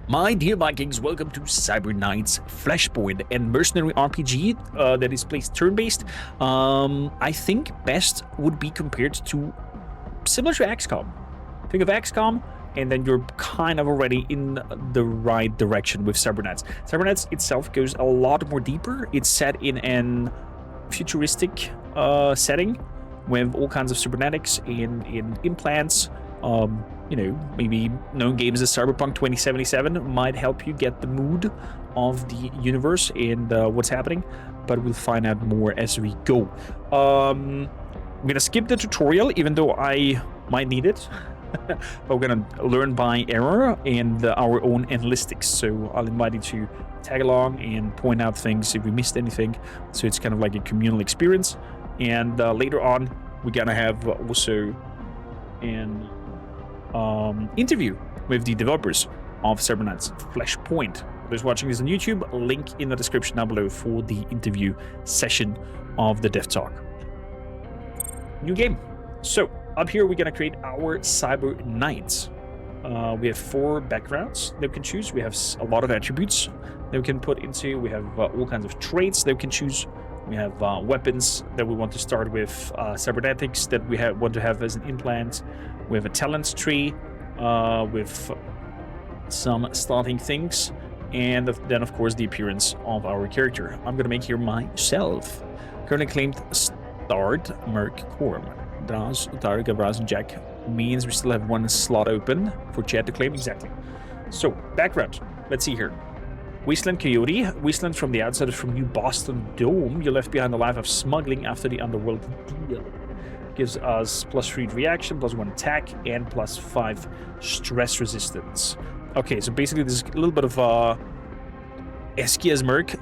My dear Vikings, welcome to Cyberknights Flashpoint, and mercenary RPG that is placed turn-based. I think best would be compared to similar to XCOM. Think of XCOM, and then you're kind of already in the right direction with Cyberknights. Cyberknights itself goes a lot more deeper. It's set in an futuristic setting with all kinds of cybernetics in implants. You know, maybe known games as Cyberpunk 2077 might help you get the mood of the universe and what's happening, but we'll find out more as we go. I'm gonna skip the tutorial, even though I might need it, but we're gonna learn by error and our own analytics. So I'll invite you to tag along and point out things if we missed anything. So it's kind of like a communal experience. And later on, we're gonna have also an interview with the developers of Cyberknights Flashpoint. For those watching this on YouTube, link in the description down below for the interview session of the Dev Talk. New game. So up here we're gonna create our Cyberknights. We have 4 backgrounds that we can choose. We have a lot of attributes that we can put into. We have all kinds of traits that we can choose. We have weapons that we want to start with, cybernetics that we want to have as an implant. We have a talent tree with some starting things, and then of course the appearance of our character. I'm gonna make here myself. Currently claimed start Merc Korm. Dras, Targa, Braz, and Jack means we still have 1 slot open for chat to claim. Exactly. So background. Let's see here. Wasteland Coyote. Wasteland from the outside from New Boston Dome. You left behind the life of smuggling after the underworld deal. Gives us +3 reaction, +1 attack, and +5 stress resistance. Okay, so basically this is a little bit of Esky as Merc.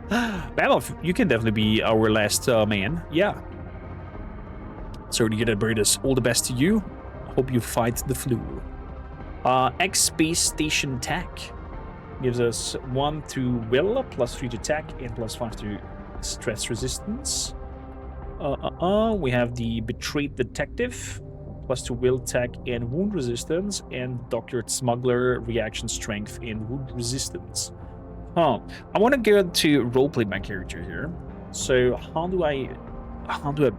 Babylon, you can definitely be our last man. Yeah. Sorry to get that, Buritus. All the best to you. Hope you fight the flu. X Space Station Tech. Gives us 1 through will, +3 to attack, and +5 to stress resistance. We have the Betrayed Detective, +2 will, attack, and wound resistance, and Doctored Smuggler, reaction strength, and wound resistance. I want to get to roleplay my character here. So how do I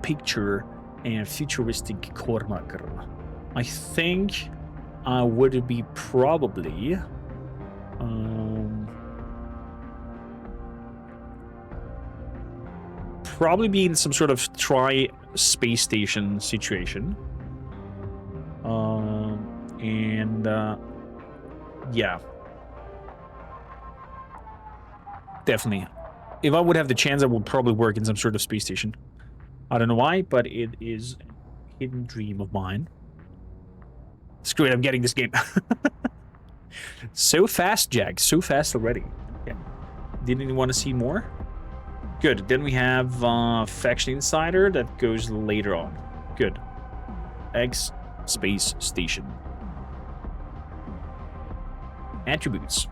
picture a futuristic kormakr? I think I would be probably be in some sort of space station situation. Yeah. Definitely. If I would have the chance, I would probably work in some sort of space station. I don't know why, but it is a hidden dream of mine. Screw it, I'm getting this game. So fast, Jack. So fast already. Yeah. Didn't you want to see more? Good. Then we have Faction Insider that goes later on. Good. X Space Station. Attributes.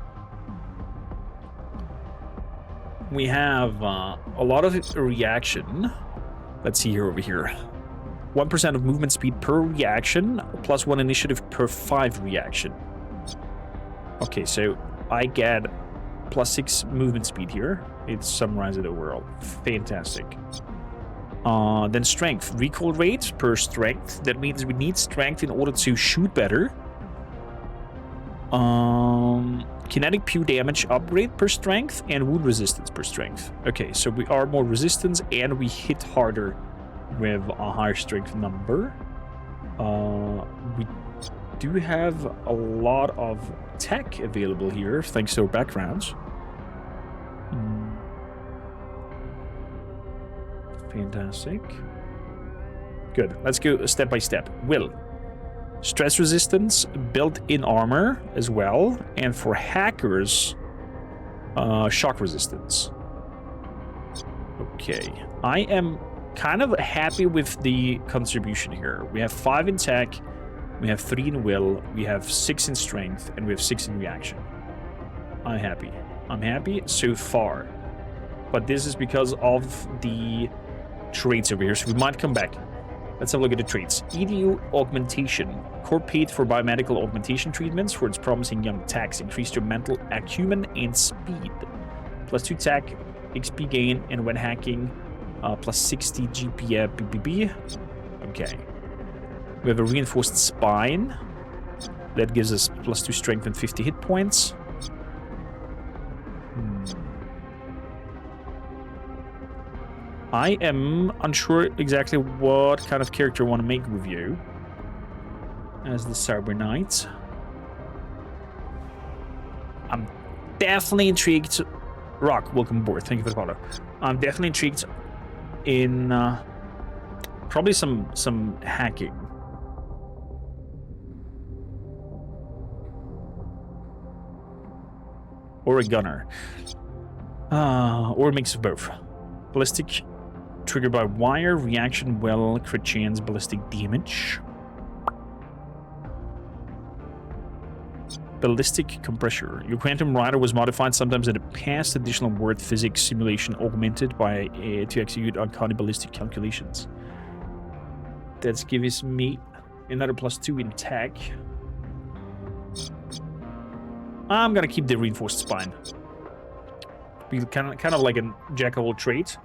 We have a lot of reaction. Let's see here over here. 1% of movement speed per reaction, +1 initiative per 5 reaction. Okay, so I get +6 movement speed here. It's summarized overall. Fantastic. Then strength. Recall rate per strength. That means we need strength in order to shoot better. Kinetic pew damage upgrade per strength and wound resistance per strength. Okay, so we are more resistance and we hit harder with a higher strength number. We do have a lot of tech available here thanks to our backgrounds. Fantastic. Good. Let's go step by step. Will. Stress resistance, built-in armor as well, and for hackers, shock resistance. Okay. I am kind of happy with the contribution here. We have 5 in tech, we have 3 in will, we have 6 in strength, and we have 6 in reaction. I'm happy. I'm happy so far. But this is because of the traits over here, so we might come back. Let's have a look at the traits. EDU augmentation. Corpate for biomedical augmentation treatments for its promising young attacks. Increase your mental acumen and speed. +2 attack, XP gain, and when hacking, +60 GP BBB. Okay. We have a reinforced spine. That gives us +2 strength and 50 hit points. I am unsure exactly what kind of character I want to make with you as the Cyber Knights. I'm definitely intrigued. Rock, welcome aboard. Thank you for the follow. I'm definitely intrigued in probably some hacking. Or a gunner. Or a mix of both. Ballistic, triggered by wire, reaction, well, crit chance, ballistic damage. Ballistic compressor. Your quantum rider was modified sometimes in the past. Additional word physics simulation augmented by to execute uncanny ballistic calculations. That gives me another +2 in tech. I'm gonna keep the reinforced spine. Be kind of like a jack of all trades.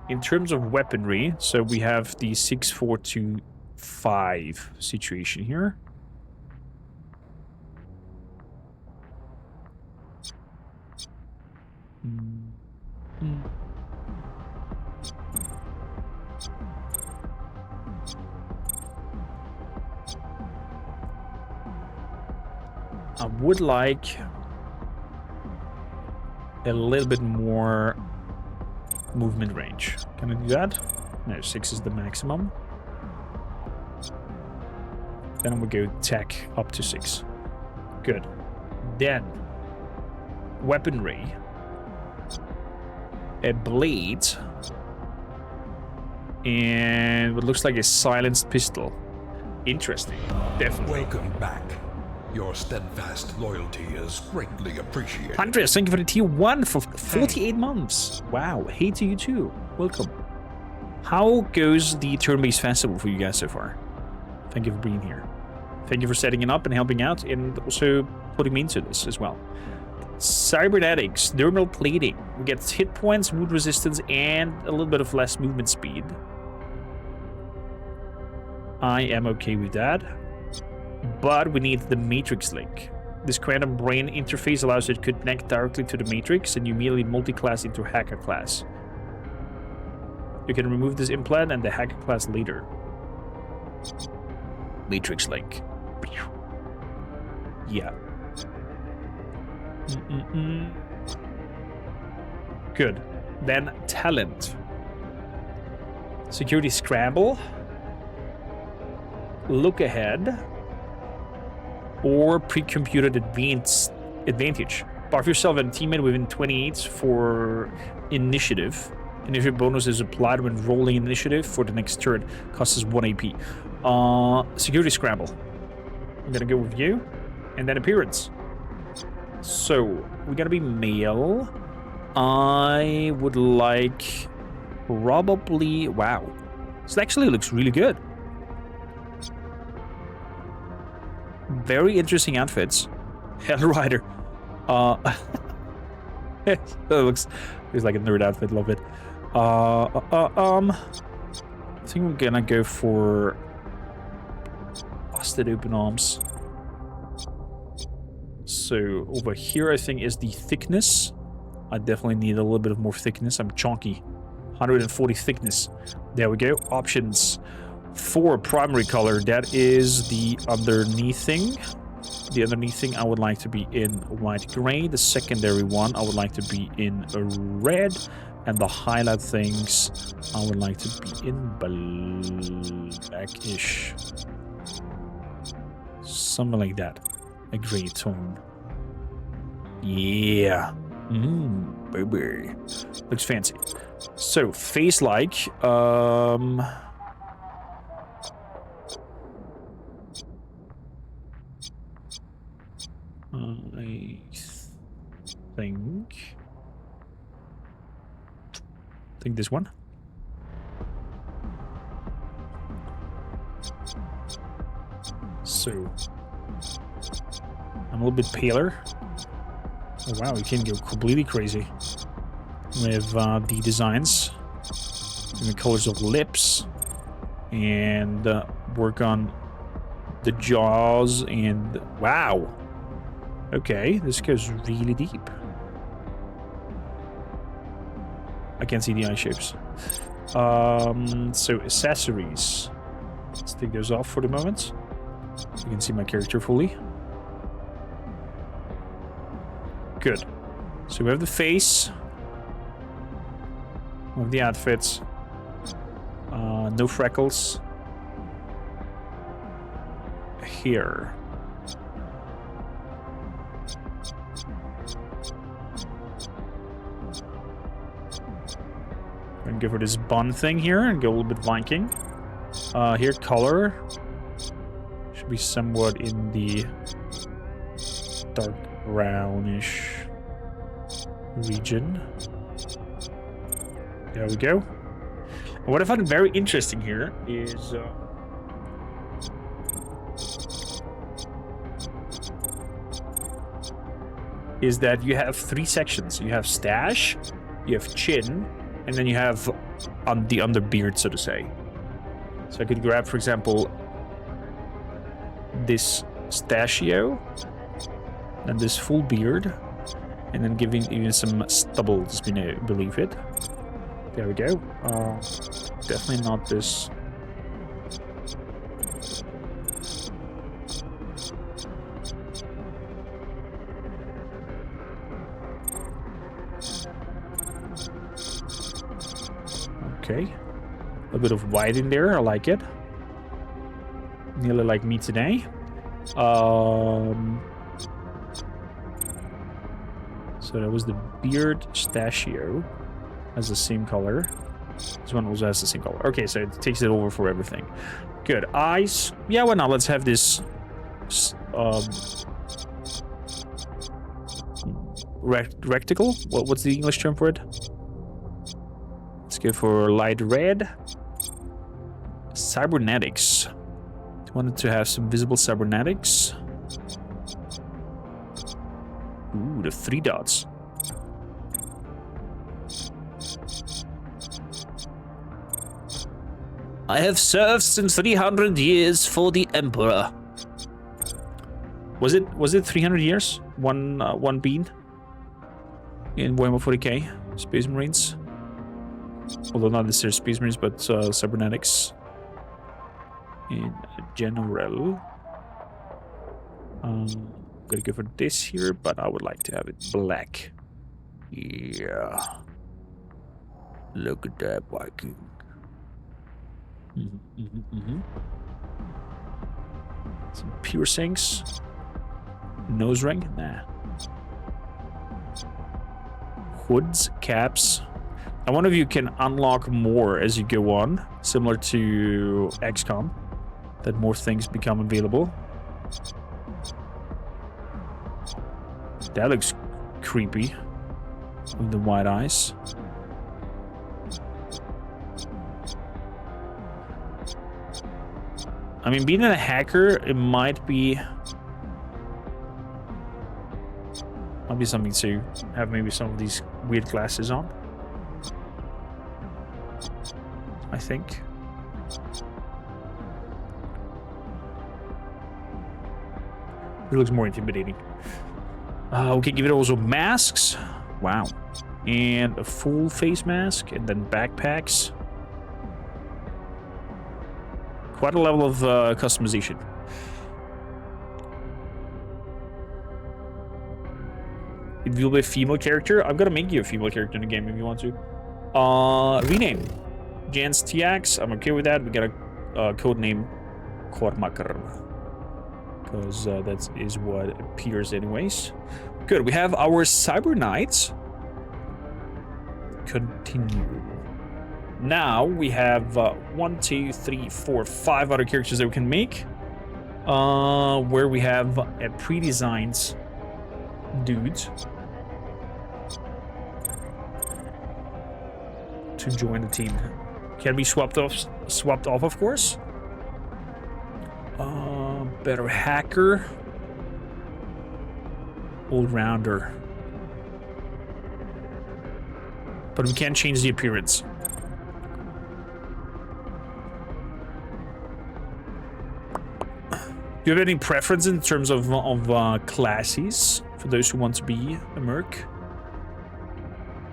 In terms of weaponry, so we have the 6-4-2-5 situation here. I would like a little bit more movement range. Can I do that? No, 6 is the maximum. Then we go tech up to 6. Good. Then weaponry. A blade. And what looks like a silenced pistol. Interesting. Definitely. Welcome back. Your steadfast loyalty is greatly appreciated. Andreas, thank you for the tier 1 for 48 months. Wow. Hey to you too. Welcome. How goes the turn-based festival for you guys so far? Thank you for being here. Thank you for setting it up and helping out, and also putting me into this as well. Cybernetics, dermal plating. We get hit points, wound resistance, and a little bit of less movement speed. I am okay with that. But we need the Matrix link. This quantum brain interface allows you to connect directly to the Matrix, and you immediately multi-class into hacker class. You can remove this implant and the hacker class later. Matrix link. Yeah. Good. Then talent. Security scramble. Look ahead. Or pre-computed advantage. Buff yourself and teammate within 28 for initiative. Initiative bonus is applied when rolling initiative for the next turn. Costs us 1 AP. Security scramble. I'm gonna go with you. And then appearance. So, we're gonna be male. I would like probably... Wow. This actually looks really good. Very interesting outfits. Hellrider. It looks like a nerd outfit. Love it. I think we're gonna go for busted open arms. So over here, I think is the thickness. I definitely need a little bit of more thickness. I'm chunky. 140 thickness. There we go. Options. For primary color, that is the underneath thing. The underneath thing I would like to be in white gray. The secondary one I would like to be in red. And the highlight things I would like to be in blackish. Something like that. A gray tone. Yeah. Baby. Looks fancy. So, face-like. I think this one. So I'm a little bit paler. Oh wow, we can go completely crazy with the designs and the colors of lips, and work on the jaws. And wow, okay, this goes really deep. I can't see the eye shapes. So accessories. Let's take those off for the moment, so you can see my character fully. Good. So we have the face. We have the outfits. No freckles. Here. I'm gonna go for this bun thing here and go a little bit Viking. Here, color should be somewhat in the dark brownish region. There we go. And what I find very interesting here is that you have 3 sections. You have stash, you have chin, and then you have on the underbeard, so to say. So I could grab, for example, this stachio, and this full beard, and then giving even some stubble, just believe it. There we go. Definitely not this. Okay. A bit of white in there, I like it. Nearly like me today. So that was the beard stachio. Has the same color. This one also has the same color. Okay, so it takes it over for everything. Good. Eyes. Yeah, well now let's have this rectangle. What's the English term for it? Let's go for light red. Cybernetics. Wanted to have some visible cybernetics. Ooh, the 3 dots. I have served since 300 years for the Emperor. Was it 300 years? One bean in Warhammer 40k Space Marines. Although not necessarily Space Marines, but cybernetics in general. Gonna go for this here, but I would like to have it black. Yeah. Look at that Viking. Some piercings. Nose ring? Nah. Hoods, caps. And one of you can unlock more as you go on, similar to XCOM, that more things become available. That looks creepy with the white eyes. I mean, being a hacker, it might be something to have maybe some of these weird glasses on. I think. It looks more intimidating. We can give it also masks. Wow. And a full face mask, and then backpacks. Quite a level of customization. It will be a female character. I'm gonna make you a female character in the game if you want to. Rename. Jans TX. I'm okay with that. We got a code name kormakrtv. Because that is what appears anyways. Good. We have our cyberknights. Continue. Now we have 1, 2, 3, 4, 5 other characters that we can make. Where we have a pre-designed dudes to join the team. Can be swapped off, of course. Better hacker. All-rounder. But we can't change the appearance. Do you have any preference in terms of classes for those who want to be a merc?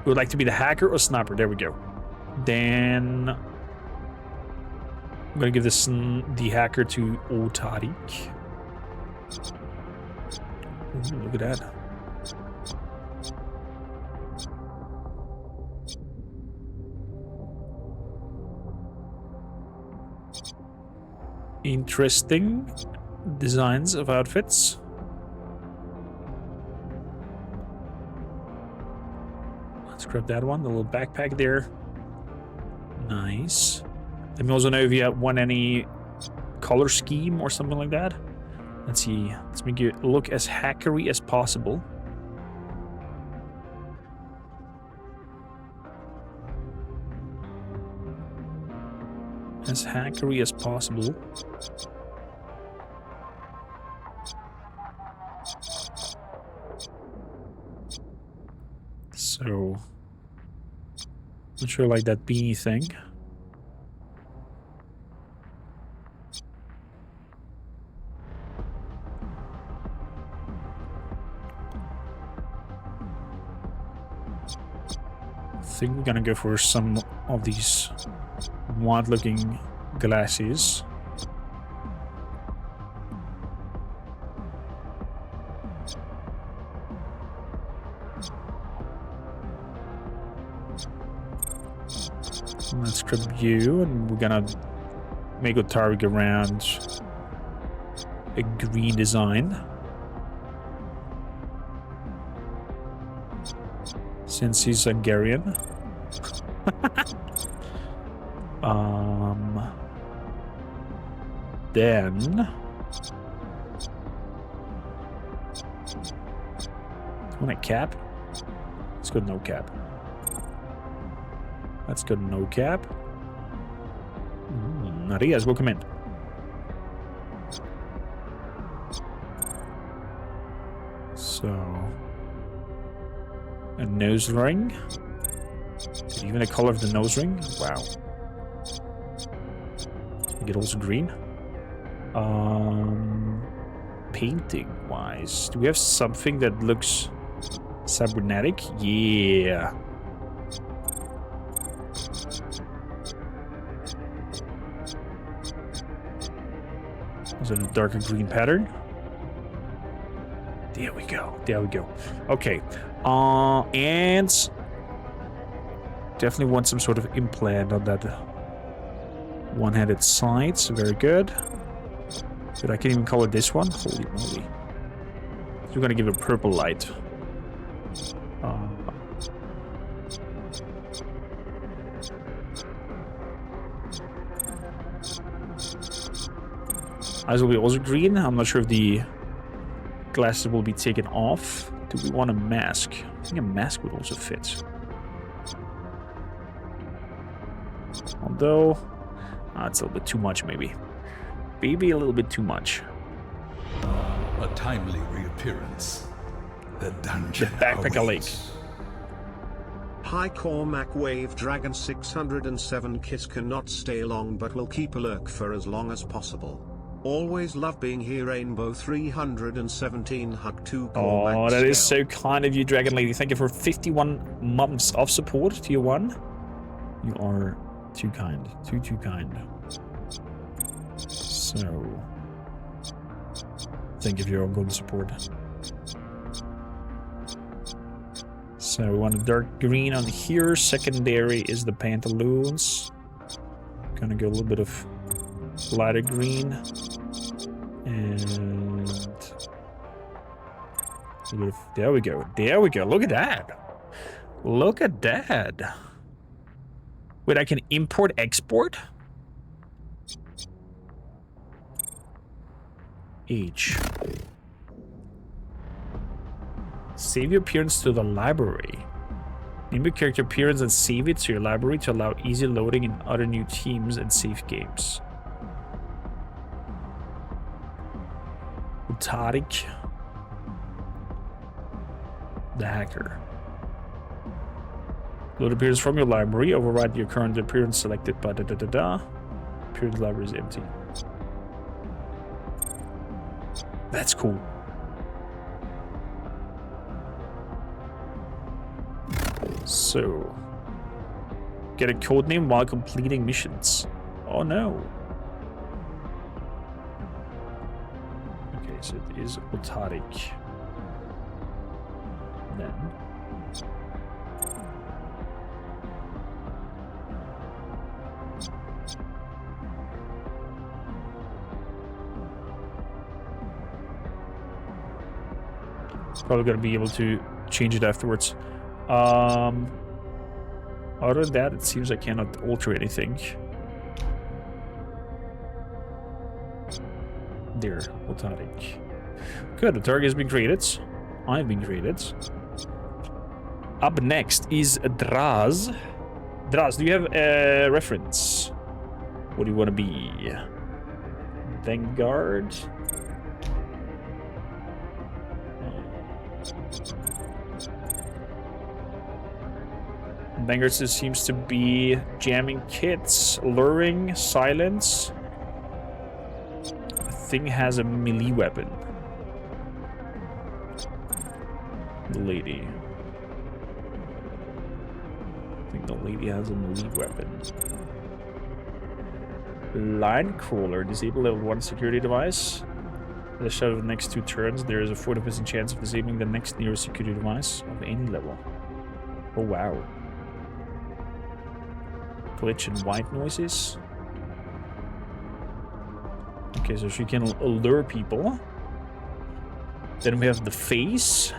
We would like to be the hacker or sniper. There we go. Then I'm gonna give this the hacker to Otarik. Ooh, look at that. Interesting designs of outfits. Let's grab that one, the little backpack there. Nice. Let me also know if you want any color scheme or something like that. Let's see. Let's make it look as hackery as possible. As hackery as possible. So, not sure like that beanie thing. I think we're gonna go for some of these wide-looking glasses. Let's grab you, and we're gonna make a target around a green design. Since he's Hungarian. Then want a cap? Let's go no cap. Let's go no cap. Arias, welcome in. So a nose ring. Even the color of the nose ring. Wow. I get also green. Painting wise, do we have something that looks cybernetic? Yeah. Is it a darker green pattern? There we go. There we go. Okay. And definitely want some sort of implant on that one-handed sights. Very good. But I can even color this one. Holy moly. So we're gonna give it a purple light. Eyes will be also green. I'm not sure if the glasses will be taken off. Do we want a mask? I think a mask would also fit. Although, it's a little bit too much, maybe. Maybe a little bit too much. A timely reappearance. The dungeon The backpacker lake. awaits. Hi Cormac Wave Dragon 607 Kiss cannot stay long but will keep a lurk for as long as possible. Always love being here. Rainbow 317 hug 2 Cormac. Oh, that is so kind of you, Dragon Lady. Thank you for 51 months of support, tier 1. You are too kind. Too kind. So, thank you for your ongoing support. So, we want a dark green on here. Secondary is the pantaloons. Gonna go a little bit of lighter green. And a bit of, there we go. There we go. Look at that. Look at that. Wait, I can import, export? H. Save your appearance to the library. Name your character appearance and save it to your library to allow easy loading in other new teams and save games. Tariq. The hacker. Load appears from your library. Override your current appearance selected by da-da-da-da. Appearance library is empty. That's cool. So, get a codename while completing missions. Oh no. Okay, so it is Otarik. Then. Probably gonna be able to change it afterwards. Other than that, it seems I cannot alter anything. There, Otarik. Good, the target has been created. I've been created. Up next is Draz. Draz, do you have a reference? What do you want to be? Vanguard? Vanguard seems to be jamming kits, luring, silence. The thing has a melee weapon. The lady. I think the lady has a melee weapon. Line crawler. Disable level 1 security device. At the start of the next 2 turns, there is a 40% chance of disabling the next nearest security device of any level. Oh wow. Glitch and white noises. Okay, so she can allure people. Then we have the face.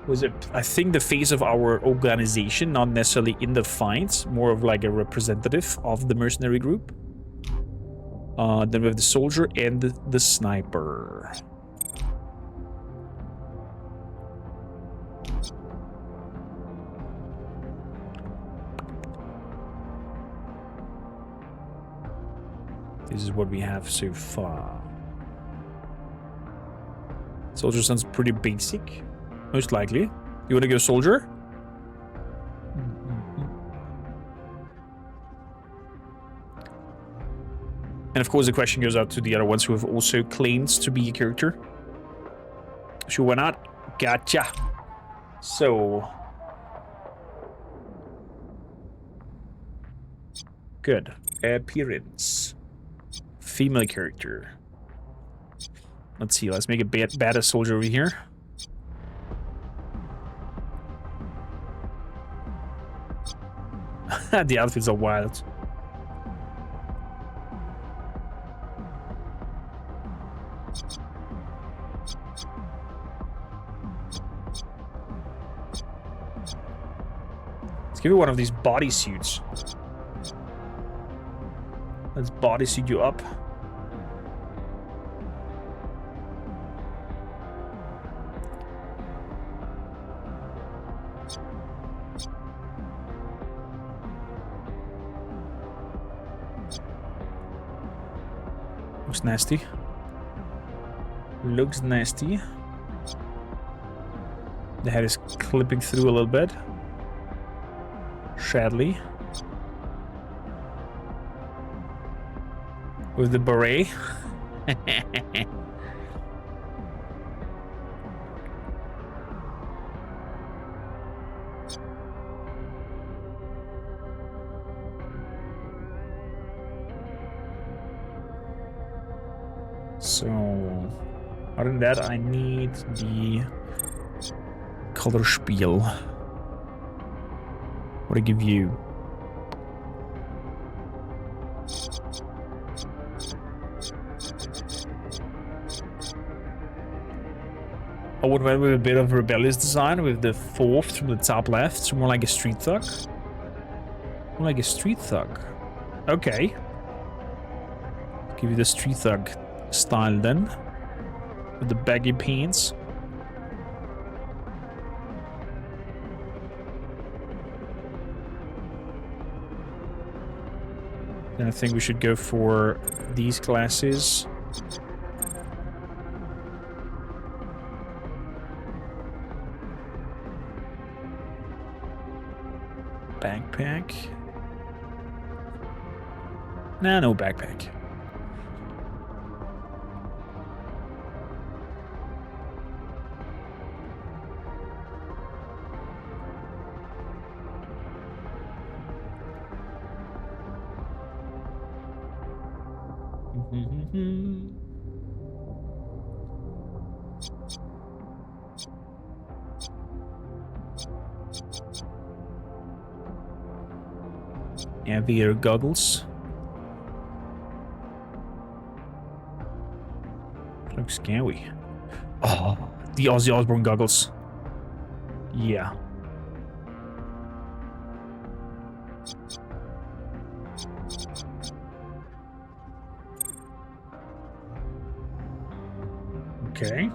Was it? I think the face of our organization, not necessarily in the fights, more of like a representative of the mercenary group. Then we have the soldier and the sniper. This is what we have so far. Soldier sounds pretty basic, most likely. You want to go soldier? And of course the question goes out to the other ones who have also claimed to be a character. Sure, why not? Gotcha. So... good. Appearance. Female character. Let's see, let's make a badass soldier over here. The outfits are wild. Let's give you one of these bodysuits. Let's bodysuit you up. Looks nasty. Looks nasty. The head is clipping through a little bit. Sadly. With the beret. So, other than that, I need the color spiel. What do I give you? I would went with a bit of rebellious design with the 4th from the top left, so more like a street thug. More like a street thug. Okay. Give you the street thug style then. With the baggy pants. Then I think we should go for these glasses backpack. Nah, no backpack. VR goggles. Looks scary. Oh, the Ozzy Osbourne goggles. Yeah. Okay.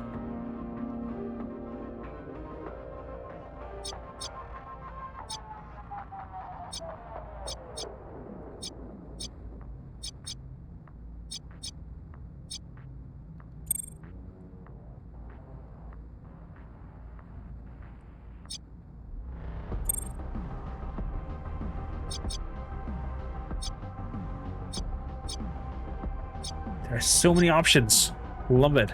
There are so many options. Love it.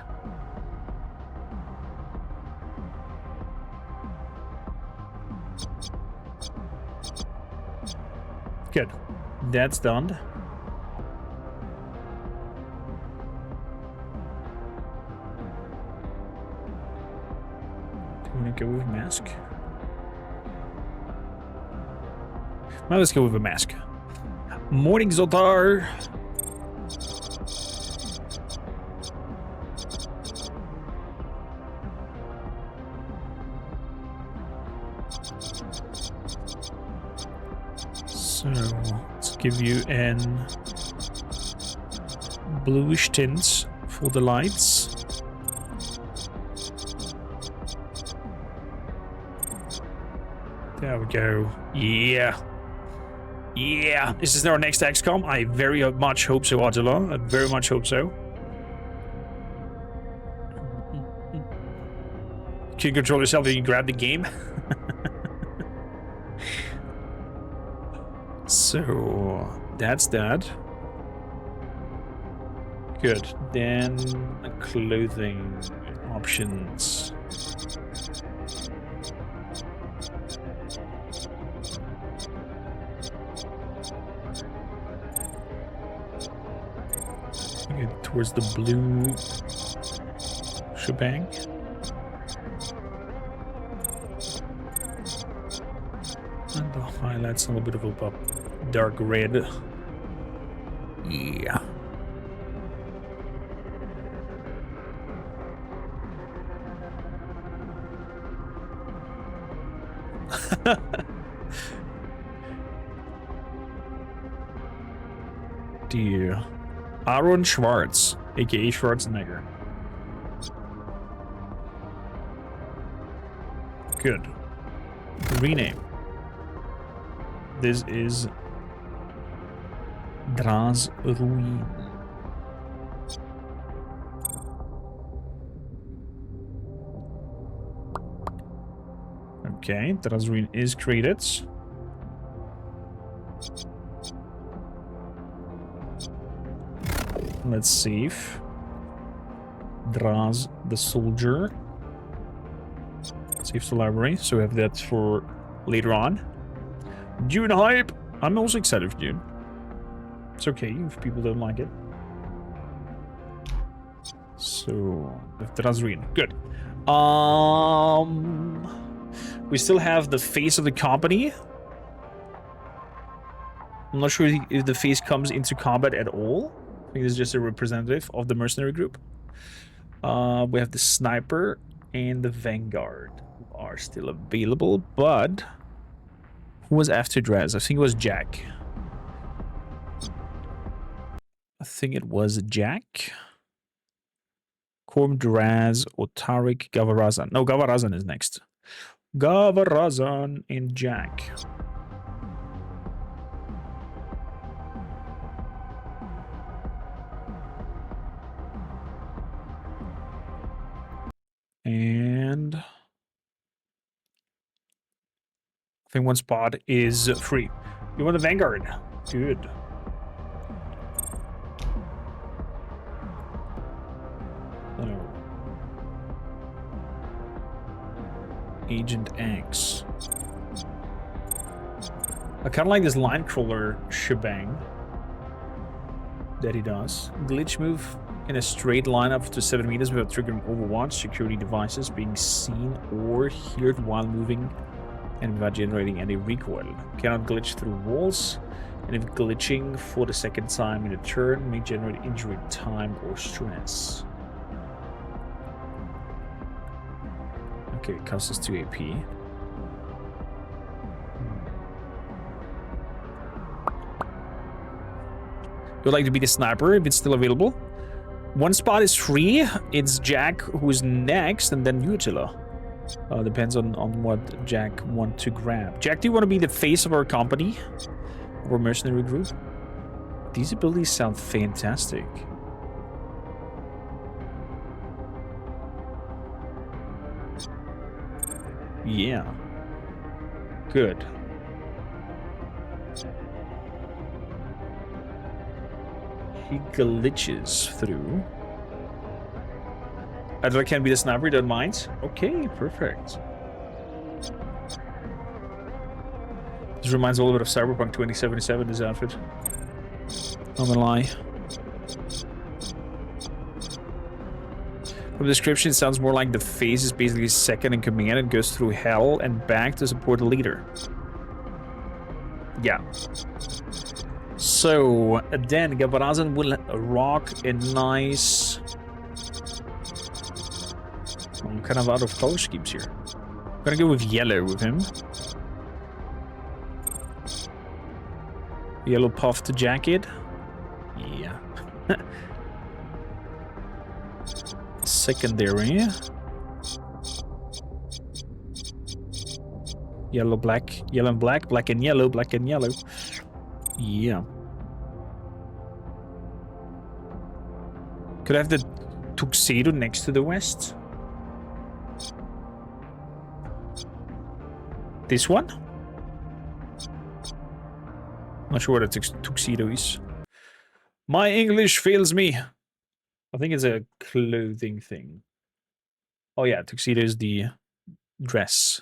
Good. That's done. Do you want to go with mask? Well, let's go with a mask. Morning, Zoltar. So let's give you an bluish tint for the lights. There we go. Yeah. Yeah. Is this our next XCOM? I very much hope so, Attila. I very much hope so. Can you control yourself if you grab the game? So that's that. Good. Then clothing options. Okay, towards the blue shebang. And the highlights a little bit of a dark red. Yeah. Dear. Aaron Schwartz, aka Schwarzenegger. Good. Rename. This is Draz Ruin. Okay, Draz Ruin is created. Let's save. Draz the soldier. Save the library, so we have that for later on. Dune hype! I'm also excited for Dune. It's okay if people don't like it. So, with Drazrin. Good. We still have the face of the company. I'm not sure if the face comes into combat at all. I think it's just a representative of the mercenary group. We have the sniper and the vanguard who are still available, but who was after Draz? I think it was Jack. I think it was Jack. Korm, Draz, Otarik, Gavarazan. No, Gavarazan is next. Gavarazan and Jack. And I think one spot is free. You want the Vanguard? Good. Oh. Agent X. I kind of like this line crawler shebang that he does. Glitch move in a straight line up to 7 meters without triggering Overwatch. Security devices being seen or heard while moving and without generating any recoil. Cannot glitch through walls. And if glitching for the second time in a turn may generate injury, time, or stress. Okay, it costs us 2 AP. Would like to be the sniper if it's still available. One spot is free. It's Jack who's next, and then Utila. Depends on what Jack want to grab. Jack, do you want to be the face of our company? Or mercenary group? These abilities sound fantastic. Yeah. Good. He glitches through. Adler can be the sniper, don't mind. Okay, perfect. This reminds a little bit of Cyberpunk 2077, this outfit. Not gonna lie. From the description, it sounds more like the face is basically second in command and goes through hell and back to support the leader. Yeah. So, then Gabarazan will rock a nice... I'm kind of out of color schemes here. I'm gonna go with yellow with him. Yellow puffed jacket. Yeah. Secondary. Yellow, black, yellow and black, black and yellow, black and yellow. Yeah. Could I have the tuxedo next to the west? This one? Not sure what a tuxedo is. My English fails me. I think it's a clothing thing. Oh yeah, tuxedo is the dress.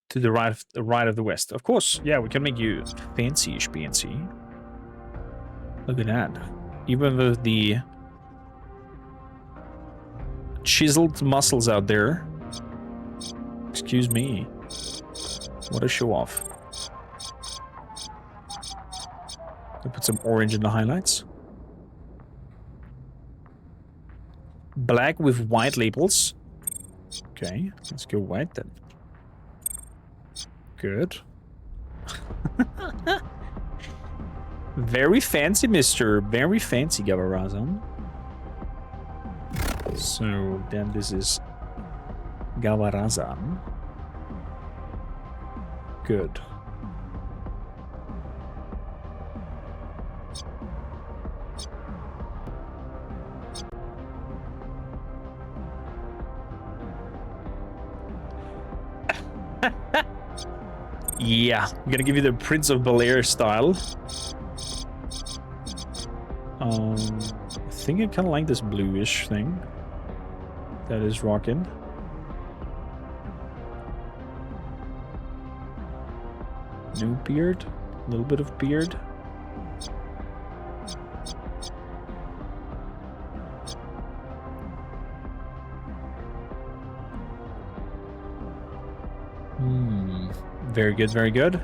To the right of the west. Of course, yeah, we can make you fancy-ish fancy. Look at that. Even with the chiseled muscles out there. Excuse me. What a show off. I'll put some orange in the highlights. Black with white labels. Okay, let's go white then. Good. Very fancy, mister. Very fancy, Gabarazan. So, then this is Gabarazan. Good. Yeah, I'm gonna give you the Prince of Bel-Air style. I think I kind of like this bluish thing that is rocking. No beard, a little bit of beard. Very good, very good.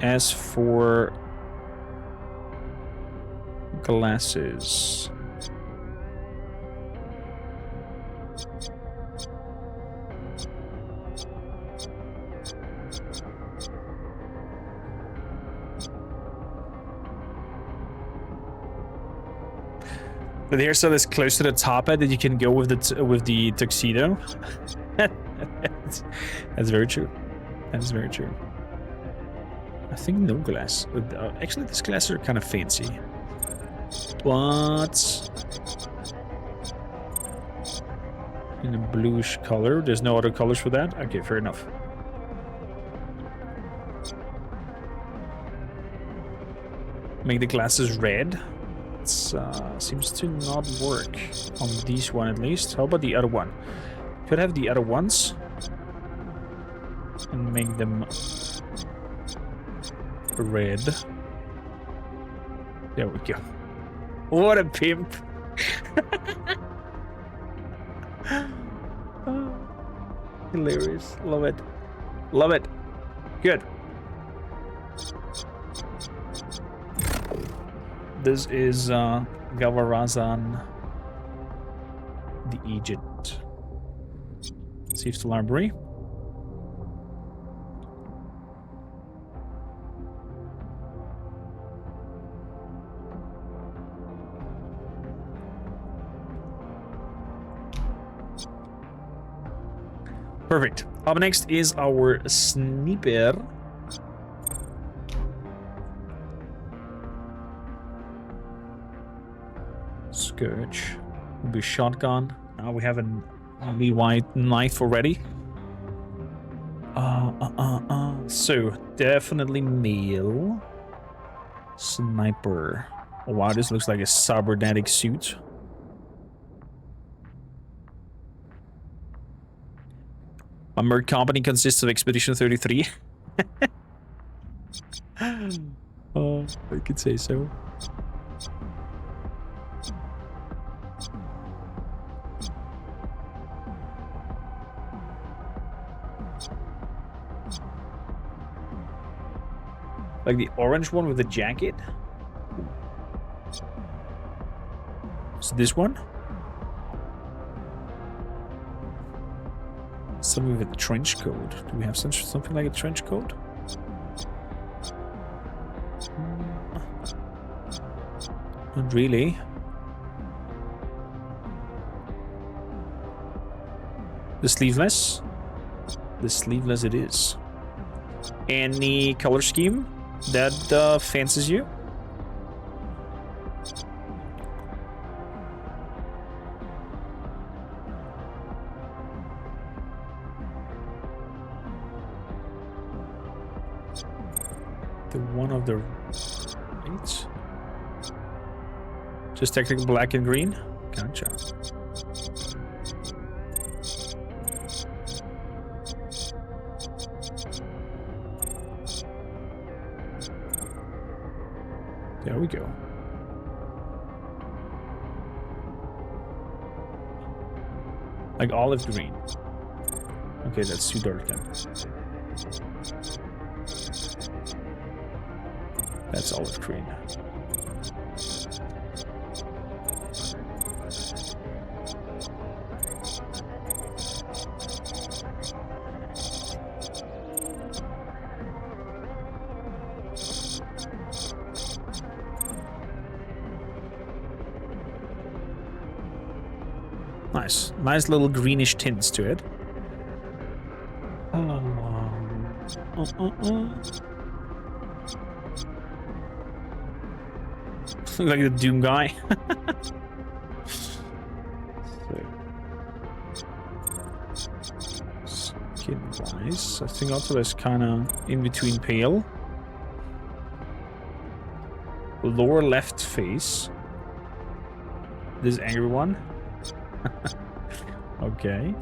As for glasses, the hairstyle is close to the top hat that you can go with the tuxedo. That's very true. That is very true. I think no glass. Actually, these glasses are kind of fancy. But in a bluish color. There's no other colors for that? Okay, fair enough. Make the glasses red. It seems to not work on this one at least. How about the other one? Could have the other ones and make them red. There we go. What a pimp. Hilarious. Love it. Love it. Good. This is Gavarazan the Egypt. Saves the library. Perfect. Up next is our sniper. Scourge. Will be shotgun. Now we have a white knife already. So definitely male. Sniper. Oh, wow, this looks like a cybernetic suit. My merc company consists of Expedition 33. Oh, I could say so. Like the orange one with the jacket? Is this one? Something with a trench coat. Do we have something like a trench coat? Not really. The sleeveless? The sleeveless it is. Any color scheme that fancies you? The one of the right. Just technical black and green? Gotcha. There we go. Like olive green. Okay, that's too dark then. That's olive green. Nice. Nice little greenish tints to it. Look like the Doom guy. Skin wise, I think also that's kind of in between pale. Lower left face. This angry one. Okay.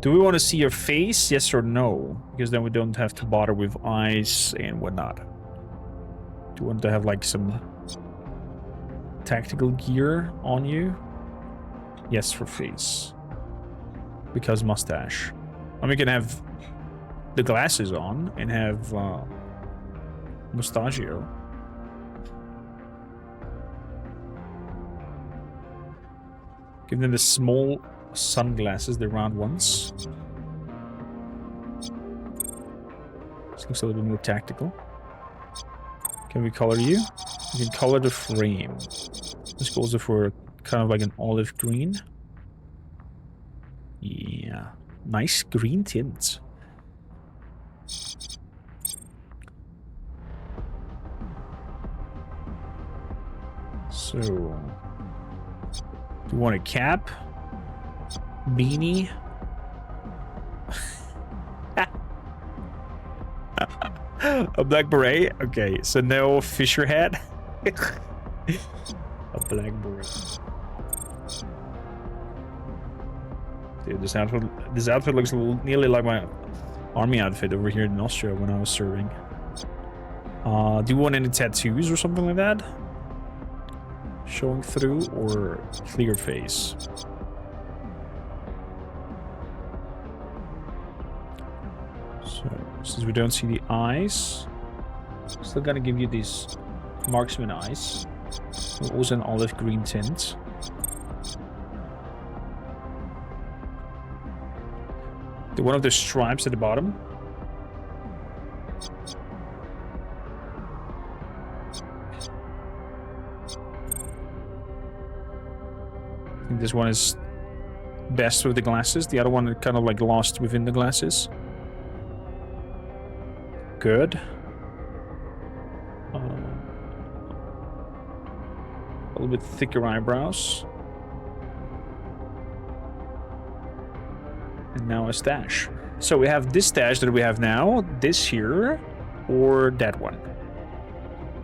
Do we want to see your face? Yes or no? Because then we don't have to bother with eyes and whatnot. Do you want to have like some tactical gear on you? Yes for face. Because mustache. And we can have the glasses on and have mustachio. Give them the small sunglasses, the round ones. This looks a little bit more tactical. Can we color you? We can color the frame. Let's go also for kind of like an olive green. Yeah. Nice green tint. So... do you want a cap? Beanie? A black beret? Okay, so no Fisher hat. A black beret. Dude, this outfit looks nearly like my army outfit over here in Austria when I was serving. Do you want any tattoos or something like that? Showing through or clear face? So, since we don't see the eyes, still gonna give you these marksman eyes. Also an olive green tint. The one of the stripes at the bottom. I think this one is best with the glasses. The other one is kind of like lost within the glasses. Good. A little bit thicker eyebrows. And now a stash. So we have this stash that we have now, this here, or that one.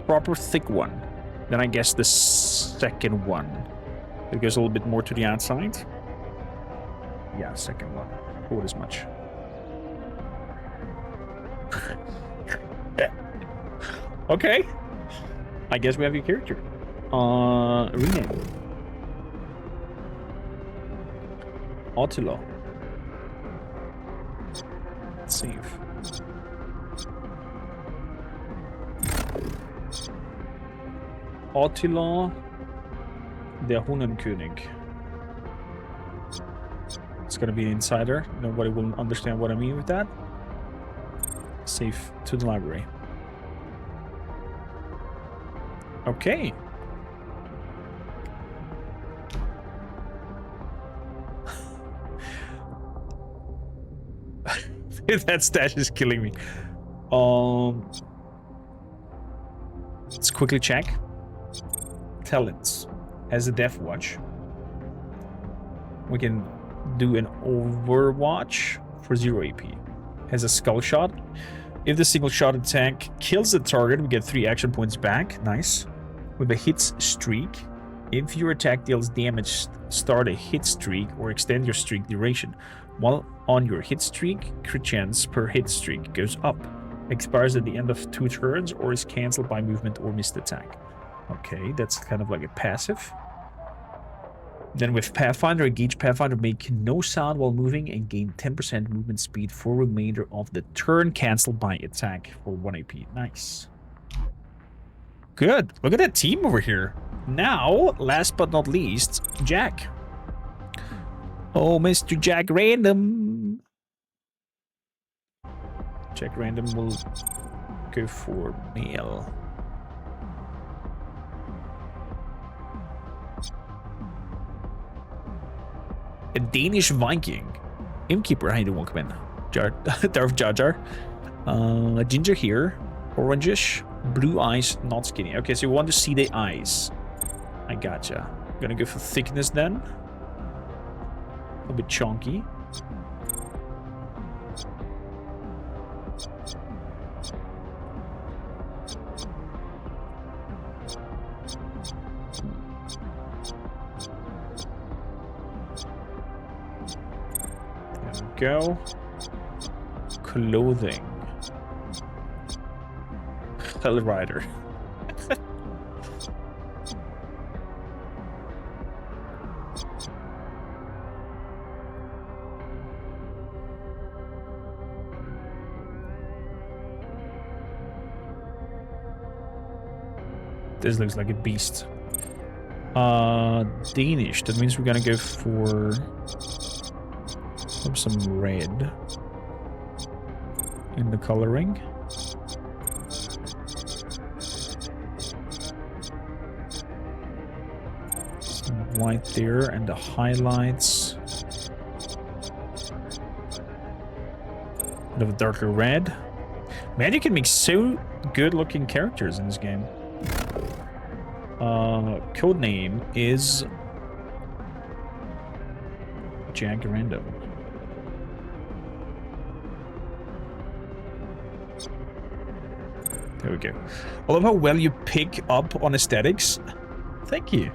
Proper thick one. Then I guess the second one. It goes a little bit more to the outside. Yeah, second one. Hold as much. Okay. I guess we have your character. Rename. Attila. Save. Attila der Hunnenkönig. It's gonna be an insider. Nobody will understand what I mean with that. Save to the library. Okay. That stash is killing me. Let's quickly check. Talents. As a Death Watch. We can do an Overwatch for 0 AP. Has a Skull Shot. If the single shot attack kills the target, we get 3 action points back. Nice. With a hits streak, if your attack deals damage, start a hit streak or extend your streak duration. While on your hit streak, crit chance per hit streak goes up. Expires at the end of 2 turns or is cancelled by movement or missed attack. Okay, that's kind of like a passive. Then with Pathfinder, engage Pathfinder, make no sound while moving and gain 10% movement speed for remainder of the turn, cancelled by attack for 1 AP. Nice. Good. Look at that team over here. Now, last but not least, Jack. Oh, Mr. Jack Random. Jack Random will go for male. A Danish Viking. Innkeeper, how you doing? Welcome in. Darth Jar Jar. Ginger here. Orangish. Blue eyes, not skinny. Okay, so you want to see the eyes. I gotcha. Gonna go for thickness then. A little bit chunky. There we go. Clothing. Hell Rider. This looks like a beast. Danish. That means we're gonna go for some red in the coloring. Some white there and the highlights. Bit of a darker red. Man, you can make so good looking characters in this game. Code name is Jack Random. There we go. I love how well you pick up on aesthetics. Thank you.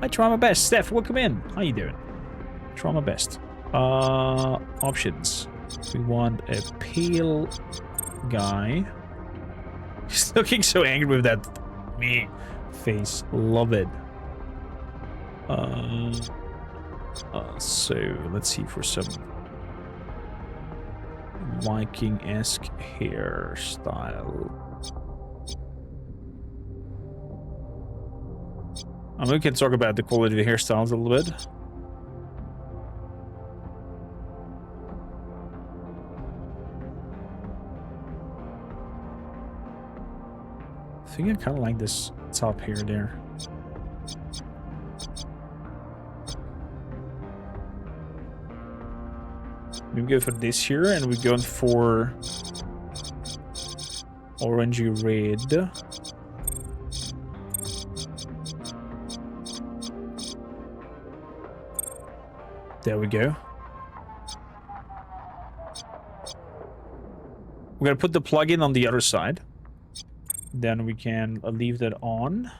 I try my best. Steph, welcome in. How you doing? Try my best. Options. We want a pale guy. He's looking so angry with that me face. Love it. So let's see for some Viking-esque hairstyle. We can talk about the quality of the hairstyles a little bit. I think I kind of like this top hair there. Maybe go for this here, and we're going for orangey red. There we go. We're gonna put the plugin on the other side. Then we can leave that on.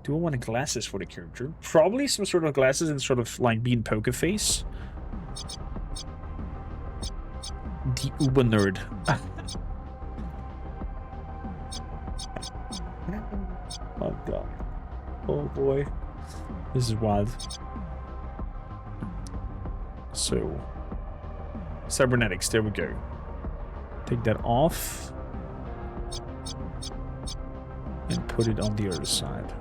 Do I want glasses for the character? Probably some sort of glasses and sort of like being poker face. The Uber nerd. Oh god. Oh boy. This is wild. So, cybernetics, there we go. Take that off. And put it on the other side.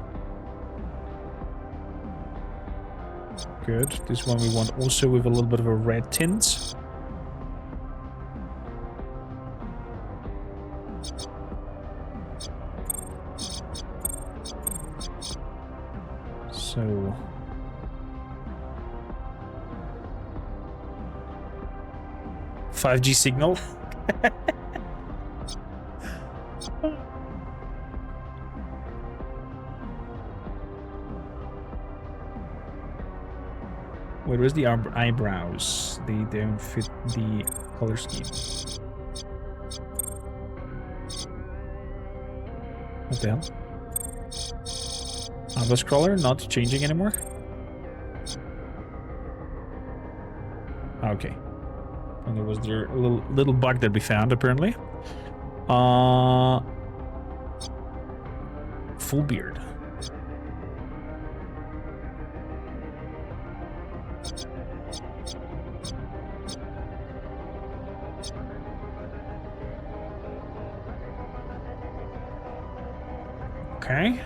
Good. This one we want also with a little bit of a red tint. So... $5G signal. Wait, where's the eyebrows? They don't fit the color scheme. What the hell? Eyebrow scroller not changing anymore? Okay. And there was there a little bug that we found apparently. Full beard. Okay.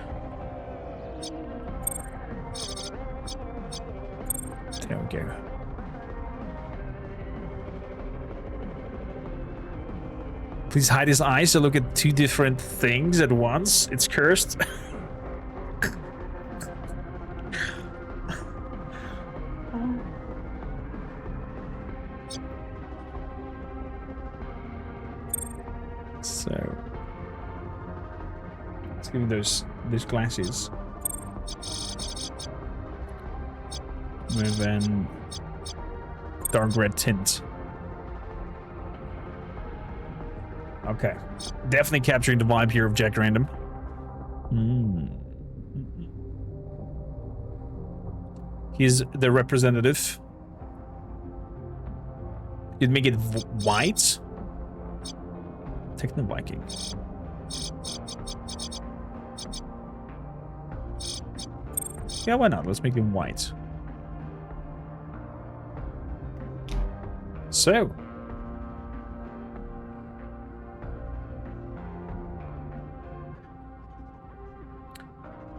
There we go. Please hide his eyes to look at two different things at once. It's cursed. So let's give him those glasses. With an dark red tint. Okay. Definitely capturing the vibe here of Jack Random. He's the representative. You'd make it white? Techno Viking. Yeah, why not? Let's make him white. So.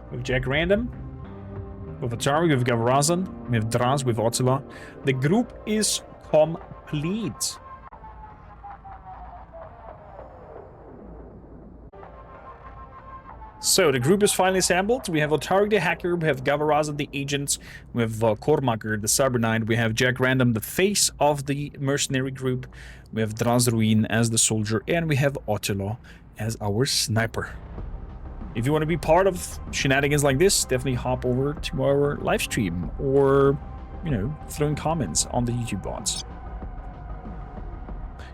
With Jack Random, with Atari, with Gavarazan, we have Draz, with Otzela. The group is complete. So the group is finally assembled. We have Atari the hacker, we have Gavarazan the agent, we have Kormakr the cyberknight, we have Jack Random the face of the mercenary group, we have Draz Ruin as the soldier, and we have Otzela as our sniper. If you want to be part of shenanigans like this, definitely hop over to our live stream or, you know, throw in comments on the YouTube bots.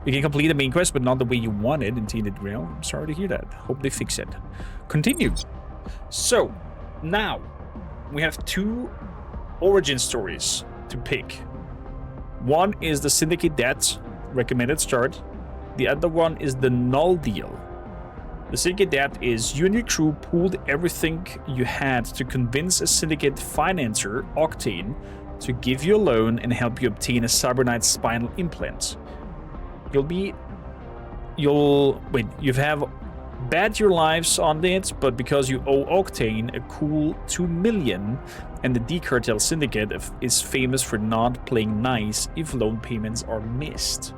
You can complete the main quest, but not the way you wanted in Tainted Grail. I'm sorry to hear that. Hope they fix it. Continue. So, now, we have 2 origin stories to pick. One is the Syndicate Debt, recommended start. The other one is the Null Deal. The Syndicate Debt is you and your crew pooled everything you had to convince a Syndicate financer, Octane, to give you a loan and help you obtain a cyberknight spinal implant. You have bet your lives on it, but because you owe Octane a cool 2 million, and the D-Cartel Syndicate is famous for not playing nice if loan payments are missed.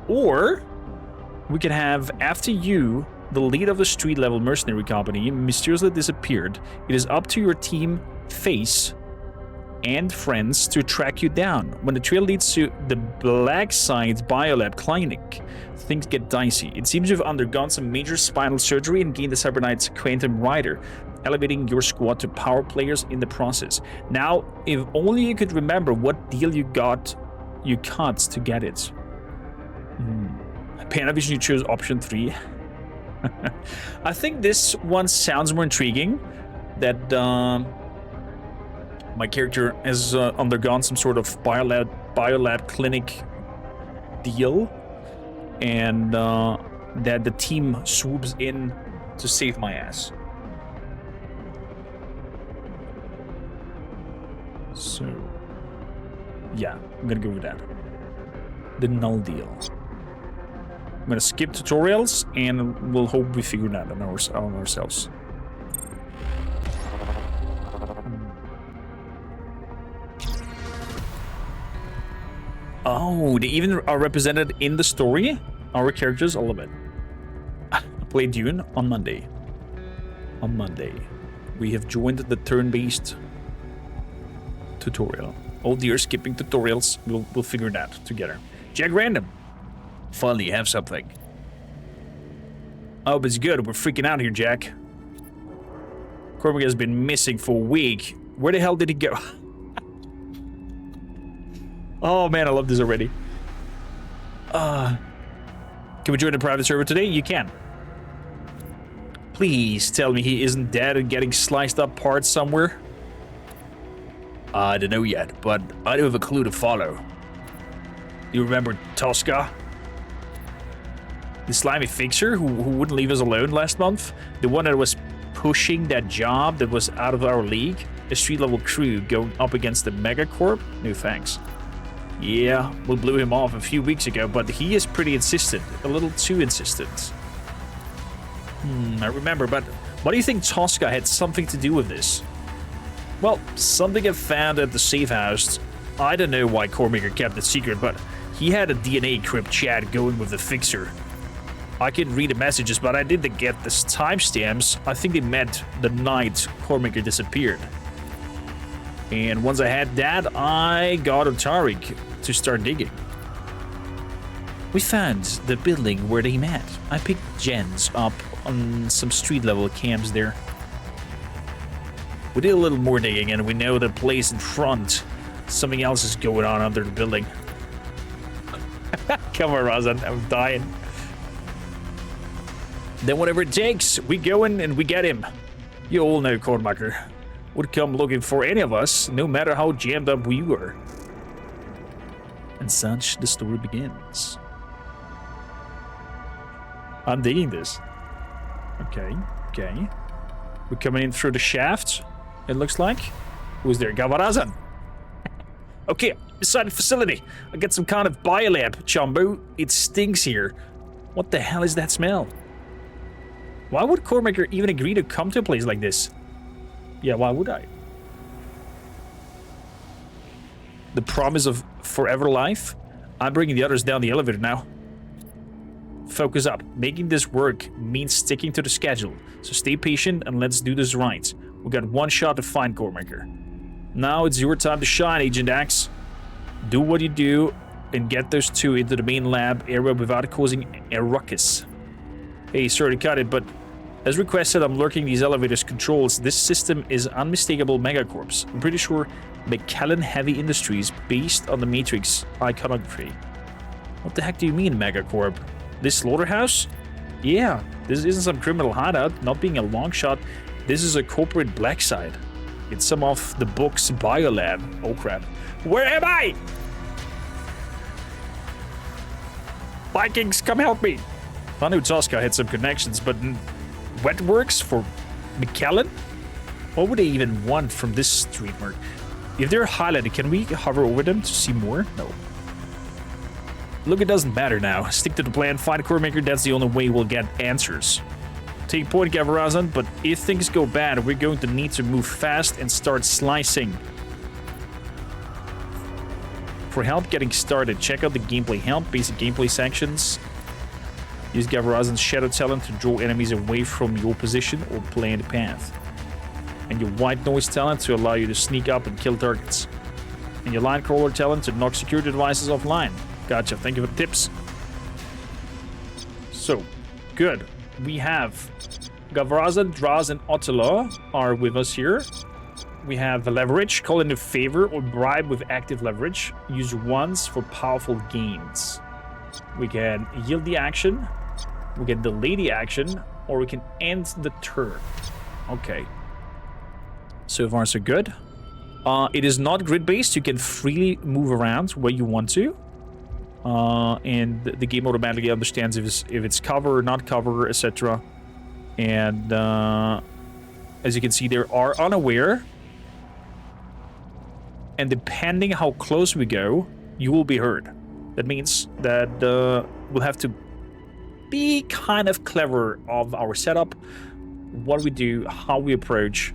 Or we can have, after you, the lead of the street-level mercenary company, mysteriously disappeared. It is up to your team, Face, and friends to track you down. When the trail leads to the Blackside Biolab Clinic, things get dicey. It seems you've undergone some major spinal surgery and gained the Cyberknight's Quantum Rider, elevating your squad to power players in the process. Now, if only you could remember what deal you cut to get it. Panavision, you chose option 3. I think this one sounds more intriguing. That my character has undergone some sort of biolab clinic deal, and that the team swoops in to save my ass. So, yeah, I'm gonna go with that. The Null Deal. I'm gonna skip tutorials, and we'll hope we figure that out on ourselves. Oh, they even are represented in the story? Our characters, I love it. I played Dune on Monday. On Monday. We have joined the turn-based tutorial. Oh dear, skipping tutorials. We'll figure that together. Jack Random. Finally, you have something. I hope it's good. We're freaking out here, Jack. Cormac has been missing for a week. Where the hell did he go? Oh man, I love this already. Can we join the private server today? You can. Please tell me he isn't dead and getting sliced up parts somewhere. I don't know yet, but I do have a clue to follow. You remember Tosca? The slimy fixer who wouldn't leave us alone last month? The one that was pushing that job that was out of our league? A street-level crew going up against the Megacorp? No thanks. Yeah, we blew him off a few weeks ago, but he is pretty insistent. A little too insistent. I remember, but what do you think Tosca had something to do with this? Well, something I found at the safe house. I don't know why Kormaker kept it secret, but he had a DNA crypt chat going with the fixer. I couldn't read the messages, but I did get the timestamps. I think they met the night Kormaker disappeared. And once I had that, I got Tariq to start digging. We found the building where they met. I picked Jens up on some street-level cams there. We did a little more digging, and we know the place in front. Something else is going on under the building. Come on, Razan, I'm dying. Then whatever it takes, we go in and we get him. You all know Kormaker would come looking for any of us, no matter how jammed up we were. And such the story begins. I'm digging this. Okay. We're coming in through the shaft, it looks like. Who's there? Gavarazan. Okay, beside the facility. I got some kind of biolab, Chumbo. It stinks here. What the hell is that smell? Why would Kormaker even agree to come to a place like this? Yeah, why would I? The promise of forever life? I'm bringing the others down the elevator now. Focus up. Making this work means sticking to the schedule. So stay patient and let's do this right. We got one shot to find Kormaker. Now it's your time to shine, Agent Axe. Do what you do and get those two into the main lab area without causing a ruckus. Hey, sorry to cut it, but as requested, I'm lurking these elevators controls. This system is unmistakable Megacorps. I'm pretty sure McKellen Heavy Industries based on the Matrix iconography. What the heck do you mean, Megacorp? This slaughterhouse? Yeah, this isn't some criminal hideout, not being a long shot. This is a corporate black site. It's some of the book's biolab. Oh crap. Where am I? Vikings, come help me. I knew Tosca had some connections, but Wetworks for McKellen? What would they even want from this streamer? If they're highlighted, can we hover over them to see more? No. Look, it doesn't matter now. Stick to the plan, find Kormaker, that's the only way we'll get answers. Take point, Gavarazan, but if things go bad, we're going to need to move fast and start slicing. For help getting started, check out the gameplay help, basic gameplay sections. Use Gavarazan's shadow talent to draw enemies away from your position or plan the path. And your white noise talent to allow you to sneak up and kill targets. And your line crawler talent to knock security devices offline. Gotcha, thank you for the tips. So, good. We have Gavarazan, Draz, and Ottila are with us here. We have leverage, call in a favor or bribe with active leverage. Use once for powerful gains. We can yield the action, we can delay the action, or we can end the turn. Okay. So far, so good. It is not grid-based. You can freely move around where you want to. And the game automatically understands if it's cover or not cover, etc. And as you can see, they are unaware. And depending how close we go, you will be heard. That means that we'll have to be kind of clever of our setup, what we do, how we approach,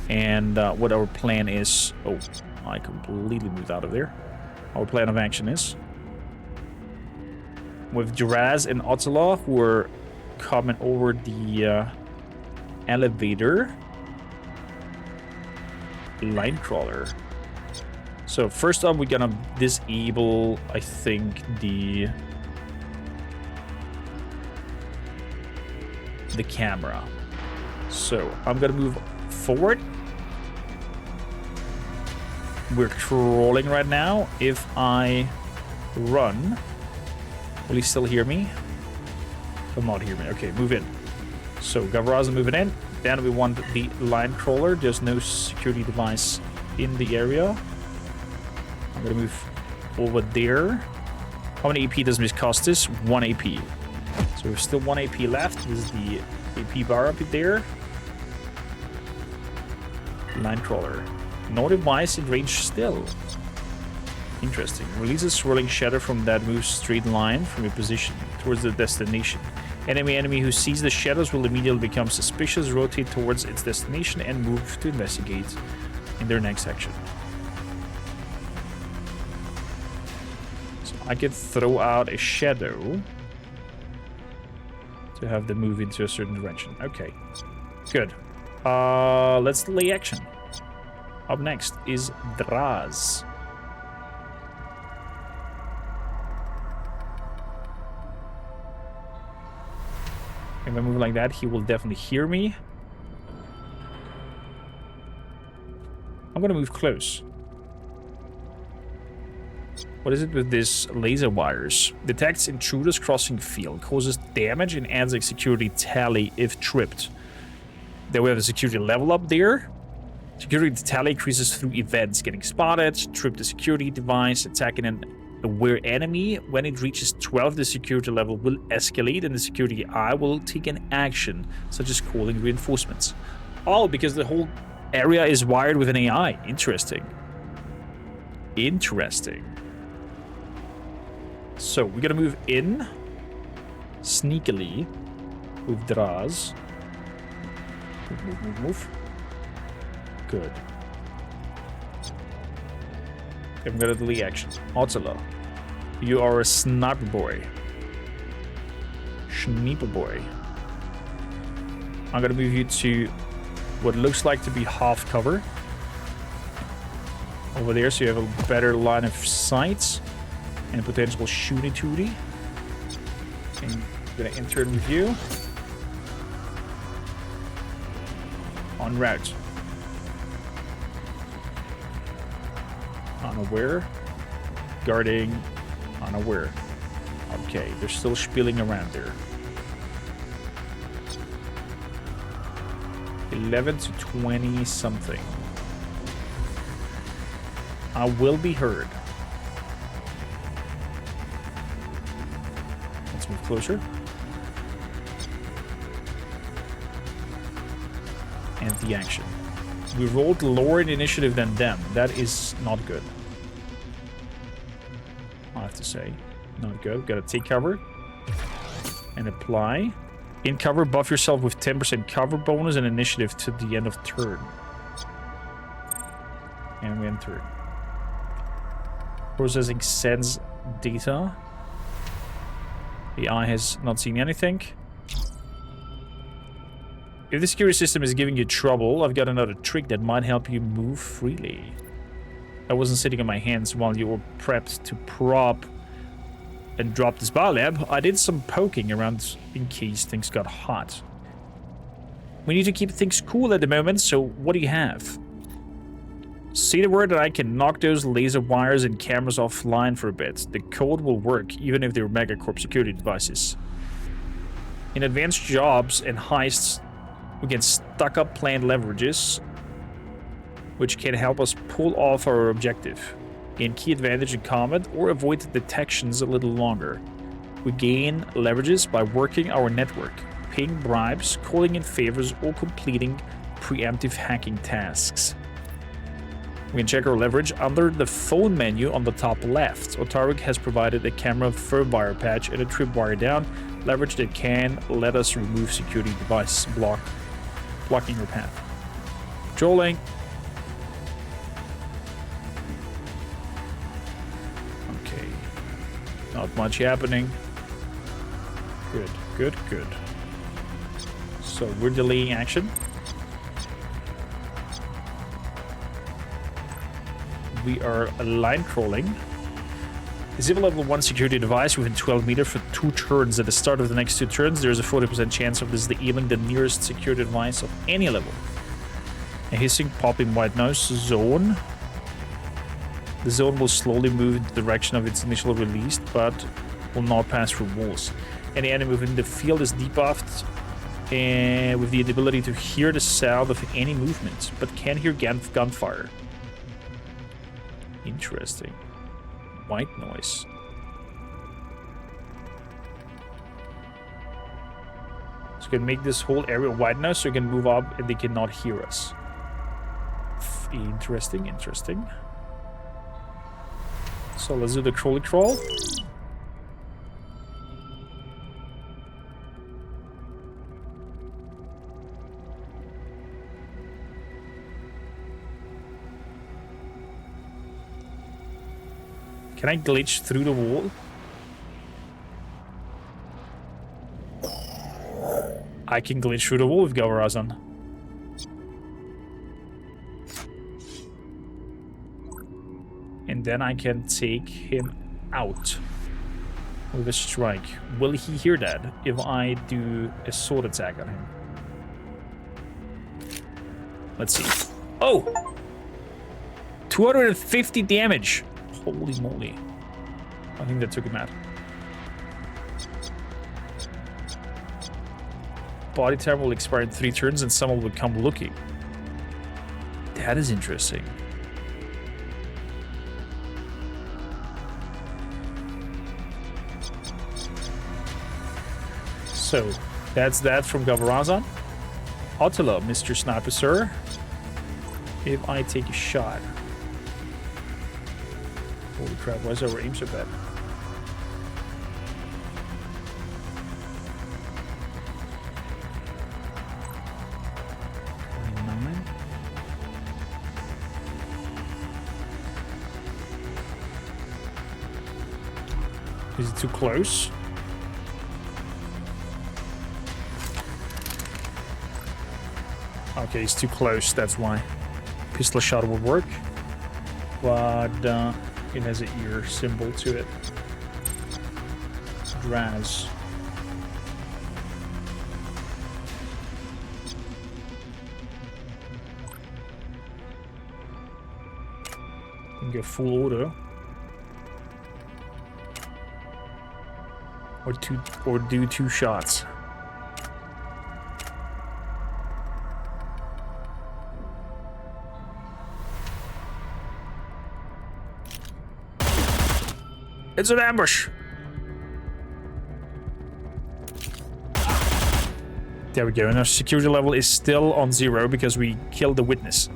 and what our plan is. Oh, I completely moved out of there. Our plan of action is. With Draz and Ottila, who are coming over the elevator. Line crawler. So first up, we're gonna disable, I think, the camera. So I'm gonna move forward. We're crawling right now. If I run, will he still hear me? Will not hear me. Okay, move in. So Gavarazan moving in. Then we want the line crawler. There's no security device in the area. I'm gonna move over there. How many AP does this cost us? 1 AP. So we've still 1 AP left. This is the AP bar up there. Line crawler. No device in range still. Interesting. Release a swirling shadow from that moves straight line from your position towards the destination. Enemy who sees the shadows will immediately become suspicious, rotate towards its destination, and move to investigate in their next action. So I could throw out a shadow to have them move into a certain direction. Okay, good. Let's delay action. Up next is Draz. If I move like that, he will definitely hear me. I'm gonna move close. What is it with this laser wires? Detects intruders crossing field, causes damage, and adds a security tally if tripped. Then we have the security level up there. Security tally increases through events, getting spotted, trip the security device, attacking an aware enemy. When it reaches 12, the security level will escalate and the security eye will take an action, such as calling reinforcements. Oh, because the whole area is wired with an AI. Interesting. Interesting. So, we're gonna move in sneakily with Draz. Move. Good. Okay, I'm gonna delete action. Ottila, you are a sniper boy. Sniper boy. I'm gonna move you to what looks like to be half cover. Over there, so you have a better line of sight and potential shooting tootie. And I'm gonna enter in with you. En route. Unaware. Guarding. Unaware. Okay, they're still spilling around there. 11 to 20 something. I will be heard. Let's move closer. And the action. We rolled lower in initiative than them. That is not good. I have to say. Not good. Gotta take cover. And apply. In cover, buff yourself with 10% cover bonus and initiative to the end of turn. And we end turn. Processing sends data. The eye has not seen anything. If the security system is giving you trouble, I've got another trick that might help you move freely. I wasn't sitting on my hands while you were prepped to prop and drop this biolab. I did some poking around in case things got hot. We need to keep things cool at the moment, so what do you have? Say the word and I can knock those laser wires and cameras offline for a bit. The code will work, even if they're Megacorp security devices. In advanced jobs and heists, we can stock up planned leverages, which can help us pull off our objective. Gain key advantage in combat or avoid detections a little longer. We gain leverages by working our network, paying bribes, calling in favors, or completing preemptive hacking tasks. We can check our leverage under the phone menu on the top left. Otarvik has provided a camera firmwire patch and a tripwire down leverage that can let us remove security device blocking your path. Patrolling. Okay. Not much happening. Good, good, good. So we're delaying action. We are line crawling. Disable level 1 security device within 12 meters for 2 turns. At the start of the next 2 turns, there is a 40% chance of disabling the nearest security device of any level. A hissing, popping white noise zone. The zone will slowly move in the direction of its initial release, but will not pass through walls. Any enemy within the field is debuffed and with the ability to hear the sound of any movement, but can't hear gunfire. Interesting. White noise. So we can make this whole area white noise so we can move up and they cannot hear us. Interesting, interesting. So let's do the trolley crawl. Can I glitch through the wall? I can glitch through the wall with Galvarazan. And then I can take him out with a strike. Will he hear that if I do a sword attack on him? Let's see. Oh! 250 damage! Holy moly. I think that took him out. Body time will expire in 3 turns and someone will come looking. That is interesting. So, that's that from Galvarazan. Attila, Mr. Sniper, sir. If I take a shot. Holy crap, why is our aim so bad? Is it too close? Okay, it's too close, that's why. Pistol shot will work. But it has an ear symbol to it. Draz. Can go full auto. Or do 2 shots. It's an ambush. There we go. And our security level is still on 0 because we killed the witness.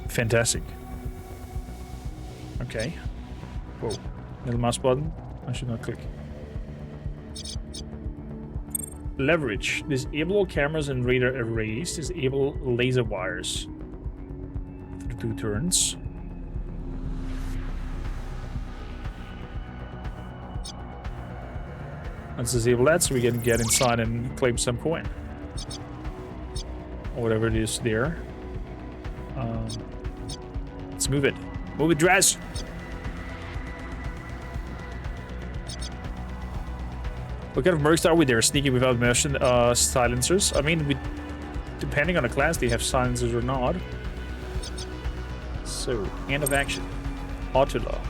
Fantastic. Okay. Whoa. Middle mouse button. I should not click. Leverage. Disable all cameras and radar arrays. Disable laser wires. For 2 turns. Let's disable that so we can get inside and claim some coin. Or whatever it is there. Let's move it. Move it, Draz! What kind of mercs are we there? Sneaking without motion silencers? I mean, depending on the class, they have silencers or not. So, end of action. Autola.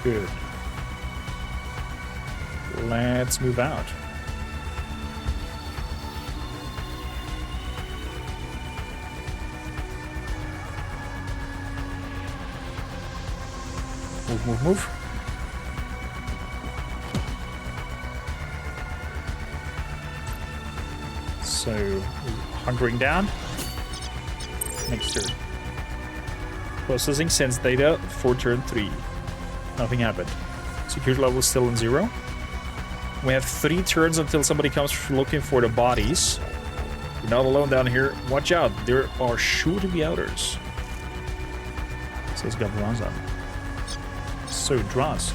Good. Let's move out. Move, move, move. So, hunkering down. Next turn. Processing sense data for turn 3. Nothing happened. Security level is still on 0. We have 3 turns until somebody comes looking for the bodies. You're not alone down here. Watch out. There are sure to be outers. Says Gabraza. So, Draz.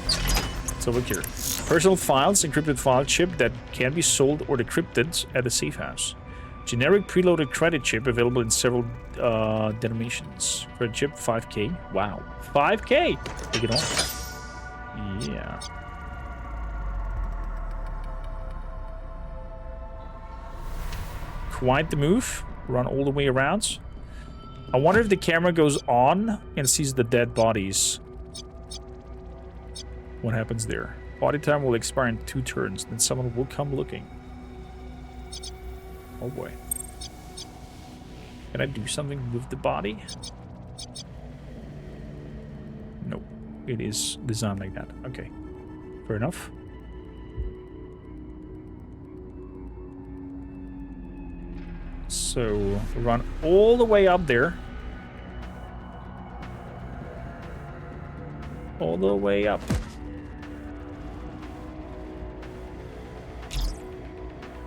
So look here. Personal files, encrypted file chip that can be sold or decrypted at a safe house. Generic preloaded credit chip available in several denominations. Credit chip 5k. Wow. 5k! Take it on. Yeah. Quite the move. Run all the way around. I wonder if the camera goes on and sees the dead bodies. What happens there? Body time will expire in 2 turns, then someone will come looking. Oh boy. Can I do something with the body? Nope. It is designed like that. Okay. Fair enough. So, run all the way up there. All the way up.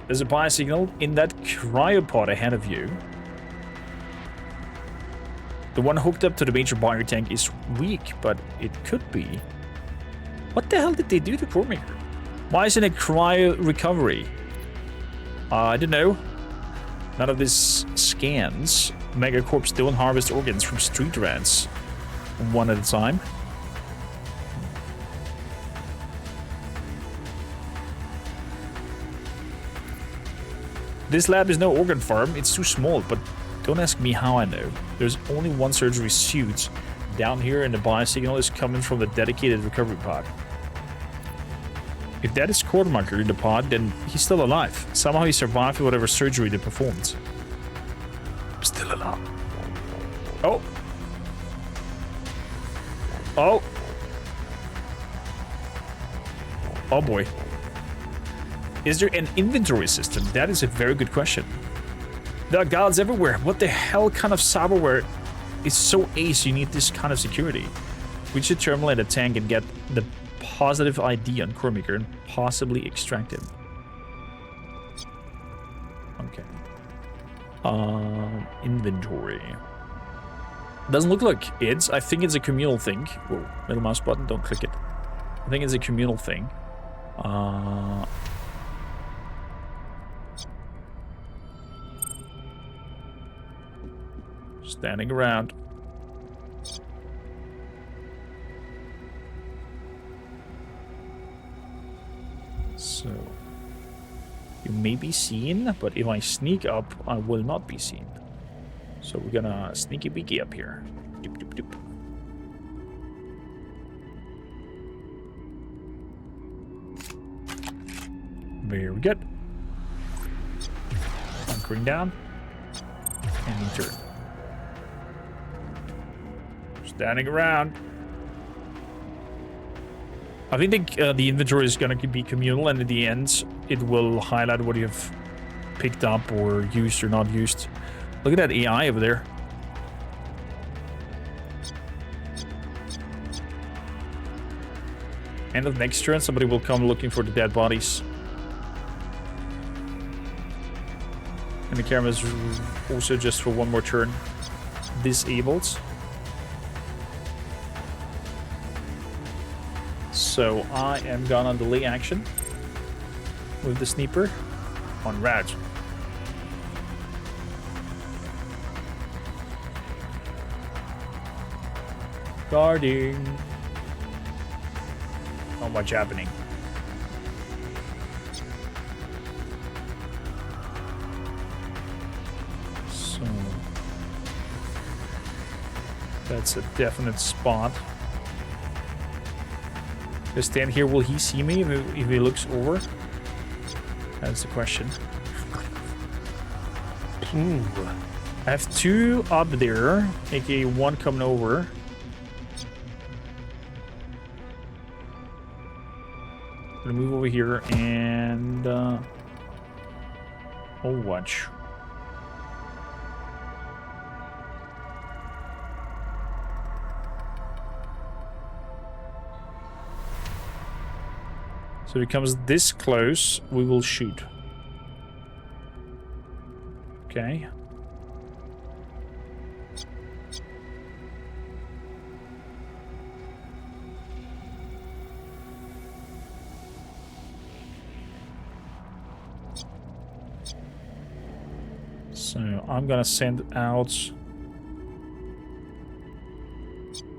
There's a buy signal in that cryopod ahead of you. The one hooked up to the major buyer tank is weak, but it could be. What the hell did they do to Kormaker? Why isn't it cryo recovery? I don't know. None of these scans. Megacorps don't harvest organs from street rats one at a time. This lab is no organ farm, it's too small, but don't ask me how I know. There's only one surgery suit down here and the biosignal is coming from the dedicated recovery pod. If that is Kormakrtv in the pod, then he's still alive. Somehow he survived whatever surgery they performed. Still alive. Oh! Oh! Oh boy. Is there an inventory system? That is a very good question. There are guards everywhere. What the hell kind of cyberware is so ace you need this kind of security? We should terminate a tank and get the positive ID on Kormakrtv and possibly extract him. Okay. Inventory. Doesn't look like it's. I think it's a communal thing. Whoa, middle mouse button, don't click it. I think it's a communal thing. Standing around. So, you may be seen, but if I sneak up, I will not be seen. So we're gonna sneaky beaky up here. Doop, doop, doop. Very good. Anchoring down. Ending turn. Standing around. I think the inventory is going to be communal, and at the end, it will highlight what you have picked up or used or not used. Look at that AI over there. End of next turn, somebody will come looking for the dead bodies. And the camera is also just for one more turn disabled. So I am gonna delay action with the sniper on route. Guarding. Not much happening. So that's a definite spot. Just stand here, will he see me if he looks over? That's the question. Ooh. I have two up there, aka one coming over. Gonna move over here and oh, watch. So if it comes this close, we will shoot. Okay. So I'm gonna send out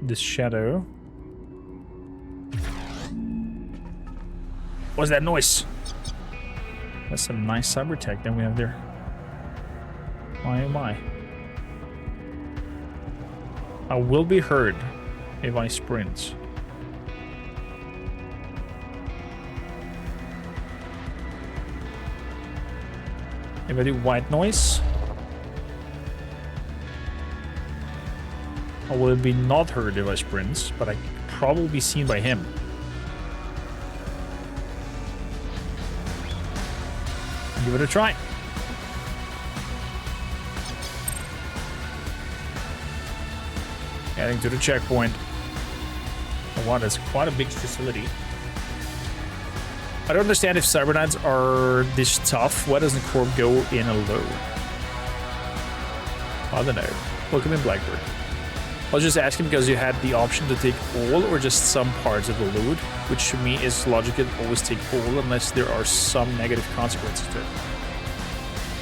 this shadow. What's that noise? That's some nice cyber tech that we have there. My oh my. I will be heard if I sprint. If I do white noise, I will be not heard if I sprint, but I probably be seen by him. Give it a try. Heading to the checkpoint. Oh, wow, that's quite a big facility. I don't understand if cyberknights are this tough. Why doesn't Corp go in alone? I don't know. Welcome in, Blackbird. I was just asking because you had the option to take all or just some parts of the loot, which to me is logical to always take all unless there are some negative consequences to it.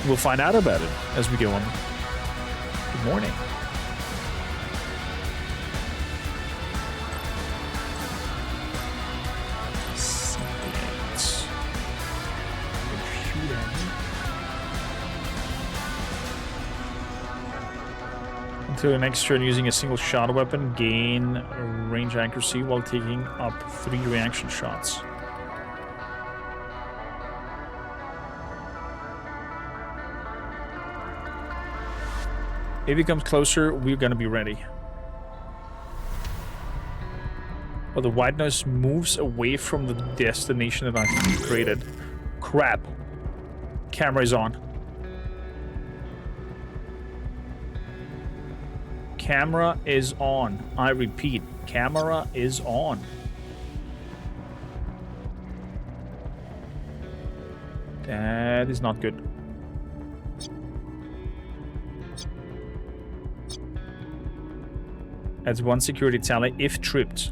We'll find out about it as we go on. Good morning. Until the next turn, using a single shot weapon, gain range accuracy while taking up 3 reaction shots. If he comes closer, we're gonna be ready. Well, the white noise moves away from the destination that I created. Crap. Camera is on. Camera is on. I repeat, camera is on. That is not good. That's 1 security tally if tripped.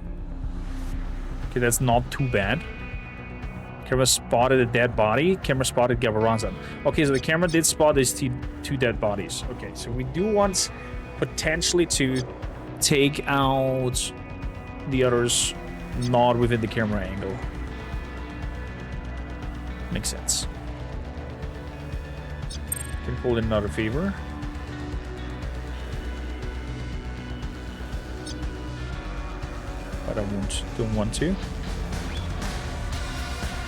Okay, that's not too bad. Camera spotted a dead body. Camera spotted Gavaranzan. Okay, so the camera did spot these 2 dead bodies. Okay, so we do want potentially to take out the others not within the camera angle. Makes sense. Can pull in another favor. But I don't want to.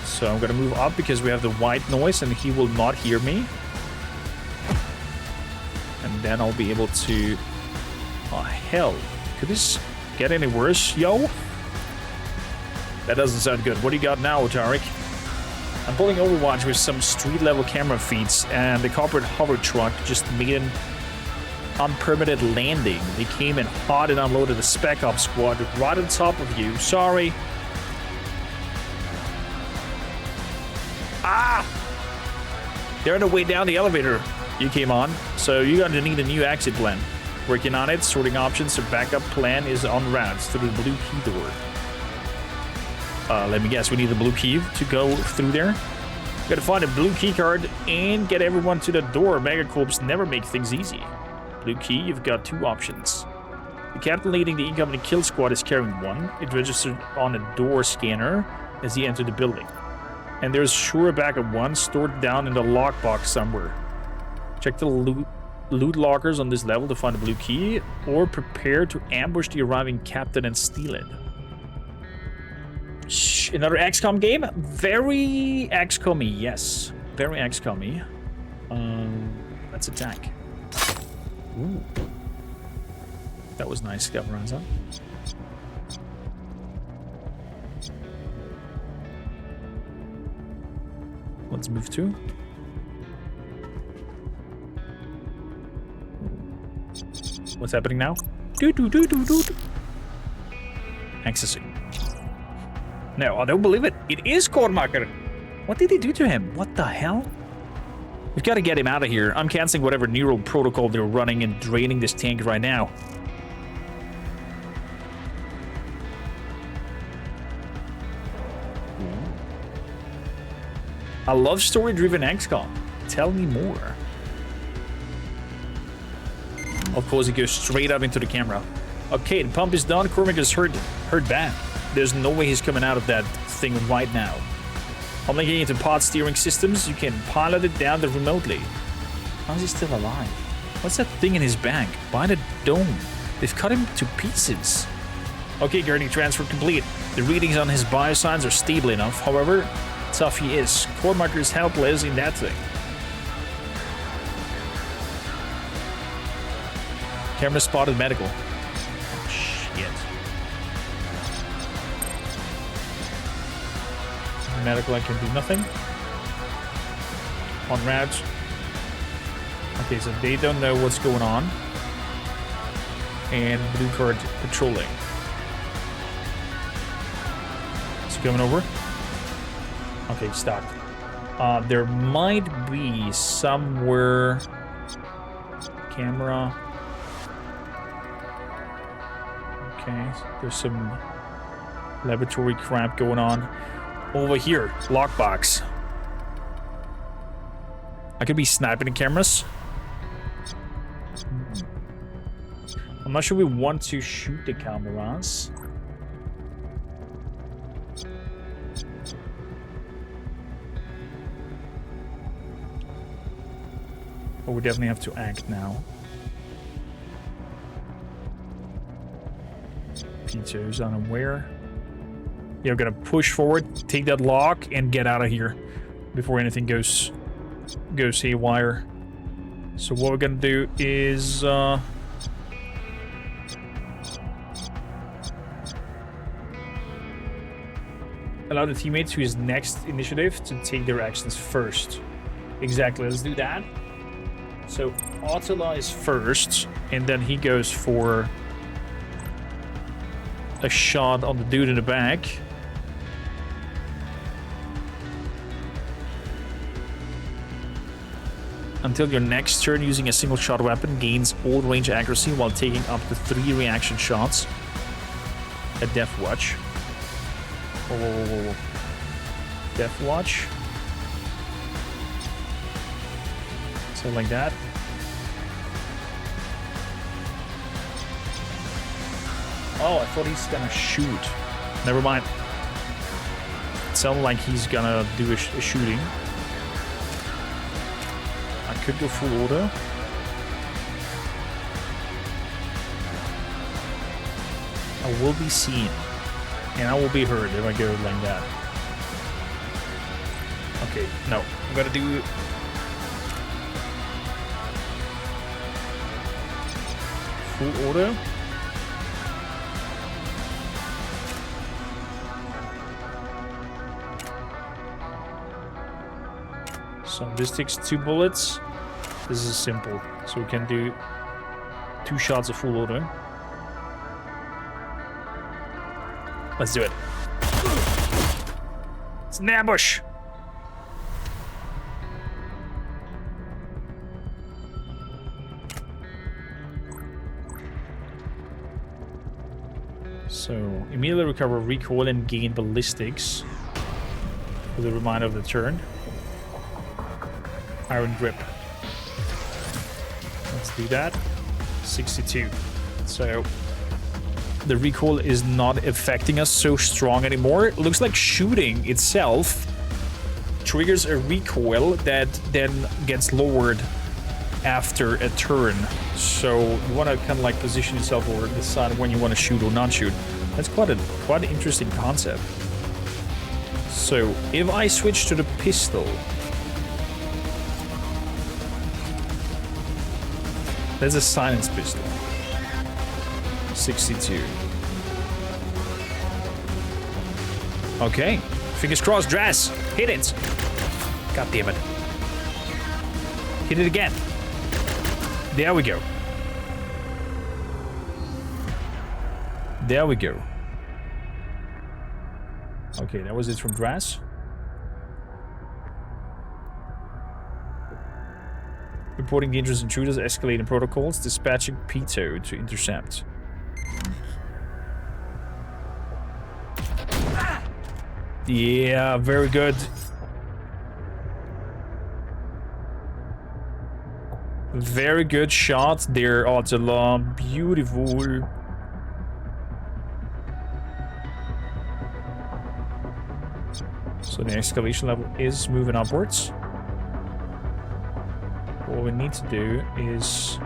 So So I'm gonna move up because we have the white noise and he will not hear me. And then I'll be able to... Oh, hell. Could this get any worse, yo? That doesn't sound good. What do you got now, Tarek? I'm pulling Overwatch with some street-level camera feeds, and the corporate hover truck just made an unpermitted landing. They came in hot and unloaded a spec op squad right on top of you. Sorry. Ah! They're on the way down the elevator you came on, so you're going to need a new exit plan. Working on it, sorting options, the backup plan is en route through the blue key door. Let me guess, we need the blue key to go through there. Gotta find a blue key card and get everyone to the door. Megacorps never make things easy. Blue key, you've got 2 options. The captain leading the incoming kill squad is carrying one. It registered on a door scanner as he entered the building. And there's sure a backup one stored down in the lockbox somewhere. Check the loot lockers on this level to find a blue key, or prepare to ambush the arriving captain and steal it. Another XCOM game? Very XCOM-y, yes. Very XCOM-y. Let's attack. Ooh. That was nice, Gabaranza. Let's move to. What's happening now? Accessing. No, I don't believe it. It is Kormakrtv. What did they do to him? What the hell? We've got to get him out of here. I'm canceling whatever neural protocol they're running and draining this tank right now. I love story-driven XCOM. Tell me more. Of course, he goes straight up into the camera. Okay, the pump is done. Cormac is hurt bad. There's no way he's coming out of that thing right now. I'm linking into pod steering systems. You can pilot it down there remotely. How is he still alive? What's that thing in his bag? By the dome. They've cut him to pieces. Okay, gurney transfer complete. The readings on his biosigns are stable enough. However, tough he is. Cormac is helpless in that thing. Camera spotted medical. Oh, shit. Medical, I can do nothing. On route. Okay, so they don't know what's going on. And blue card patrolling. Is he coming over? Okay, stop. There might be somewhere. Camera. Okay, there's some laboratory crap going on. Over here, lockbox. I could be sniping the cameras. I'm not sure we want to shoot the cameras. But we definitely have to act now. Pizza's unaware. Yeah, we're gonna push forward, take that lock, and get out of here before anything goes haywire. So what we're gonna do is allow the teammates who is next initiative to take their actions first. Exactly, let's do that. So Attila is first, and then he goes for a shot on the dude in the back. Until your next turn, using a single shot weapon gains all range accuracy while taking up to 3 reaction shots. A Death Watch. Whoa, whoa, whoa, whoa. Death Watch. So like that. Oh, I thought he's gonna shoot. Never mind. It sounded like he's gonna do a shooting. I could go full auto. I will be seen. And I will be heard if I go like that. Okay, no. I'm gonna do... full auto. So this takes 2 bullets. This is simple. So we can do 2 shots of full auto. Let's do it. It's an ambush. So immediately recover recoil and gain ballistics for the remainder of the turn. Iron grip. Let's do that. 62. So the recoil is not affecting us so strong anymore. It looks like shooting itself triggers a recoil that then gets lowered after a turn. So you want to kind of like position yourself or decide when you want to shoot or not shoot. That's quite an interesting concept. So if I switch to the pistol, there's a silence pistol. 62. Okay. Fingers crossed, Dras. Hit it. God damn it. Hit it again. There we go. There we go. Okay, that was it from Dras. Reporting dangerous intruders, escalating protocols, dispatching Pito to intercept. Yeah, very good. Very good shot there, Attila. Beautiful. So the escalation level is moving upwards. What we need to do is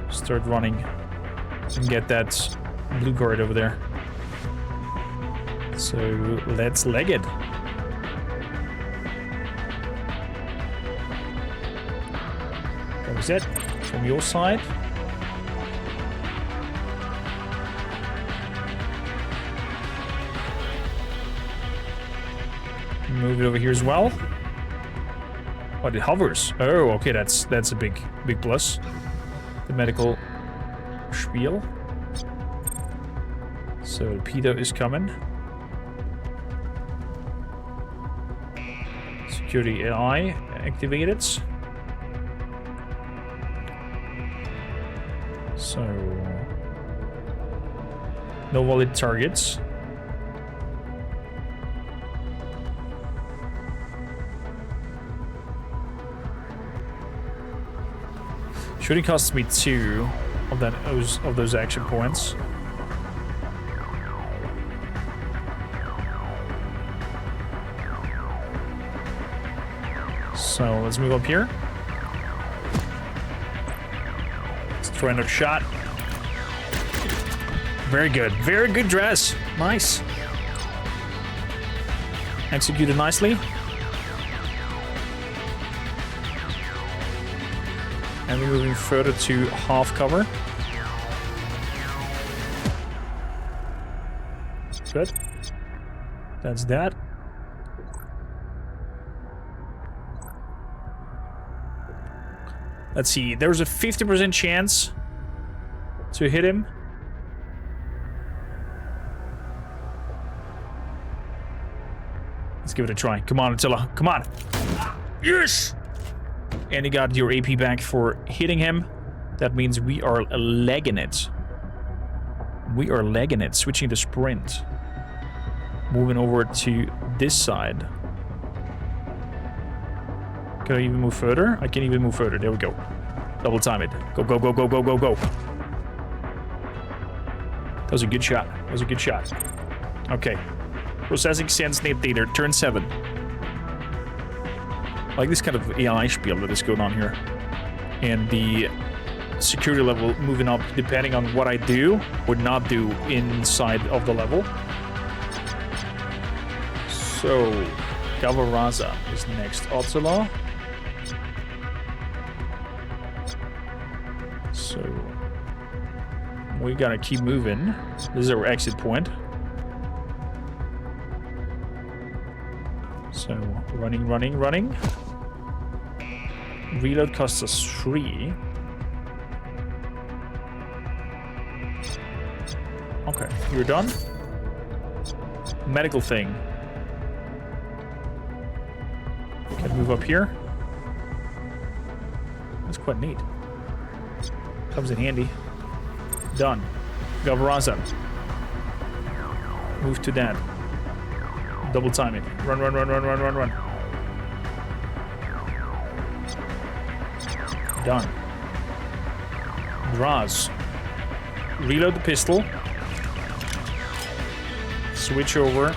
start running and get that blue guard over there. So let's leg it. That was it from your side. Move it over here as well. Oh, it hovers. Oh, okay, that's a big plus. The medical spiel. So the pedo is coming. Security AI activated. So no valid targets. Shooting costs me 2 of those action points. So let's move up here. Let's try another shot. Very good. Very good dress. Nice. Executed nicely. And we're moving further to half cover. Good. That's that. Let's see. There's a 50% chance to hit him. Let's give it a try. Come on, Attila. Come on. Yes! And you got your AP back for hitting him. That means we are legging it. We are legging it. Switching to sprint. Moving over to this side. Can I even move further? I can even move further. There we go. Double time it. Go, go, go, go, go, go, go. That was a good shot. That was a good shot. Okay. Processing sense net data. Turn 7. I like this kind of AI spiel that is going on here. And the security level moving up depending on what I do or not do inside of the level. So, Gavaraza is next. Otsala. So, we gotta keep moving. This is our exit point. So, running. Reload costs us 3. Okay, you're done. Medical thing. Can move up here. That's quite neat. Comes in handy. Done. Gavaraza. Move to that. Double time it. Run. Done. Draws. Reload the pistol. Switch over.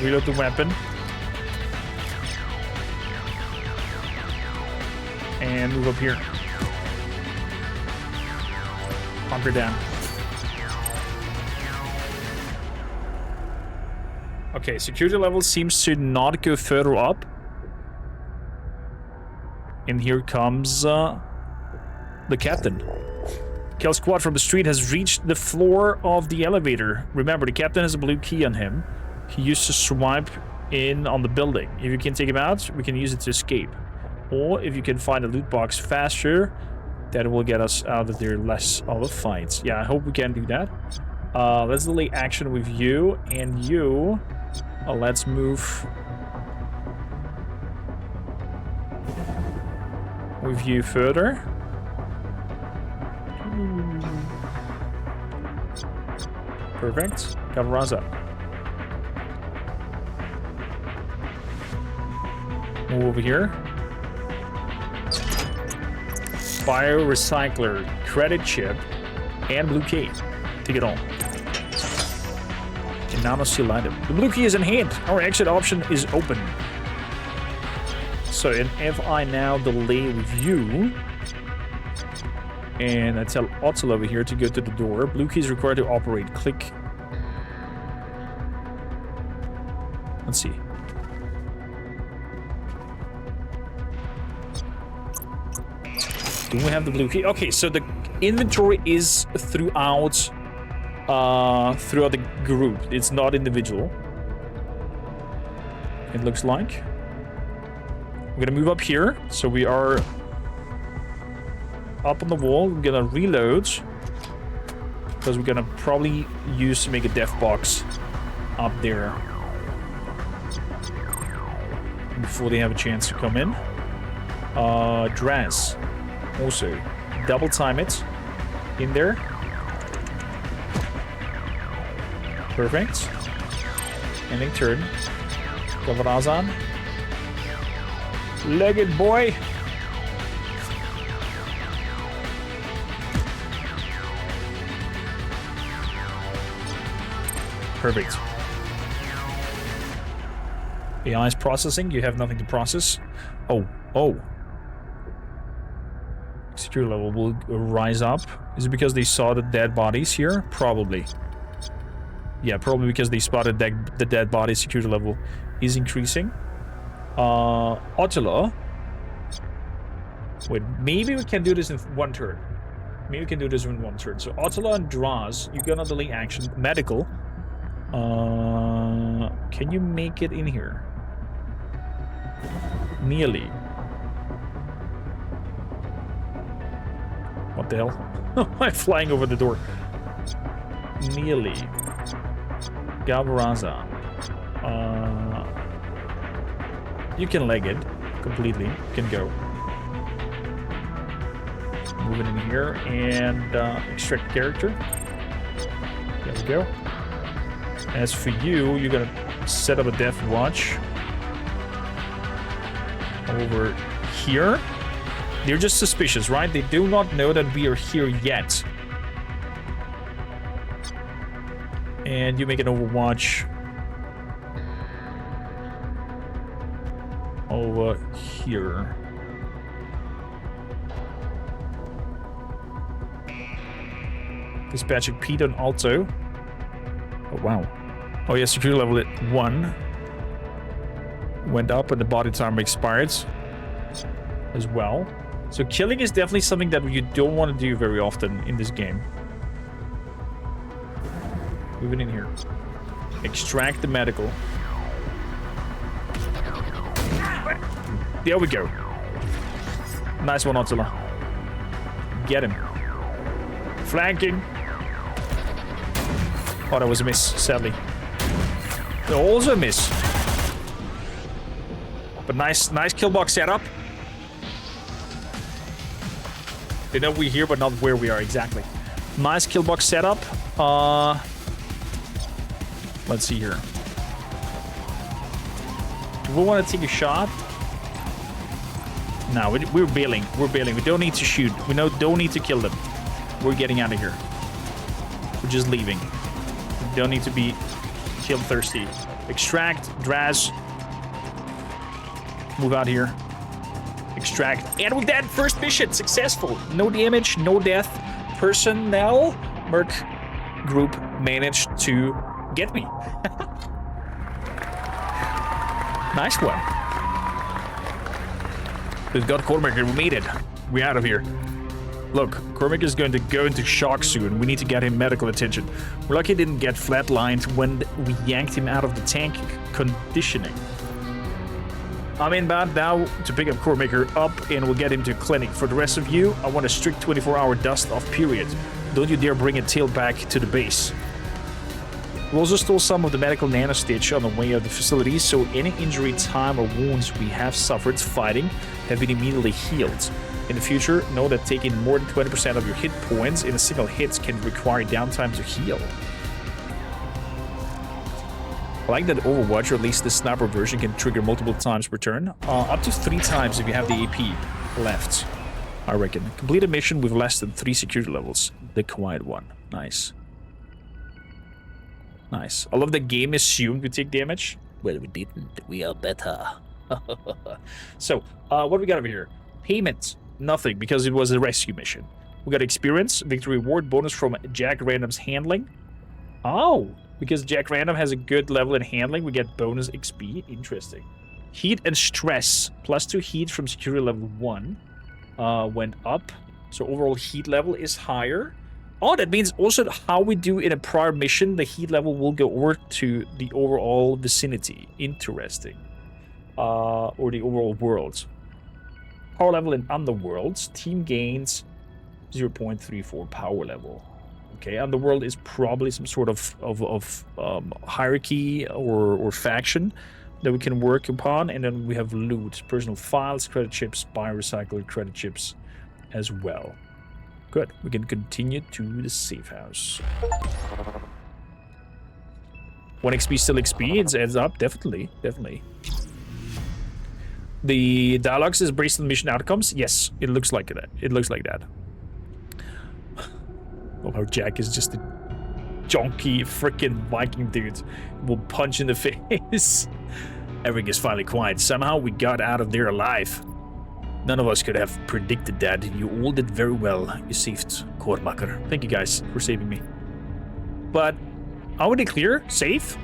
Reload the weapon. And move up here. Hunker down. Okay, security level seems to not go further up. And here comes the captain. Kill squad from the street has reached the floor of the elevator. Remember, the captain has a blue key on him. He used to swipe in on the building. If you can take him out, we can use it to escape. Or if you can find a loot box faster, that will get us out of there less of a fight. Yeah, I hope we can do that. Let's delay action with you and you. Let's move with you further. Perfect. Gavaraza. Move over here. Biorecycler, credit chip, and blue key. Take it all. And nano seal item. The blue key is in hand. Our exit option is open. So, and if I now delay with you, and I tell Otzel over here to go to the door, blue key is required to operate. Click. Let's see. Do we have the blue key? Okay, so the inventory is throughout the group. It's not individual. It looks like. We're gonna move up here. So we are up on the wall. We're gonna reload because we're gonna probably use to make a death box up there before they have a chance to come in. Dress. Also, double time it in there. Perfect. Ending turn. Gavarazan. Leg it, boy. Perfect. AI is processing. You have nothing to process. Oh. Security level will rise up. Is it because they saw the dead bodies here? Probably. Yeah, probably because they spotted the dead body. Security level is increasing. Ottila. Wait, maybe we can do this in one turn. Maybe we can do this in one turn. So Ottila and Draws, you're gonna delay action. Medical. Can you make it in here? Nearly. What the hell? I'm flying over the door. Nearly. Gavaraza. You can leg it completely. You can go. Move it in here and extract character. There we go. As for you, you're gonna set up a death watch over here. They're just suspicious, right? They do not know that we are here yet. And you make an overwatch over here. Dispatching Pete and Alto. Oh, wow. Oh yeah, security level at 1. Went up and the body timer expired as well. So killing is definitely something that you don't want to do very often in this game. Moving in here. Extract the medical. There we go. Nice one, Ottila. Get him. Flanking. Oh, that was a miss, sadly. Also a miss. But nice kill box setup. They know we're here, but not where we are exactly. Nice kill box setup. Let's see here. Do we want to take a shot? No, we're bailing. We're bailing. We don't need to shoot. We don't need to kill them. We're getting out of here. We're just leaving. We don't need to be kill thirsty. Extract, Draz. Move out here. Extract. And we're dead. First mission. Successful. No damage, no death. Personnel. Merc group managed to get me. Nice one. We've got Kormakrtv. We made it. We're out of here. Look, Kormakrtv is going to go into shock soon. We need to get him medical attention. We're lucky he didn't get flatlined when we yanked him out of the tank conditioning. I'm inbound now to pick up Kormakrtv up and we'll get him to clinic. For the rest of you, I want a strict 24-hour dust-off period. Don't you dare bring a tail back to the base. We also stole some of the medical nanostitch on the way of the facility, so any injury, time, or wounds we have suffered fighting have been immediately healed. In the future, know that taking more than 20% of your hit points in a single hit can require downtime to heal. I like that Overwatch, or at least the sniper version, can trigger multiple times per turn. Up to 3 times if you have the AP left, I reckon. Complete a mission with less than 3 security levels. The quiet one. Nice. Nice. I love the game assumed we take damage. Well, we didn't. We are better. So, what do we got over here? Payment. Nothing, because it was a rescue mission. We got experience, victory reward, bonus from Jack Random's handling. Oh, because Jack Random has a good level in handling, we get bonus XP. Interesting. Heat and stress. +2 heat from security level 1. Went up. So overall heat level is higher. Oh, that means also how we do in a prior mission, the heat level will go over to the overall vicinity. Interesting. Or the overall world. Power level in Underworld. Team gains 0.34 power level. Okay, Underworld is probably some sort of hierarchy or faction that we can work upon. And then we have loot, personal files, credit chips, biorecycler credit chips as well. Good. We can continue to the safe house. 1 XP still XP. It adds up. Definitely. Definitely. The dialogues is based on mission outcomes. Yes, it looks like that. It looks like that. Oh, how Jack is just a junky freaking Viking dude. Will punch in the face. Everything is finally quiet. Somehow we got out of there alive. None of us could have predicted that. You all did very well. You saved Kormakrtv. Thank you guys for saving me. But are we clear? Safe?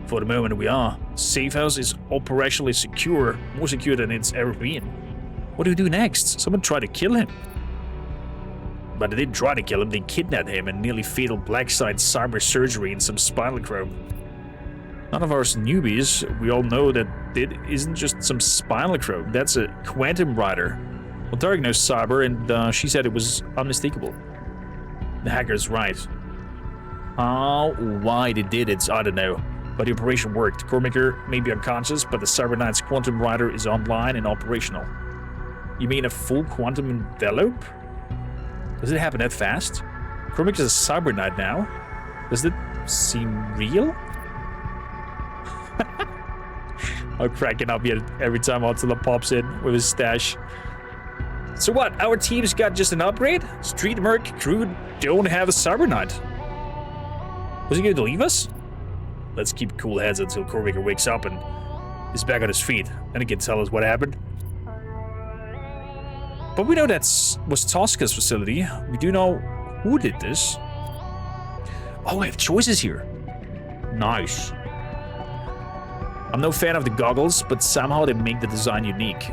For the moment we are. Safe house is operationally secure. More secure than it's ever been. What do we do next? Someone tried to kill him. But they didn't try to kill him. They kidnapped him and nearly fatal black-side cyber surgery and some spinal chrome. None of us newbies, we all know that it isn't just some spinal chrome. That's a quantum rider. Well, Tarek knows cyber, and she said it was unmistakable. The hacker's right. How or why they did it, I don't know. But the operation worked. Kormakrtv may be unconscious, but the cyberknights quantum rider is online and operational. You mean a full quantum envelope? Does it happen that fast? Kormakrtv is a cyberknight now. Does it seem real? I'm cracking up here every time Attila pops in with his stash. So what? Our team's got just an upgrade? Street Merc crew don't have a cyberknight. Was he going to leave us? Let's keep cool heads until Kormakrtv wakes up and is back on his feet. Then he can tell us what happened. But we know that was Tosca's facility. We do know who did this. Oh, we have choices here. Nice. I'm no fan of the goggles, but somehow they make the design unique.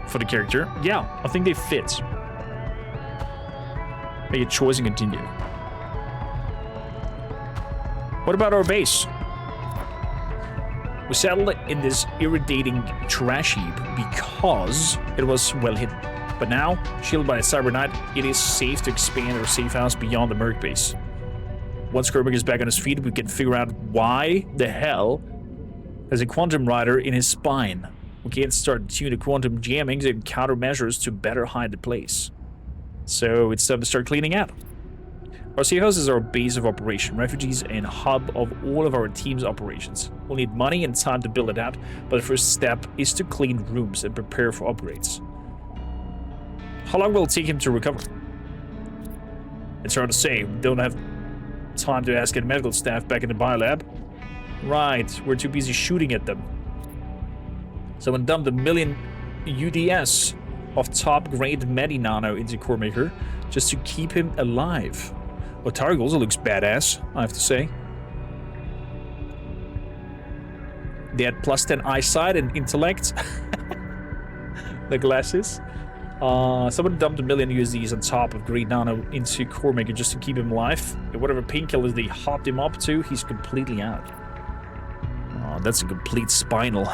For the character, yeah, I think they fit. Make a choice and continue. What about our base? We settled in this irritating trash heap because it was well hidden. But now, shielded by a cyber knight, it is safe to expand our safe house beyond the merc base. Once Kermit is back on his feet, we can figure out why the hell has a quantum rider in his spine. We can start to tune the quantum jammings and countermeasures to better hide the place. So it's time to start cleaning out. Our safe house is our base of operation, refugees, and hub of all of our team's operations. We'll need money and time to build it out, but the first step is to clean rooms and prepare for upgrades. How long will it take him to recover? It's hard to say. We don't have time to ask the medical staff back in the biolab. Right, we're too busy shooting at them. Someone dumped 1 million UDS of top-grade Medi-Nano into Kormaker just to keep him alive. Otarg also looks badass, I have to say. They had plus 10 eyesight and intellect. The glasses. Someone dumped 1 million USDs on top of Green Nano into Kormaker just to keep him alive. And whatever painkillers they hopped him up to, he's completely out. Oh, that's a complete spinal.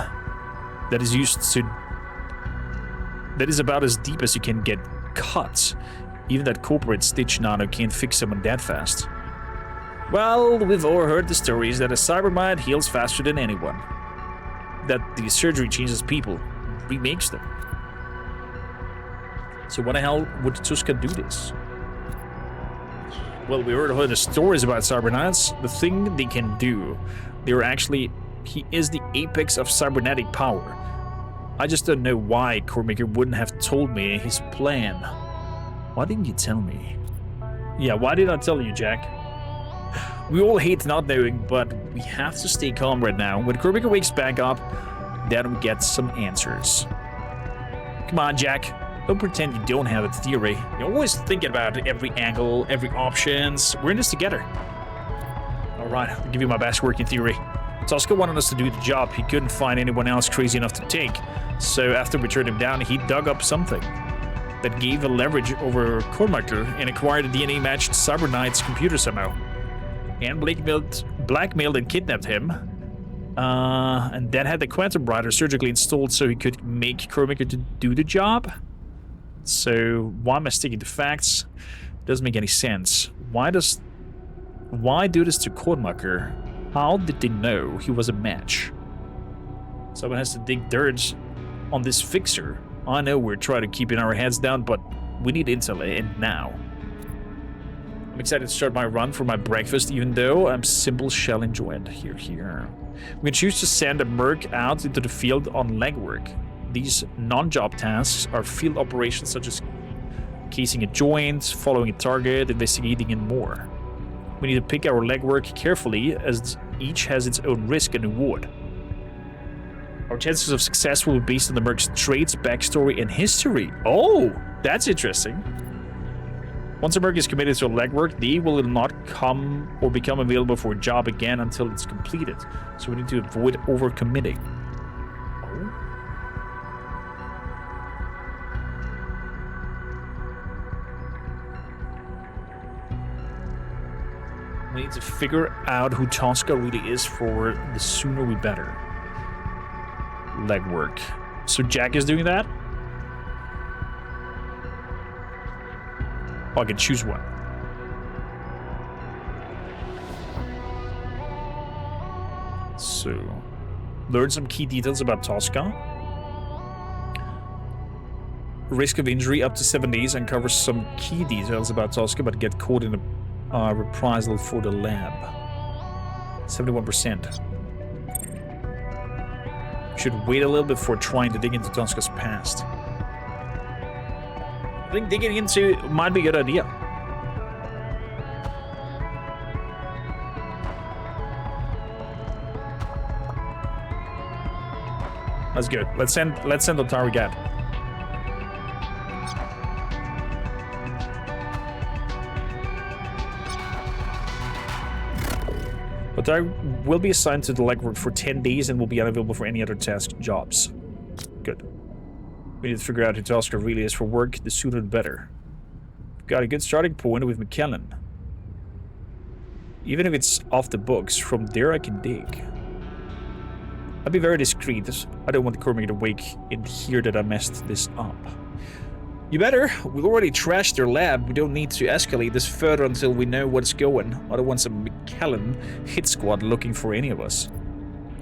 That is used to... That is about as deep as you can get cut. Even that corporate Stitch Nano can't fix someone that fast. Well, we've overheard the stories that a cybermind heals faster than anyone. That the surgery changes people, remakes them. So why the hell would Tuska do this? Well, we heard the stories about cyberknights. The thing they can do, they're actually... He is the apex of cybernetic power. I just don't know why Kormaker wouldn't have told me his plan. Why didn't you tell me? Yeah, why did I tell you, Jack? We all hate not knowing, but we have to stay calm right now. When Kormaker wakes back up, then we get some answers. Come on, Jack. Don't pretend you don't have a theory. You're always thinking about every angle, every options. We're in this together. Alright, I'll give you my best working theory. Tosca wanted us to do the job he couldn't find anyone else crazy enough to take. So after we turned him down, he dug up something that gave a leverage over Kormaker and acquired a DNA-matched cyberknight's computer somehow. And blackmailed and kidnapped him. And then had the quantum rider surgically installed so he could make Kormaker to do the job. So why am I sticking to facts? Doesn't make any sense. Why do this to Kormaker? How did they know he was a match? Someone has to dig dirt on this fixer. I know we're trying to keep our heads down, but we need intel, and now. I'm excited to start my run for my breakfast, even though I'm simple shall enjoy it. Here. We can choose to send a merc out into the field on legwork. These non-job tasks are field operations such as casing a joint, following a target, investigating, and more. We need to pick our legwork carefully, as each has its own risk and reward. Our chances of success will be based on the merc's traits, backstory, and history. Oh, that's interesting. Once a merc is committed to a legwork, they will not come or become available for a job again until it's completed. So we need to avoid overcommitting. Oh. We need to figure out who Tosca really is for the sooner we better. Legwork. So Jack is doing that? Oh, I can choose one. So, learn some key details about Tosca. Risk of injury up to 7 days. Uncover some key details about Tosca, but get caught in a reprisal for the lab. 71%. Should wait a little bit before trying to dig into Tosca's past. I think digging into might be a good idea. That's good. Let's send Otaru Gap. But I will be assigned to the legwork for 10 days and will be unavailable for any other task jobs. Good. We need to figure out who Oscar really is for work, the sooner the better. Got a good starting point with McKellen. Even if it's off the books, from there I can dig. I'll be very discreet. I don't want Cormac to wake and hear that I messed this up. You better. We've already trashed their lab. We don't need to escalate this further until we know what's going. I don't want some McKellen hit squad looking for any of us.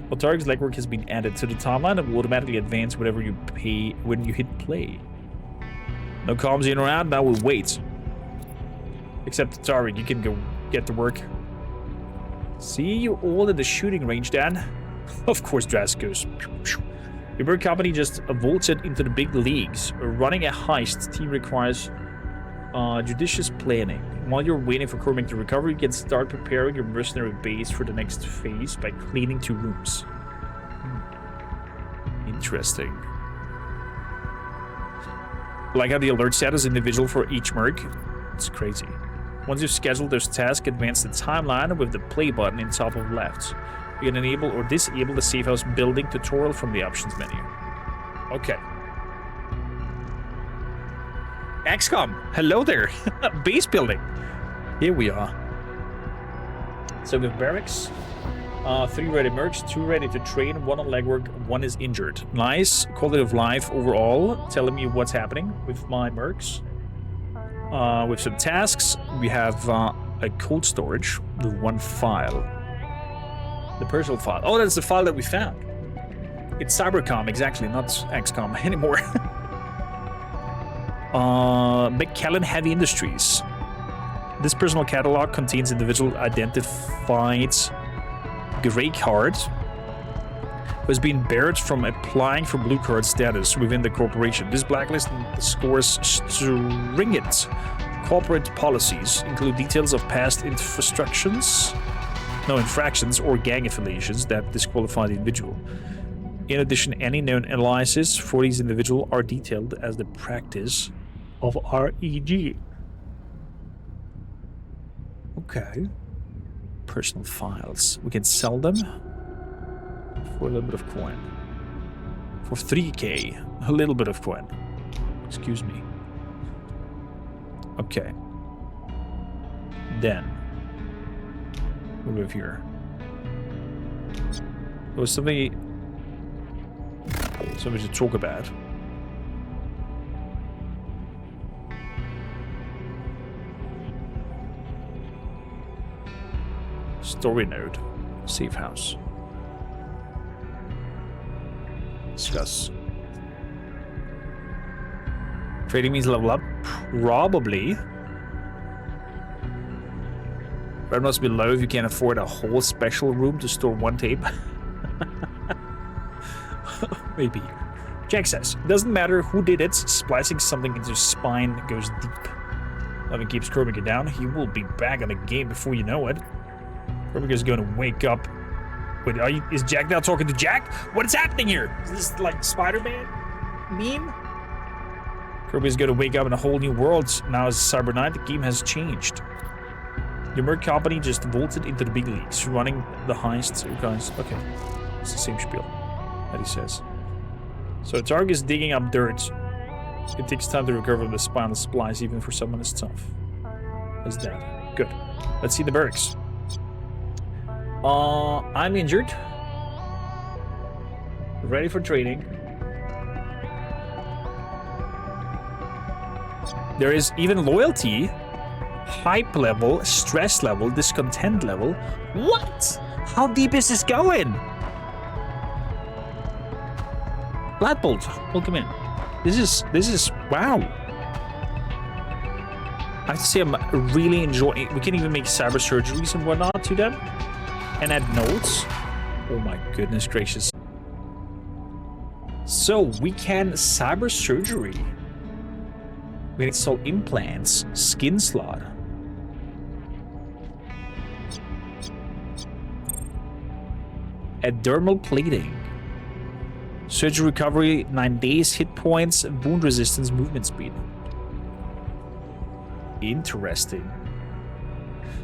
Otarg's legwork has been added to the timeline and will automatically advance whenever you pay when you hit play. No comms in or out, now we'll wait. Except Tarek, you can go get to work. See you all at the shooting range, Dan. Of course, Drask goes. Your bird company just vaulted into the big leagues. Running a heist team requires judicious planning. While you're waiting for Cormac to recover, you can start preparing your mercenary base for the next phase by cleaning 2 rooms. Interesting. Like how the alert status is individual for each merc. It's crazy. Once you've scheduled those tasks, advance the timeline with the play button in top of left. You can enable or disable the safe house building tutorial from the options menu. Okay. XCOM, hello there. Base building. Here we are. So we have barracks. 3 ready mercs, 2 ready to train, 1 on legwork, 1 is injured. Nice. Quality of life overall. Telling me what's happening with my mercs. With some tasks, we have a cold storage with 1 file. The personal file. Oh, that's the file that we found. It's cyberknights, exactly, not XCOM anymore. McKellen Heavy Industries. This personal catalog contains individual identified gray card who has been barred from applying for blue card status within the corporation. This blacklist scores stringent corporate policies, include details of past infractions or gang affiliations that disqualify the individual. In addition, any known alliances for these individuals are detailed as the practice of REG. Okay. Personal files. We can sell them for a little bit of coin. For 3k, a little bit of coin. Excuse me. Okay. Then what do we have here? There was something to talk about. Story node. Safe house. Discuss. Trading means level up? Probably. Red must be low if you can't afford a whole special room to store 1 tape. Maybe. Jack says, doesn't matter who did it, splicing something into his spine goes deep. Nothing keeps Cormac down. He will be back on the game before you know it. Cormac is going to wake up. Wait, is Jack now talking to Jack? What is happening here? Is this like Spider-Man meme? Cormac is going to wake up in a whole new world. Now as Cyber Knight, the game has changed. Your merc company just vaulted into the big leagues, running the heists. Guys, okay. It's the same spiel that he says. So Targ is digging up dirt. It takes time to recover from the spinal splice, even for someone as tough as that. Good. Let's see the barracks. I'm injured. Ready for training. There is even loyalty, hype level, stress level, discontent level. What? How deep is this going? Bladbolt, welcome in. This is wow. I have to say I'm really enjoying. We can even make cyber surgeries and whatnot to them, and add notes. Oh my goodness gracious! So we can cyber surgery. We can install implants, skin slot. Dermal plating. Surgery recovery, 9 days, hit points, wound resistance, movement speed. Interesting.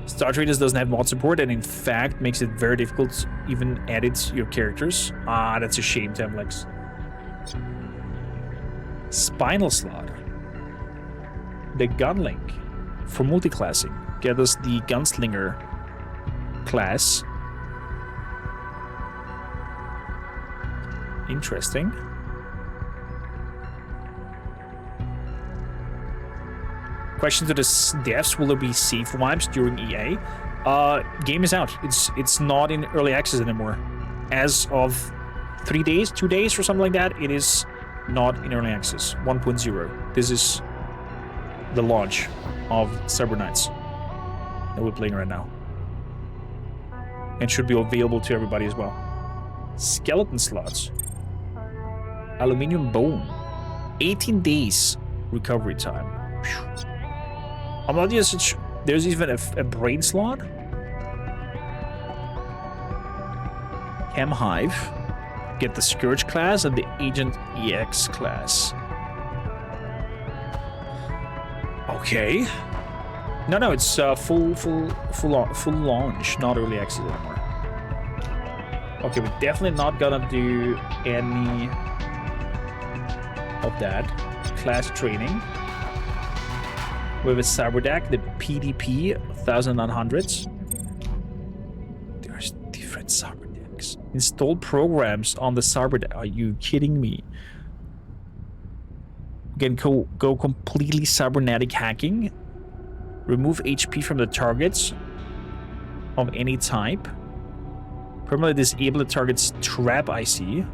Star Traders doesn't have mod support, and in fact makes it very difficult to even edit your characters. Ah, that's a shame, Temlex. Spinal slot. The gunlink for multiclassing. Get us the gunslinger class. Interesting. Question to the devs: will there be safe wipes during EA? Game is out. It's not in early access anymore. As of 2 days or something like that, it is not in early access. 1.0. This is the launch of Cyberknights that we're playing right now, and should be available to everybody as well. Skeleton slots. Aluminium bone. 18 days recovery time. Phew. I'm not just... There's even a brain slot. Chem Hive. Get the Scourge class and the Agent EX class. Okay. No, it's full launch, not early access anymore. Okay, we're definitely not gonna do any of that. Class training. We have a cyber deck, the PDP 1900s. There's different cyber decks. Install programs on the cyber deck. Are you kidding me? You can go completely cybernetic hacking. Remove HP from the targets of any type. Permanently disable the target's trap IC.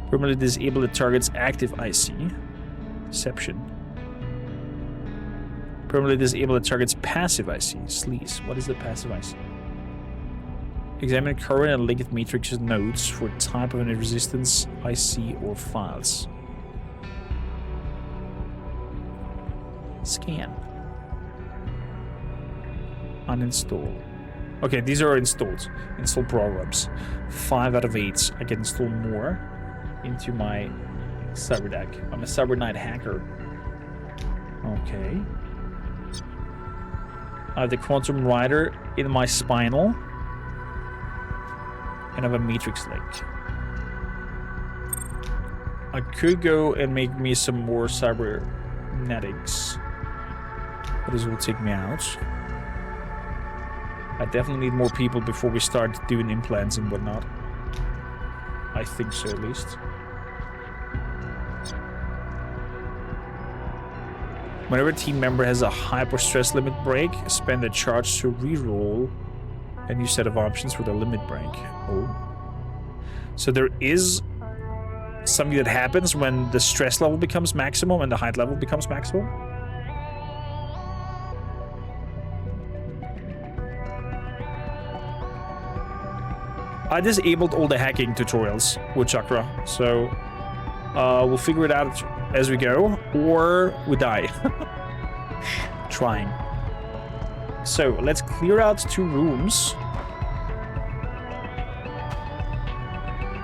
Permanently disable the target's active IC. Deception. Permanently disable the target's passive IC. Sleaze. What is the passive IC? Examine current and linked matrix nodes for type of any resistance IC or files. Scan. Uninstall. Okay, these are installed. Install programs. 5 out of 8. I can install more into my cyber deck. I'm a cyber knight hacker. Okay. I have the quantum rider in my spinal. And I have a matrix link. I could go and make me some more cybernetics. But this will take me out. I definitely need more people before we start doing implants and whatnot. I think so, at least. Whenever a team member has a hyper stress limit break, spend a charge to reroll a new set of options for the limit break. Oh. So there is something that happens when the stress level becomes maximum and the height level becomes maximum. I disabled all the hacking tutorials with Chakra, so we'll figure it out as we go, or we die. Trying. So let's clear out 2 rooms.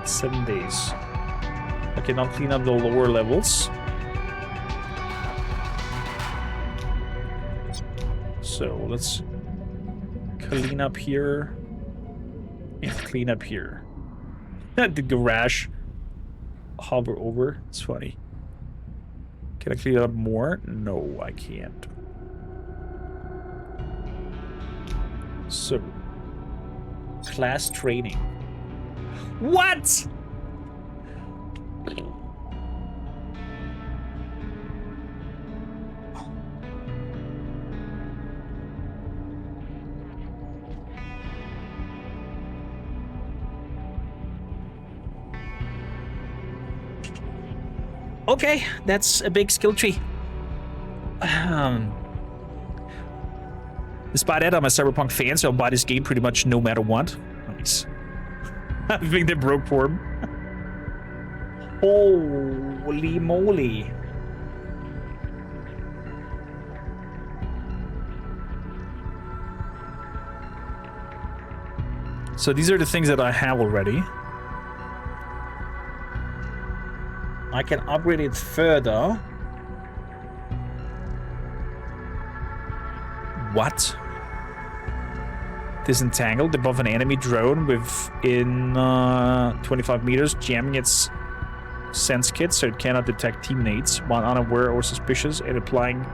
7 days. I cannot clean up the lower levels. So let's clean up here. And clean up here. The garage hover over. It's funny. Can I clean it up more? No, I can't. So, class training. What? Okay, that's a big skill tree. Despite that, I'm a cyberpunk fan, so I'll buy this game pretty much no matter what. Nice. I think they broke form. Holy moly. So these are the things that I have already. I can upgrade it further. What? Disentangled above an enemy drone within 25 meters, jamming its sense kit so it cannot detect teammates while unaware or suspicious, and applying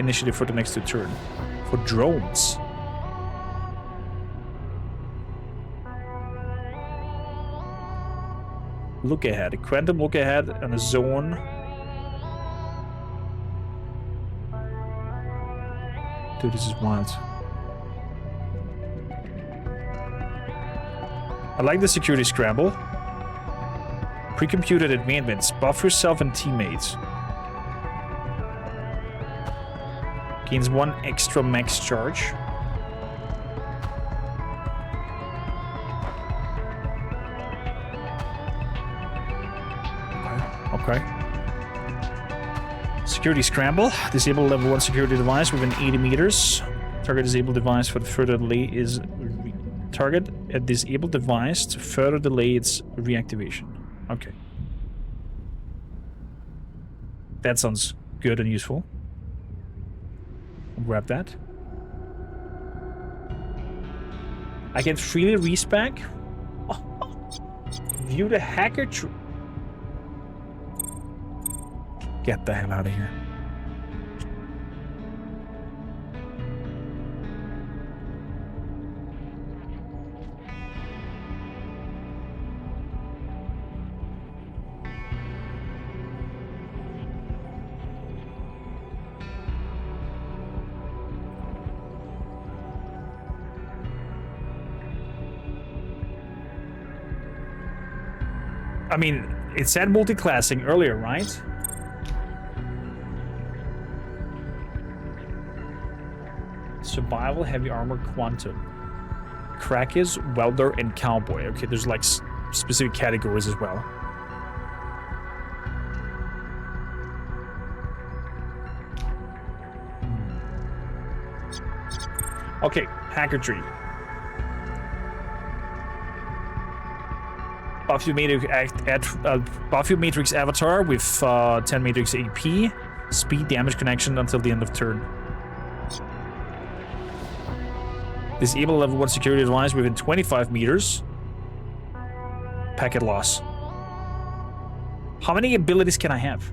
initiative for the next turn. For drones. Look ahead. A quantum look ahead and a zone. Dude, this is wild. I like the security scramble. Pre-computed advancements. Buff yourself and teammates. Gains 1 extra max charge. Okay. Security scramble. Disable level 1 security device within 80 meters. Target disabled device for the further delay is... Target a disabled device to further delay its reactivation. Okay. That sounds good and useful. I'll grab that. I can freely respec. View the hacker Get the hell out of here. I mean, it said multi-classing earlier, right? Survival, heavy armor, quantum. Crackers, welder, and cowboy. Okay, there's like specific categories as well. Okay, hacker tree. Buff your Matrix avatar with 10 Matrix AP, speed, damage connection until the end of turn. Disable level 1 security device within 25 meters. Packet loss. How many abilities can I have?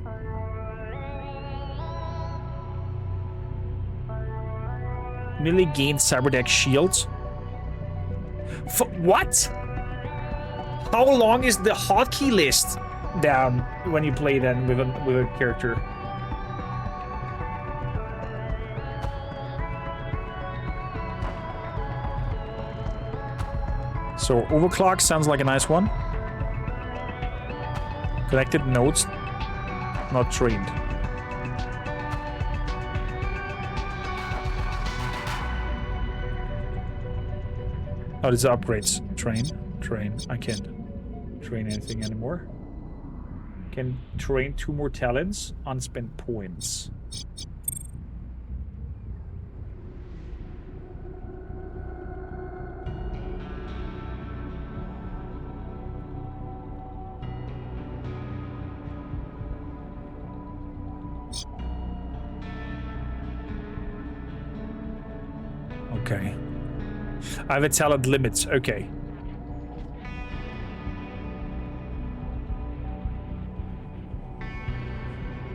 Merely gain cyberdeck shields. What? How long is the hotkey list down when you play then with a character? So overclock sounds like a nice one. Collected nodes, not trained. Oh, these are upgrades. Train. I can't train anything anymore. Can train 2 more talents. Unspent points. Okay. I have a talent limit. Okay.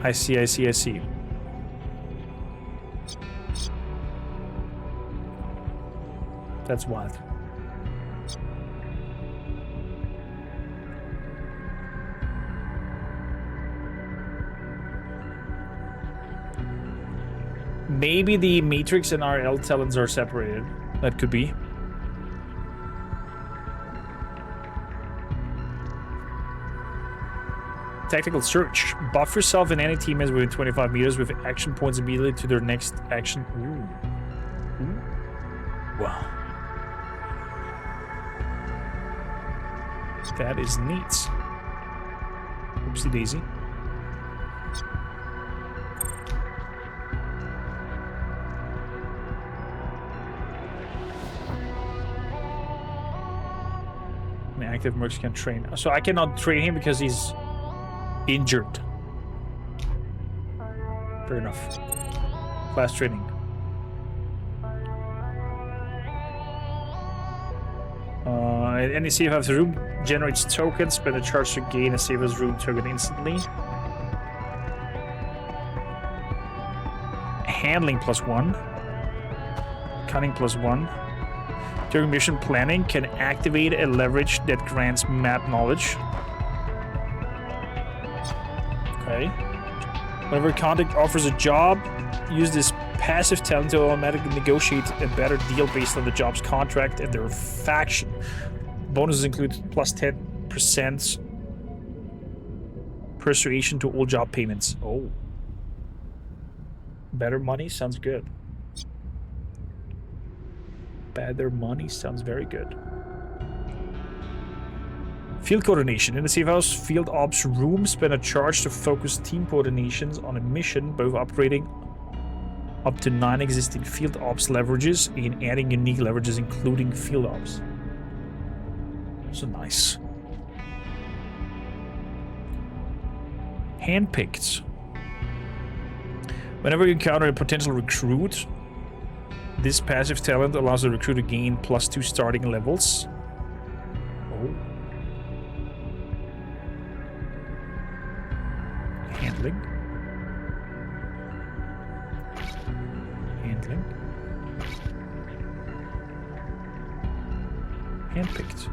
I see. That's wild. Maybe the Matrix and RL talents are separated. That could be. Tactical search. Buff yourself and any teammates within 25 meters with action points immediately to their next action. Ooh. Wow. That is neat. Oopsie daisy. An active mercs can train. So I cannot train him because he's injured. Fair enough. Class training. Any safe house room generates tokens. Spend a charge to gain a safe house room token instantly. Handling +1. Cunning +1. During mission planning, can activate a leverage that grants map knowledge. Okay. Whenever contact offers a job, use this passive talent to automatically negotiate a better deal based on the job's contract and their faction. Bonuses include +10% persuasion to all job payments. Oh. Better money sounds good. Better money sounds very good. Field coordination. In the safe house field ops room, spend a charge to focus team coordinations on a mission, both upgrading up to 9 existing field ops leverages and adding unique leverages including field ops. So nice. Handpicked. Whenever you encounter a potential recruit, this passive talent allows the recruit to gain +2 starting levels. Oh. Handling. Handling. Handpicked.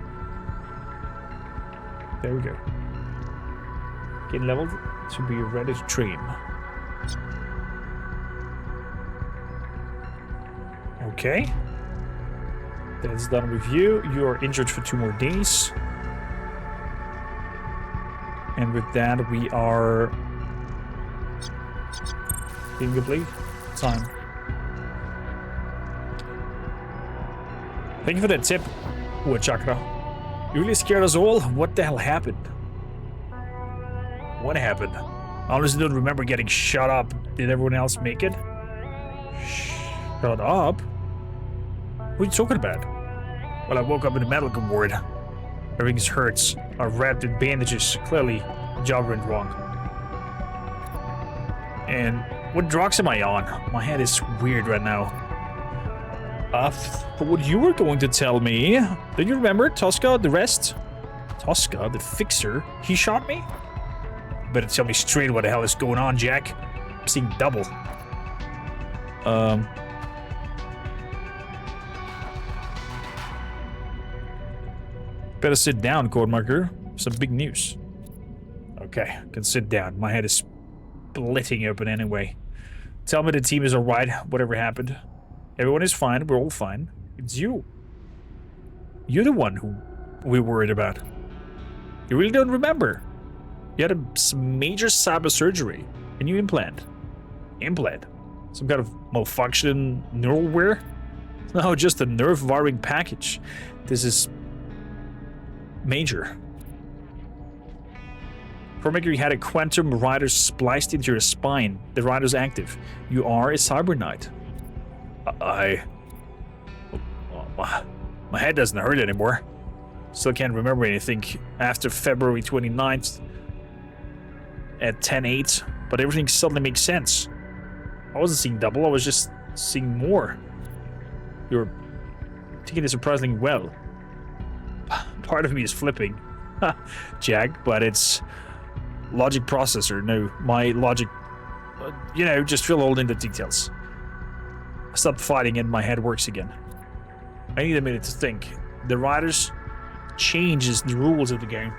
There we go. Get leveled to be ready to train. Okay. That's done with you. You are injured for 2 more days. And with that, we are being complete. Time. Thank you for that tip, Chakra. You really scared us all. What the hell happened? What happened? I honestly don't remember getting shot up. Did everyone else make it? Shut up? What are you talking about? Well, I woke up in the medical ward. Everything hurts. I'm wrapped in bandages. Clearly, the job went wrong. And what drugs am I on? My head is weird right now. For what you were going to tell me. Don't you remember Tosca, the rest? Tosca, the fixer? He shot me? Better tell me straight what the hell is going on, Jack. I'm seeing double. Better sit down, Kormakrtv. Some big news. Okay, can sit down. My head is splitting open anyway. Tell me the team is alright, whatever happened. Everyone is fine, we're all fine. It's you. You're the one who we're worried about. You really don't remember. You had some major cyber surgery. A new implant. Implant? Some kind of malfunction neural wear? No, just a nerve wiring package. This is major. Kormakrtv had a quantum rider spliced into your spine. The rider's active. You are a cyberknight. My head doesn't hurt anymore. Still can't remember anything after February 29th at 10:08, but everything suddenly makes sense. I wasn't seeing double, I was just seeing more. You're taking it surprisingly well. Part of me is flipping, Jack, but it's logic processor. No, my logic, you know, just fill all in the details. I stopped fighting and my head works again. I need a minute to think. The riders changes the rules of the game.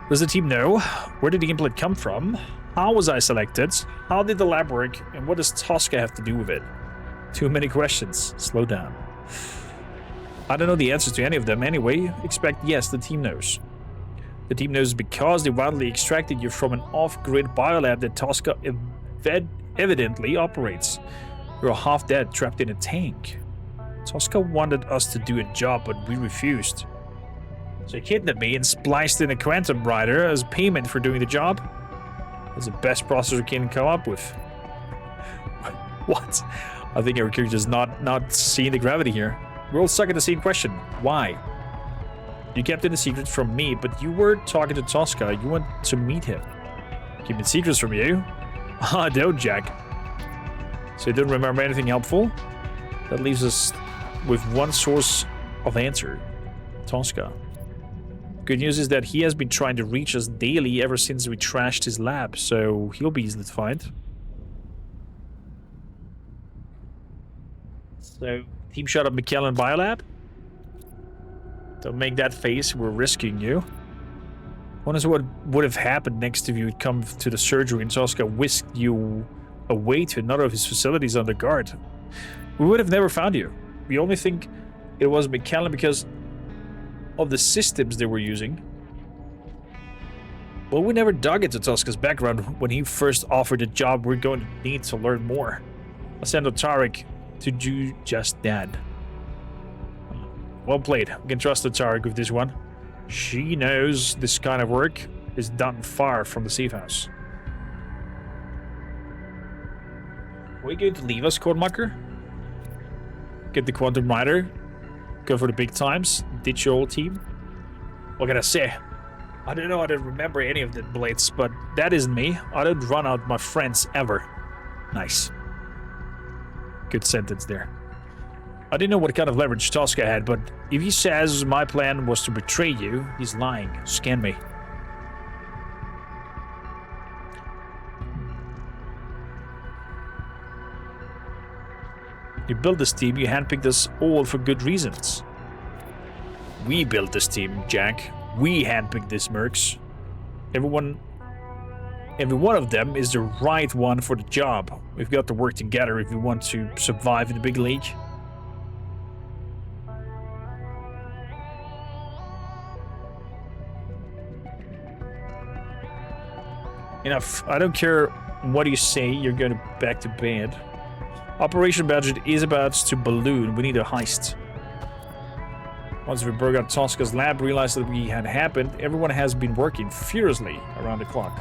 Does the team know? Where did the implant come from? How was I selected? How did the lab work? And what does Tosca have to do with it? Too many questions. Slow down. I don't know the answers to any of them anyway. Expect yes, the team knows. The team knows because they wildly extracted you from an off-grid biolab that Tosca evidently operates. You're half dead, trapped in a tank. Tosca wanted us to do a job, but we refused. So he kidnapped me and spliced in a quantum rider as payment for doing the job. That's the best processor can come up with. What? I think our character's not seeing the gravity here. We're all stuck in the same question. Why? You kept it a secret from me, but you were talking to Tosca. You want to meet him. Keeping secrets from you? I don't, Jack. So you don't remember anything helpful? That leaves us with one source of answer, Tosca. Good news is that he has been trying to reach us daily ever since we trashed his lab, so he'll be easy to find. So, team shot up McKellen Biolab. Don't make that face, we're risking you. Wonders what would have happened next if you had come to the surgery and Tosca whisked you away to another of his facilities under guard. We would have never found you. We only think it was McKellen because of the systems they were using. But we never dug into Tosca's background when he first offered the job. We're going to need to learn more. I'll send Tarek to do just that. Well played. We can trust Tarek with this one. She knows this kind of work is done far from the safe house. Are you going to leave us, Kormaker? Get the Quantum Rider? Go for the big times? Ditch your whole team? What can I say? I don't know, I don't remember any of the blades, but that isn't me. I don't run out my friends ever. Nice. Good sentence there. I didn't know what kind of leverage Tosca had, but if he says my plan was to betray you, he's lying. Scan me. You built this team, you handpicked us all for good reasons. We built this team, Jack. We handpicked these mercs. Every one of them is the right one for the job. We've got to work together if we want to survive in the big league. Enough. I don't care what you say, you're going back to bed. Operation budget is about to balloon. We need a heist. Once we broke out Tosca's lab, realized that we had happened, everyone has been working furiously around the clock.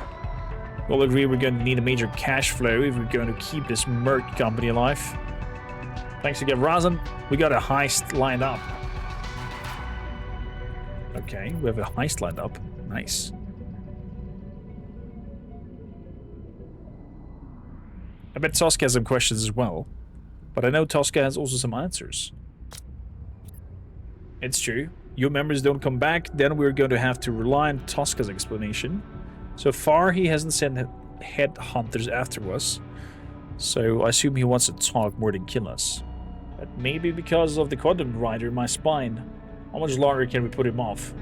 We'll agree we're going to need a major cash flow if we're going to keep this merc company alive. Thanks again, Razan. We got a heist lined up. Okay, we have a heist lined up. Nice. I bet Tosca has some questions as well. But I know Tosca has also some answers. It's true. Your members don't come back, then we're going to have to rely on Tosca's explanation. So far, he hasn't sent headhunters after us. So I assume he wants to talk more than kill us. But maybe because of the Quantum Rider in my spine. How much longer can we put him off?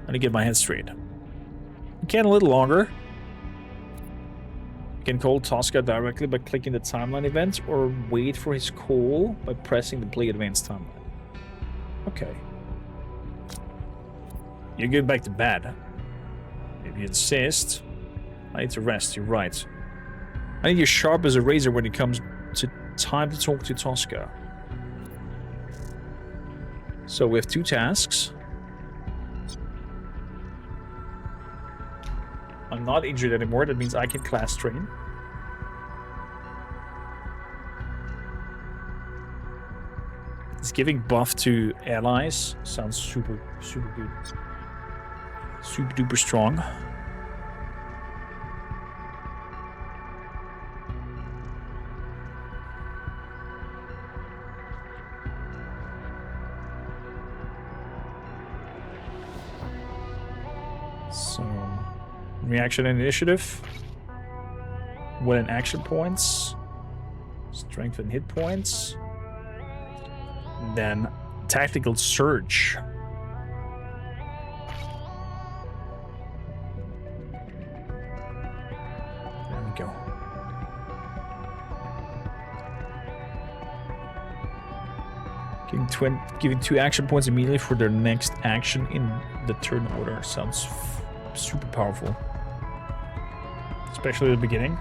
I need to get my head straight. We can a little longer. Can call Tosca directly by clicking the timeline event, or wait for his call by pressing the play advanced timeline. Okay. You're going back to bed. If you insist. I need to rest, you're right. I need you sharp as a razor when it comes to time to talk to Tosca. So we have 2 tasks. I'm not injured anymore, that means I can class train. It's giving buff to allies. Sounds super good. Super duper strong. So, reaction and initiative. Win and action points. Strength and hit points. And then tactical surge. There we go. Giving 2 action points immediately for their next action in the turn order. Sounds super powerful. Especially at the beginning.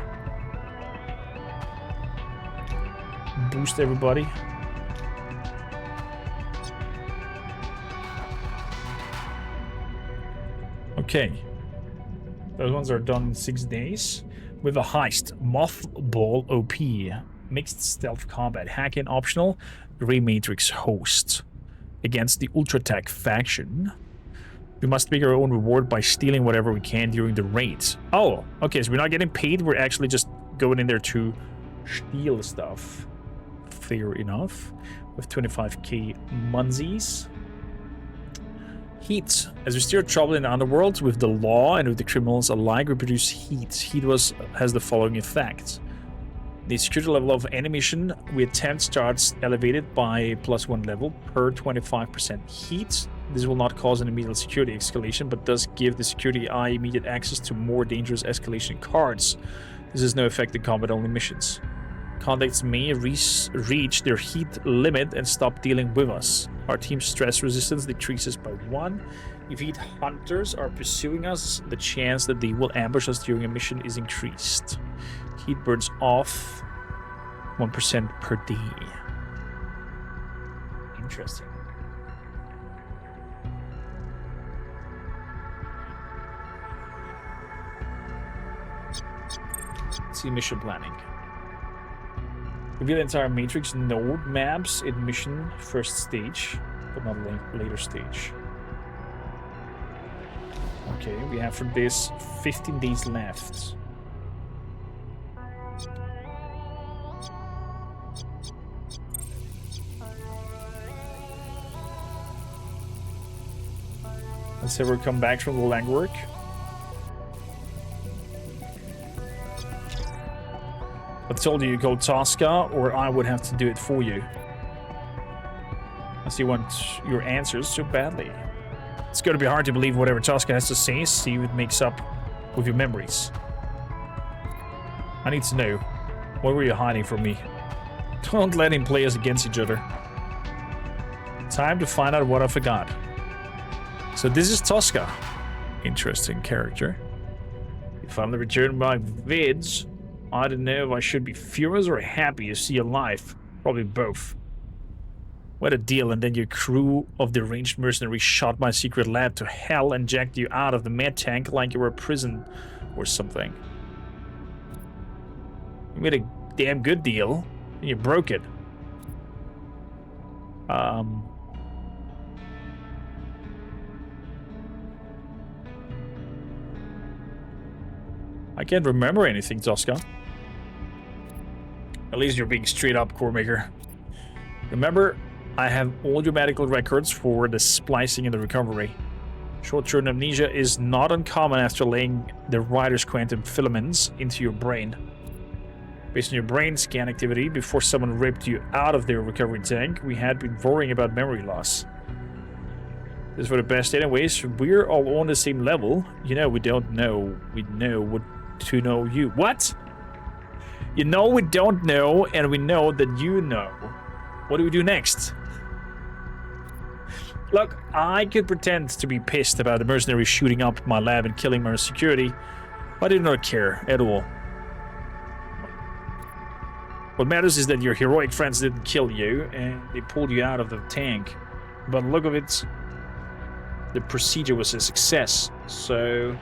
Boost everybody. Okay. Those ones are done in 6 days. With a heist. Mothball OP. Mixed stealth combat. Hack-in optional. Grey Matrix host. Against the Ultratech faction. We must make our own reward by stealing whatever we can during the raids. Oh, okay, so we're not getting paid. We're actually just going in there to steal stuff. Fair enough. with 25k munsies. Heat. As we steer trouble in the underworld with the law and with the criminals alike, we produce heat. Heat has the following effects. The security level of any mission we attempt starts elevated by +1 level per 25% heat. This will not cause an immediate security escalation, but does give the security eye immediate access to more dangerous escalation cards. This has no effect in combat-only missions. Contacts may reach their heat limit and stop dealing with us. Our team's stress resistance decreases by 1. If heat hunters are pursuing us, the chance that they will ambush us during a mission is increased. Heat burns off 1% per day. Interesting. Let's see mission planning. Reveal the entire matrix node maps in mission first stage, but not later stage. Okay, we have for this 15 days left. Let's ever come back from the legwork. I told you go Tosca, or I would have to do it for you. Unless you want your answers so badly. It's going to be hard to believe whatever Tosca has to say, see if it makes up with your memories. I need to know, what were you hiding from me? Don't let him play us against each other. Time to find out what I forgot. So this is Tosca. Interesting character. You finally returned my vids. I don't know if I should be furious or happy to see you alive. Probably both. What a deal, and then your crew of deranged mercenaries shot my secret lab to hell and jacked you out of the med tank like you were a prison or something. You made a damn good deal, and you broke it. I can't remember anything, Tosca. At least you're being straight up, Coremaker. Remember, I have all your medical records for the splicing and the recovery. Short-term amnesia is not uncommon after laying the writer's quantum filaments into your brain. Based on your brain scan activity, before someone ripped you out of their recovery tank, we had been worrying about memory loss. This is for the best anyways. We're all on the same level. You know, we don't know. We know what to know you. What? You know we don't know, and we know that you know. What do we do next? Look, I could pretend to be pissed about the mercenaries shooting up my lab and killing my security. I do not care at all. What matters is that your heroic friends didn't kill you, and they pulled you out of the tank. By the look of it, the procedure was a success, so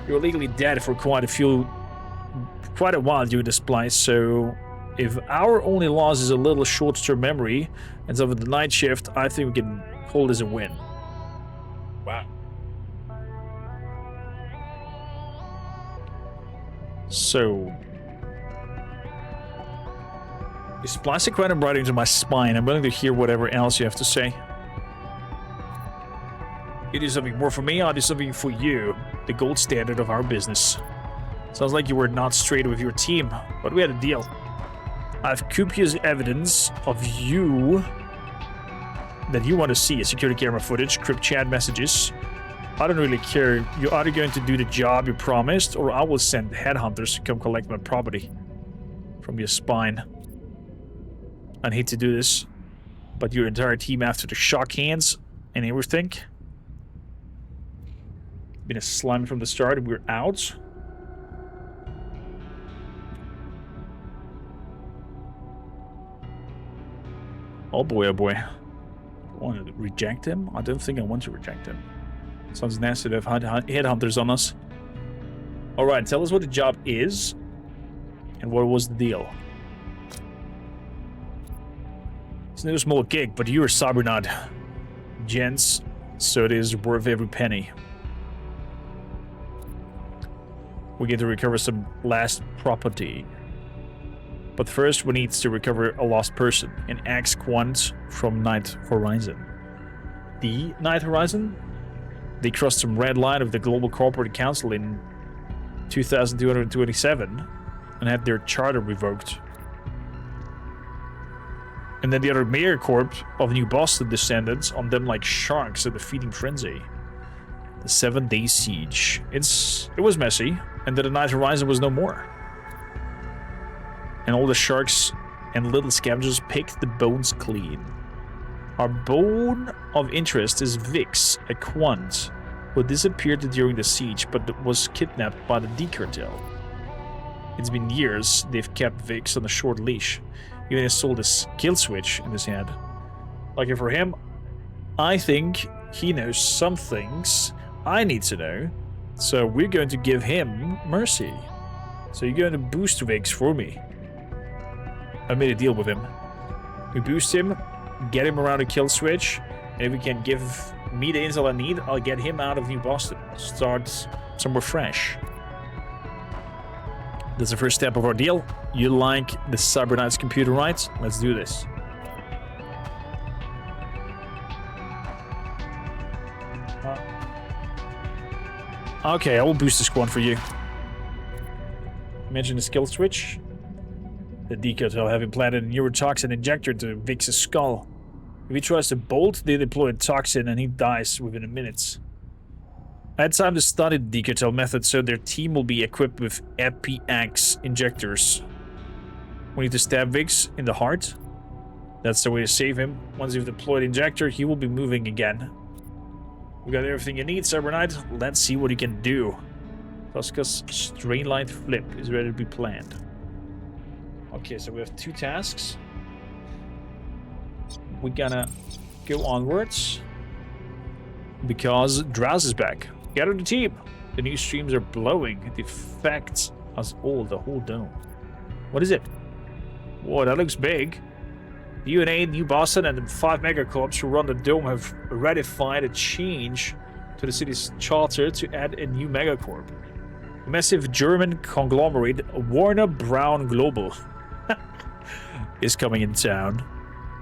you're legally dead for quite a while during the splice, so if our only loss is a little short-term memory and some of the night shift, I think we can call this a win. Wow. So you splice a quantum right into my spine. I'm willing to hear whatever else you have to say. You do something more for me, I'll do something for you. The gold standard of our business. Sounds like you were not straight with your team, but we had a deal. I have copious evidence of you that you want to see. Security camera footage, crypt chat messages. I don't really care. You're either going to do the job you promised, or I will send headhunters to come collect my property from your spine. I hate to do this, but your entire team after the shock hands and everything. Been a slime from the start, we're out. Oh boy, oh boy. I want to reject him? I don't think I want to reject him. Sounds nasty to have headhunters on us. Alright, tell us what the job is. And what was the deal? It's no small gig, but you're a cyberknight, gents, so it is worth every penny. We get to recover some last property. But first, we need to recover a lost person, an ex-quant from Night Horizon. The Night Horizon? They crossed some red line of the Global Corporate Council in 2227 and had their charter revoked. And then the other Mayor Corp of New Boston descended on them like sharks at the feeding frenzy. The 7-day siege. It was messy, and then the Night Horizon was no more. And all the sharks and little scavengers picked the bones clean. Our bone of interest is Vix, a quant, who disappeared during the siege but was kidnapped by the D cartel. It's been years they've kept Vix on a short leash. Even installed a kill switch in his head. Lucky for him, I think he knows some things I need to know. So we're going to give him mercy. So you're going to boost Vix for me. I made a deal with him. We boost him, get him around a kill switch, and if we can give me the intel I need, I'll get him out of New Boston. Start somewhere fresh. That's the first step of our deal. You like the cyberknights computer, right? Let's do this. Okay, I will boost the squad for you. Mention the skill switch. The decartel have implanted a neurotoxin injector to Vix's skull. If he tries to bolt, they deploy a toxin and he dies within a minute. I had time to study the decartel method, so their team will be equipped with EpiX injectors. We need to stab Vix in the heart. That's the way to save him. Once you've deployed the injector, he will be moving again. We got everything you need, Cyberknight. Let's see what he can do. Tosca's Strainlight Flip is ready to be planned. Okay, so we have 2 tasks. We're gonna go onwards. Because Drows is back. Gather the team. The new streams are blowing. It affects us all, the whole dome. What is it? Whoa, that looks big. UNA, New Boston, and the 5 megacorps who run the dome have ratified a change to the city's charter to add a new megacorp. A massive German conglomerate, Warner Brown Global, is coming in town.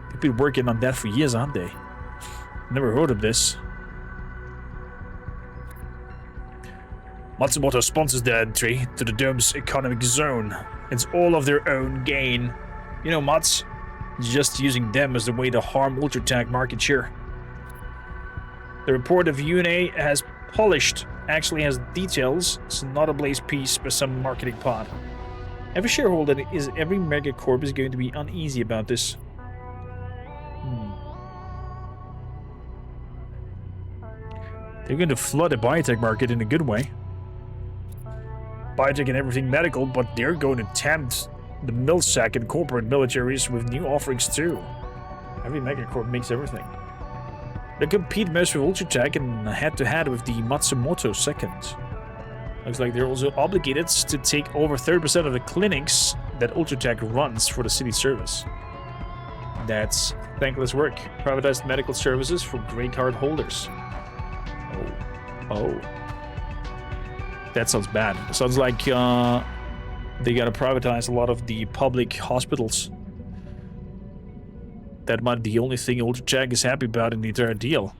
They've been working on that for years, haven't they? Never heard of this. Matsumoto sponsors the entry to the dome's economic zone. It's all of their own gain. You know, Mats, just using them as the way to harm Ultratech market share. The report of UNA has polished, actually has details. It's not a blaze piece, but some marketing pod. Every shareholder is every megacorp is going to be uneasy about this. They're going to flood the biotech market in a good way. Biotech and everything medical, but they're going to tempt the Milsack and corporate militaries with new offerings too. Every megacorp makes everything. They compete most with Ultratech and head-to-head with the Matsumoto second. Looks like they're also obligated to take over 30% of the clinics that Ultratech runs for the city service. That's thankless work. Privatized medical services for grey card holders. Oh. That sounds bad. It sounds like they gotta privatize a lot of the public hospitals. That might be the only thing Ultratech is happy about in the entire deal.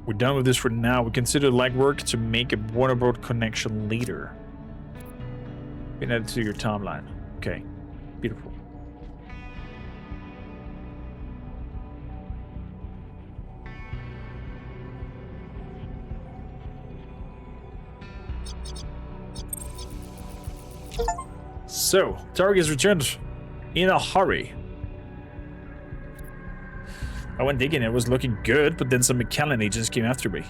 We're done with this for now. We consider legwork to make a Warnerboard connection later. Been added to your timeline. Okay. Beautiful. So, target is returned in a hurry. I went digging, it was looking good, but then some McKellen agents came after me.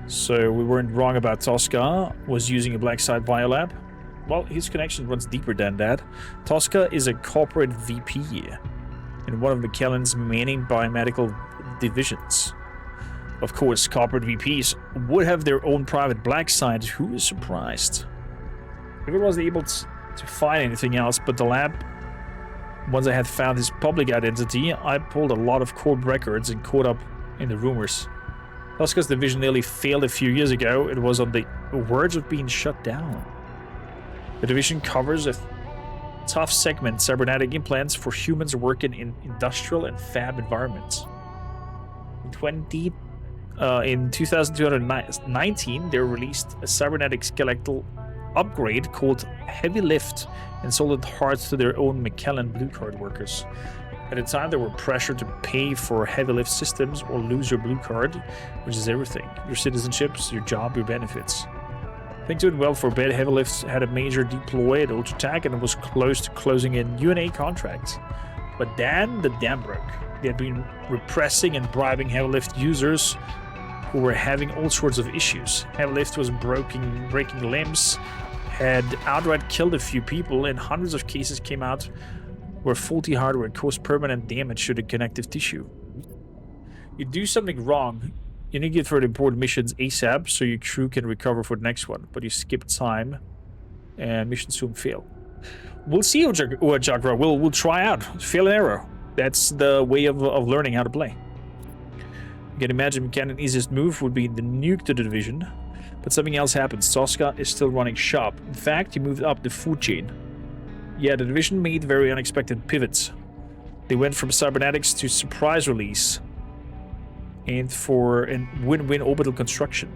So we weren't wrong about Tosca was using a black site biolab. Well, his connection runs deeper than that. Tosca is a corporate VP in one of McKellen's main biomedical divisions. Of course, corporate VPs would have their own private black site. Who is surprised? If it was to find anything else but the lab. Once I had found his public identity, I pulled a lot of court records and caught up in the rumors. Tosca's division nearly failed a few years ago. It was on the verge of being shut down. The division covers a tough segment, cybernetic implants for humans working in industrial and fab environments. In 2219, they released a cybernetic skeletal upgrade called Heavy Lift and sold parts to their own McKellen blue card workers. At the time, they were pressured to pay for heavy lift systems or lose your blue card, which is everything. Your citizenships, your job, your benefits. Things went well for bed. Heavy Lift had a major deploy at Ultratech and was close to closing a UNA contract. But then the dam broke. They had been repressing and bribing Heavy Lift users who were having all sorts of issues. Heavy Lift was breaking limbs, had outright killed a few people, and hundreds of cases came out where faulty hardware caused permanent damage to the connective tissue. You do something wrong, you need to get through the important missions ASAP so your crew can recover for the next one, but you skip time and missions soon fail. We'll see, Chakra. We'll try out. Fail and error. That's the way of learning how to play. You can imagine McKennan's easiest move would be the nuke to the division, but something else happens. Tosca is still running shop. In fact, he moved up the food chain. Yeah, the division made very unexpected pivots. They went from cybernetics to surprise release and for a win-win orbital construction.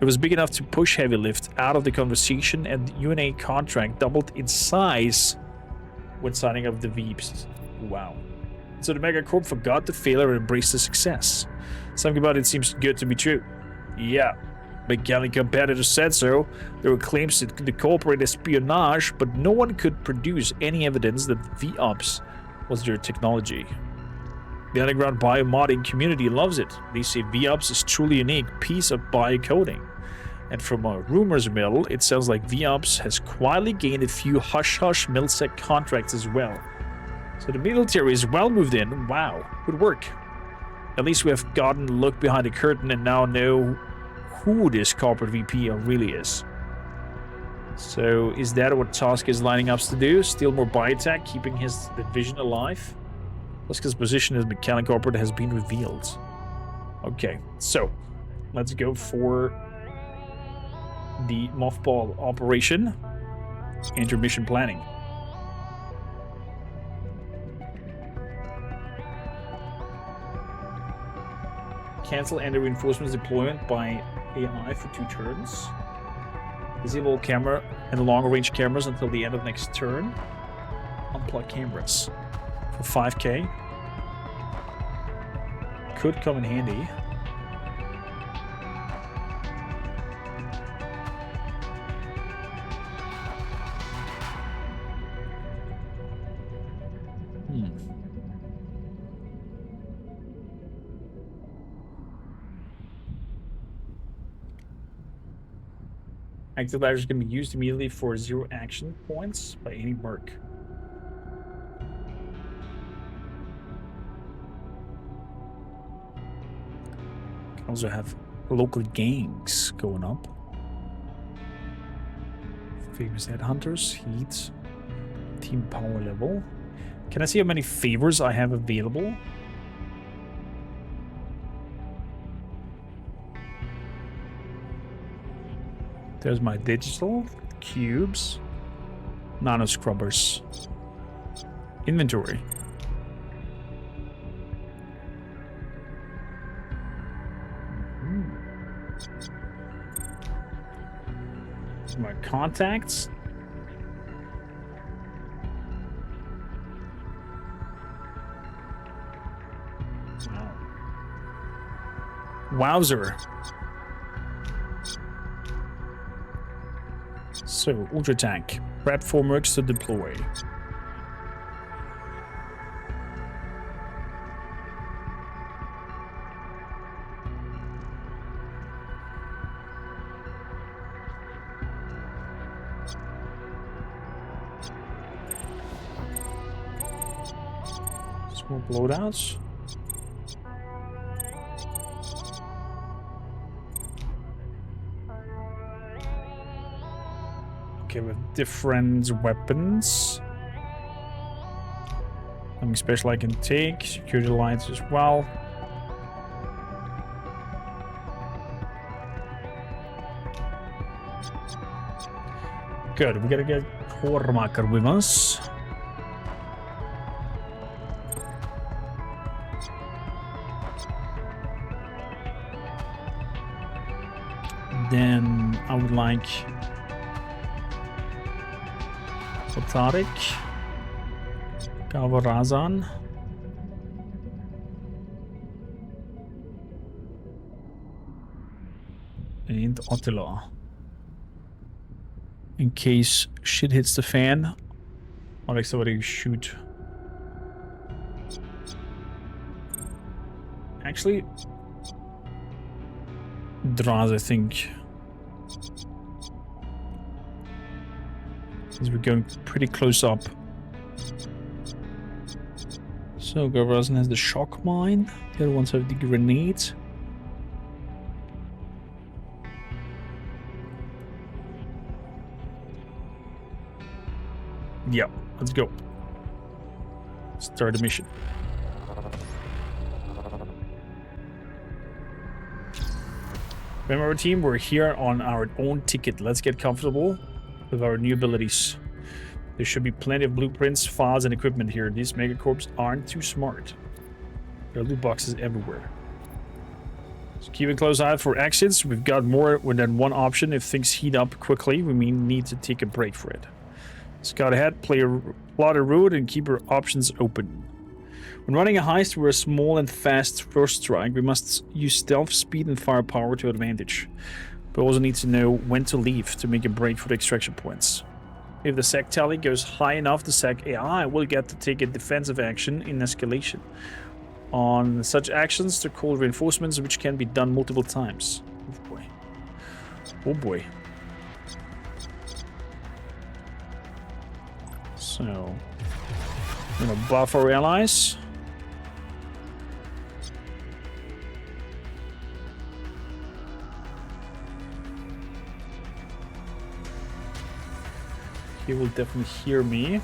It was big enough to push Heavy Lift out of the conversation, and the UNA contract doubled in size when signing up the VEEPs. Wow. So the Megacorp forgot the failure and embraced the success. Something about it seems good to be true. Yeah. McKellen competitors said so. There were claims to cooperate espionage, but no one could produce any evidence that VOps was their technology. The underground biomodding community loves it. They say VOps is truly unique piece of biocoding. And from a rumors mill, it sounds like VOps has quietly gained a few hush-hush milsec contracts as well. So the military is well moved in. Wow, good work. At least we have gotten a look behind the curtain and now know who this corporate VP really is. So is that what Tosca is lining up to do? Steal more biotech, keeping his division alive? Tosca's position as McKellen Corporate has been revealed. Okay, so let's go for the mothball operation. Intermission planning. Cancel any reinforcements deployment by AI for 2 turns. Disable camera and longer range cameras until the end of next turn. Unplug cameras for 5k. Could come in handy. Active ladder is going to be used immediately for 0 action points by any merc. Can also have local gangs going up. Famous headhunters, heat, team power level. Can I see how many favors I have available? There's my digital cubes, nano scrubbers, inventory. My contacts. Wow. Wowzer. So, Ultra Tank. Prep for mercs to deploy. Small loadouts. Okay, with different weapons. Something special I can take. Security lights as well. Good, we gotta get Kormakr with us. Then I would like Tarik, Kavarazan, and Attila. In case shit hits the fan, or like somebody shoot. Actually, Draz, I think. Since we're going pretty close up. So Gavarazan has the shock mine. The other ones have the grenades. Yep, let's go. Start the mission. Remember our team, we're here on our own ticket. Let's get comfortable with our new abilities. There should be plenty of blueprints, files, and equipment here. These megacorps aren't too smart. There are loot boxes everywhere. So keep a close eye for exits. We've got more than one option. If things heat up quickly, we may need to take a break for it. Scout ahead, plot a route, and keep our options open. When running a heist, we're a small and fast first strike. We must use stealth, speed, and firepower to advantage. We also need to know when to leave to make a break for the extraction points. If the SEC tally goes high enough, the SEC AI will get to take a defensive action in escalation. On such actions, to call reinforcements, which can be done multiple times. Oh boy. Oh boy. So, I'm gonna buff our allies. He will definitely hear me.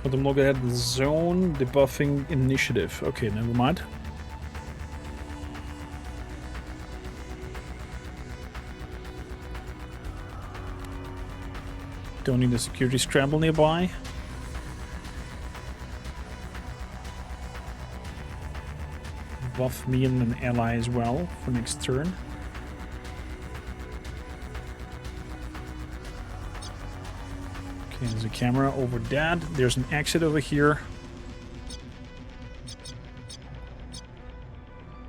Got them look at the zone debuffing initiative. Okay, never mind. Don't need a security scramble nearby. Buff me and an ally as well for next turn. Okay, there's a camera over that. There's an exit over here.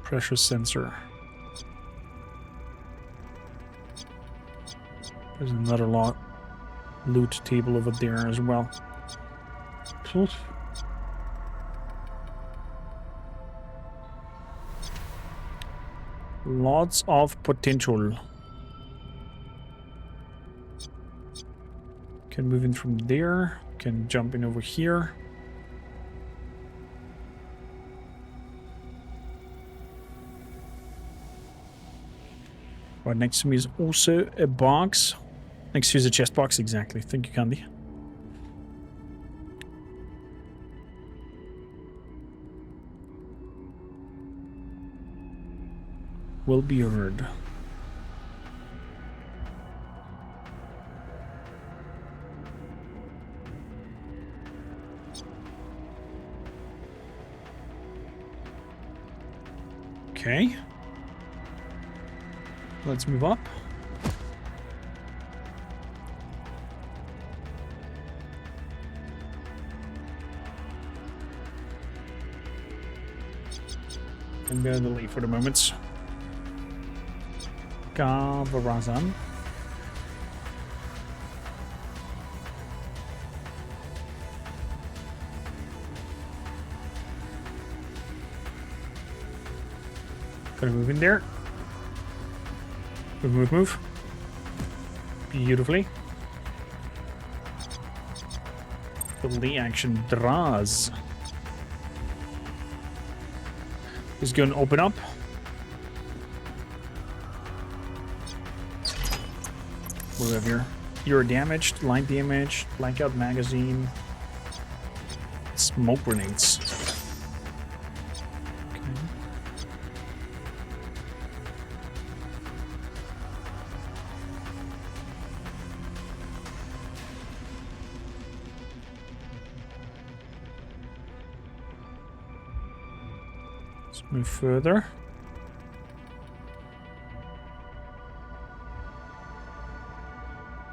Pressure sensor. There's another loot table over there as well. Lots of potential. Can move in from there. Can jump in over here. Right next to me is also a box. Next to is a chest box, exactly. Thank you, Candy. Will be heard. Okay. Let's move up. I'm gonna delete for the moment. Gavarazan. Gonna move in there. Move. Beautifully. Play action draws. He's going to open up. What do we have here? You're damaged, line damage, blackout magazine, smoke grenades. Okay. Let's move further.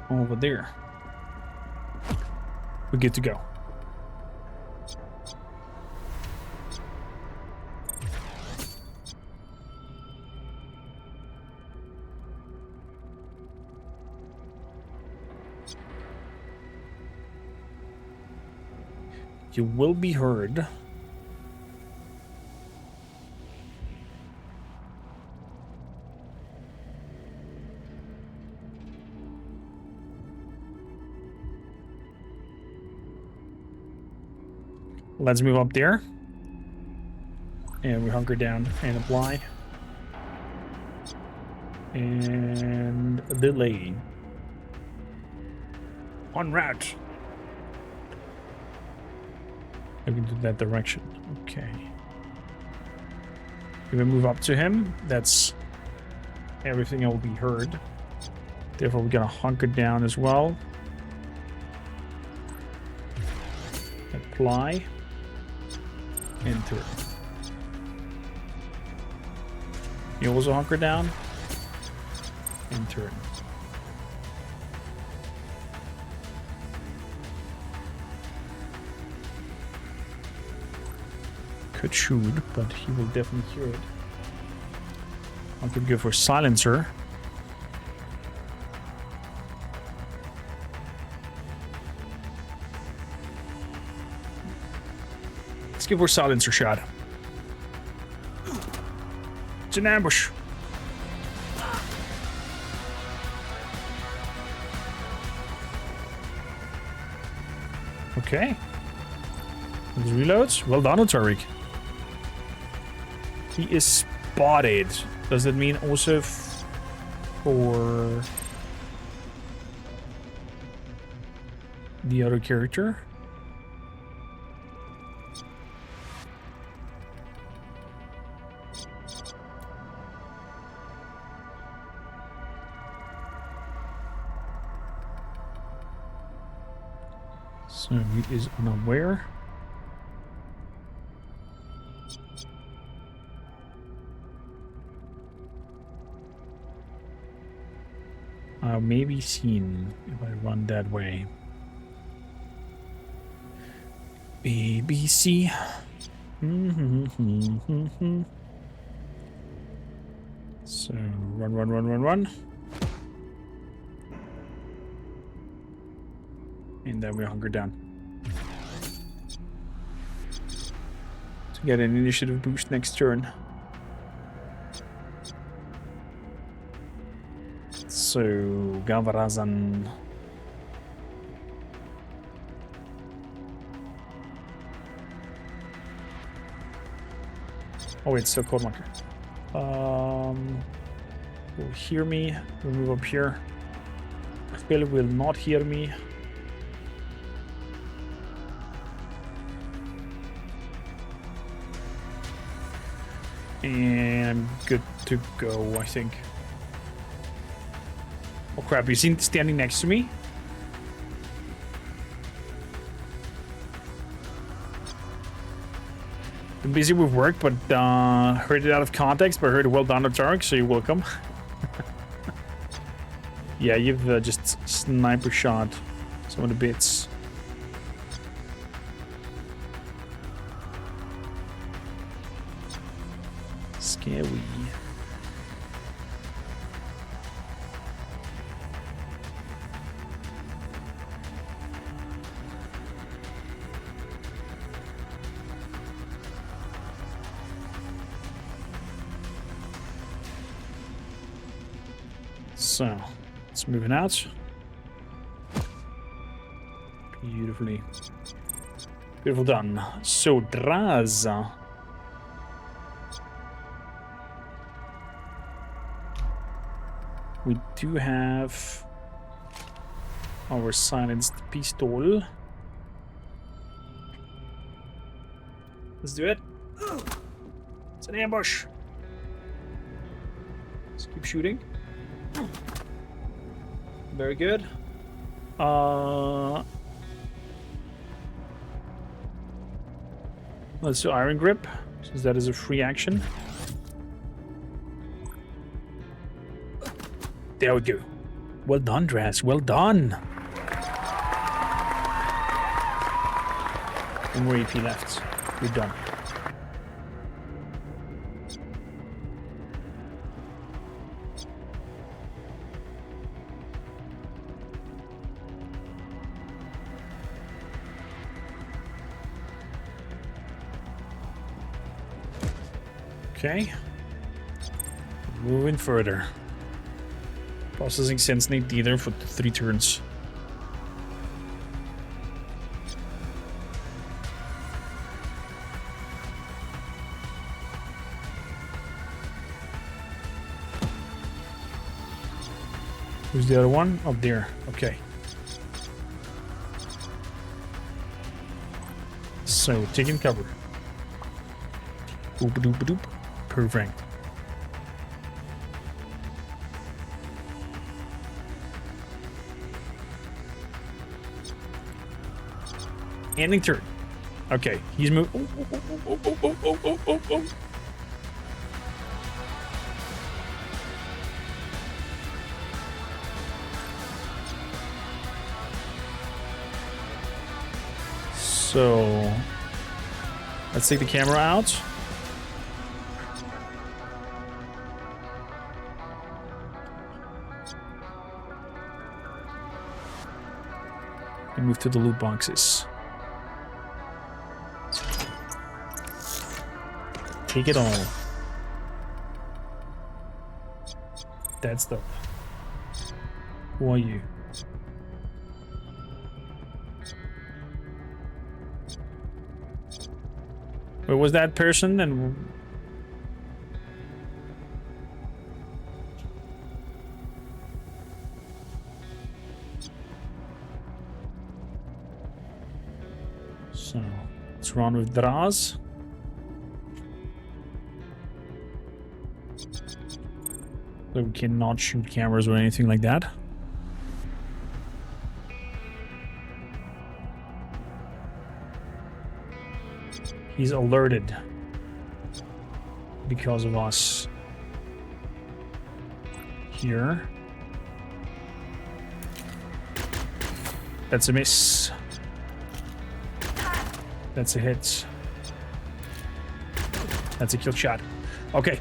Over there. We're good to go. You will be heard. Let's move up there. And we hunker down and apply. And delay. En route. Looking to that direction. Okay. If we move up to him, that's everything will be heard. Therefore, we're gonna hunker down as well. Apply. Enter. You also hunker down. Enter. Could shoot, but he will definitely hear it. I could go for silencer. Let's give her a silencer shot. It's an ambush. Okay. Let's reload. Well done, Tariq. He is spotted. Does that mean also for the other character? So he is unaware. Maybe seen if I run that way. BBC. So run. And then we hunker down. To get an initiative boost next turn. So, Gavarazan. Oh, wait, still Kormak. Will hear me. We'll move up here. Phil will not hear me. And I'm good to go, I think. Oh crap, you seen standing next to me? Been busy with work, but heard it out of context, but heard well done, Tarek, so you're welcome. Yeah, you've just sniper shot some of the bits. Scary. So, let's move it out. Beautifully. Beautiful done. So, Draza. We do have our silenced pistol. Let's do it. It's an ambush. Let's keep shooting. Very good. Let's do Iron Grip, since that is a free action. There we go. Well done, Draz. Well done. One more AP left. You're done. Okay. Moving further. Processing Sentinel Dealer for 3 turns. Who's the other one? Up there. Okay. So, taking cover. Oop doop doop. Perfect. Ending turn. Okay, he's moved. Oh. So, let's take the camera out. And move to the loot boxes. Take it all. That stuff. Who are you? Where was that person? And so let's run with Draz. So we cannot shoot cameras or anything like that. He's alerted because of us here. That's a miss. That's a hit. That's a kill shot. Okay.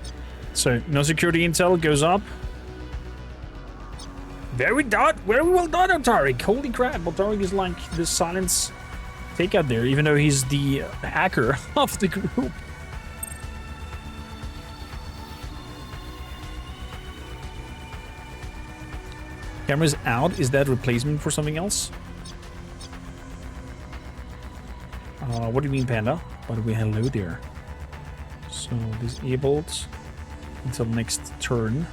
So, no security intel goes up. Very well done, Otarik. Holy crap, Otarik is like the silence takeout there, even though he's the hacker of the group. Camera's out. Is that replacement for something else? What do you mean, Panda? By the way, hello there. So, disabled until next turn.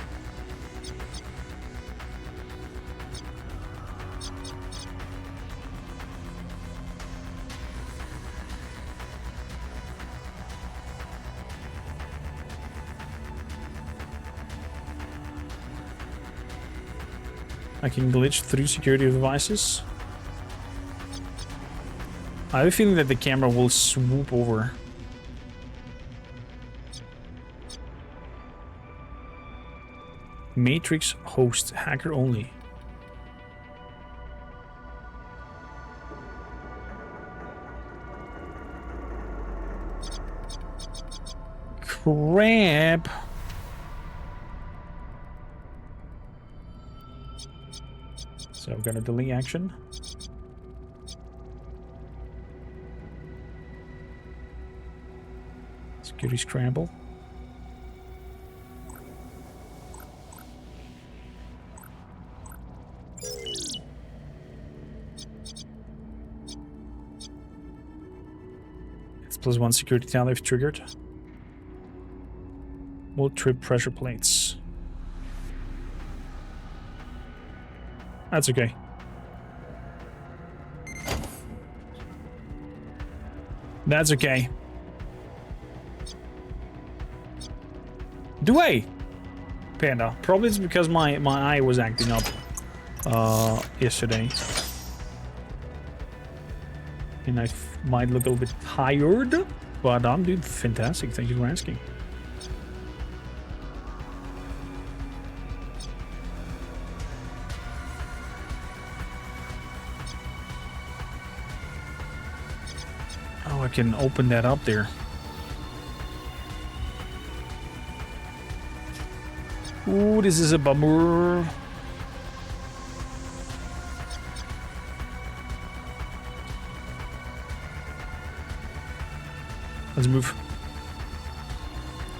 I can glitch through security devices. I have a feeling that the camera will swoop over. Matrix host hacker only. Crap. So I've got a delete action. Security scramble. It's +1 security tally if triggered. Will trip pressure plates. That's okay. That's okay. Do I? Panda. Probably it's because my eye was acting up yesterday. And I might look a little bit tired, but I'm doing fantastic. Thank you for asking. Oh, I can open that up there. Ooh, this is a bummer. Let's move.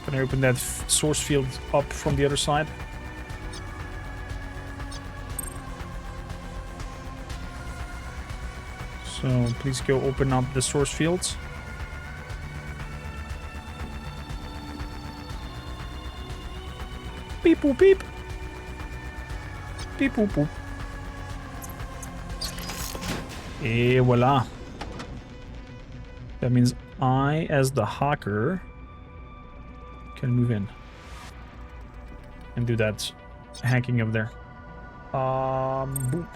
Can I open that source field up from the other side? So please go open up the source fields. Beep boop beep. Beep boop boop. Et voila. That means I, as the hacker, can move in and do that hacking up there. Boop.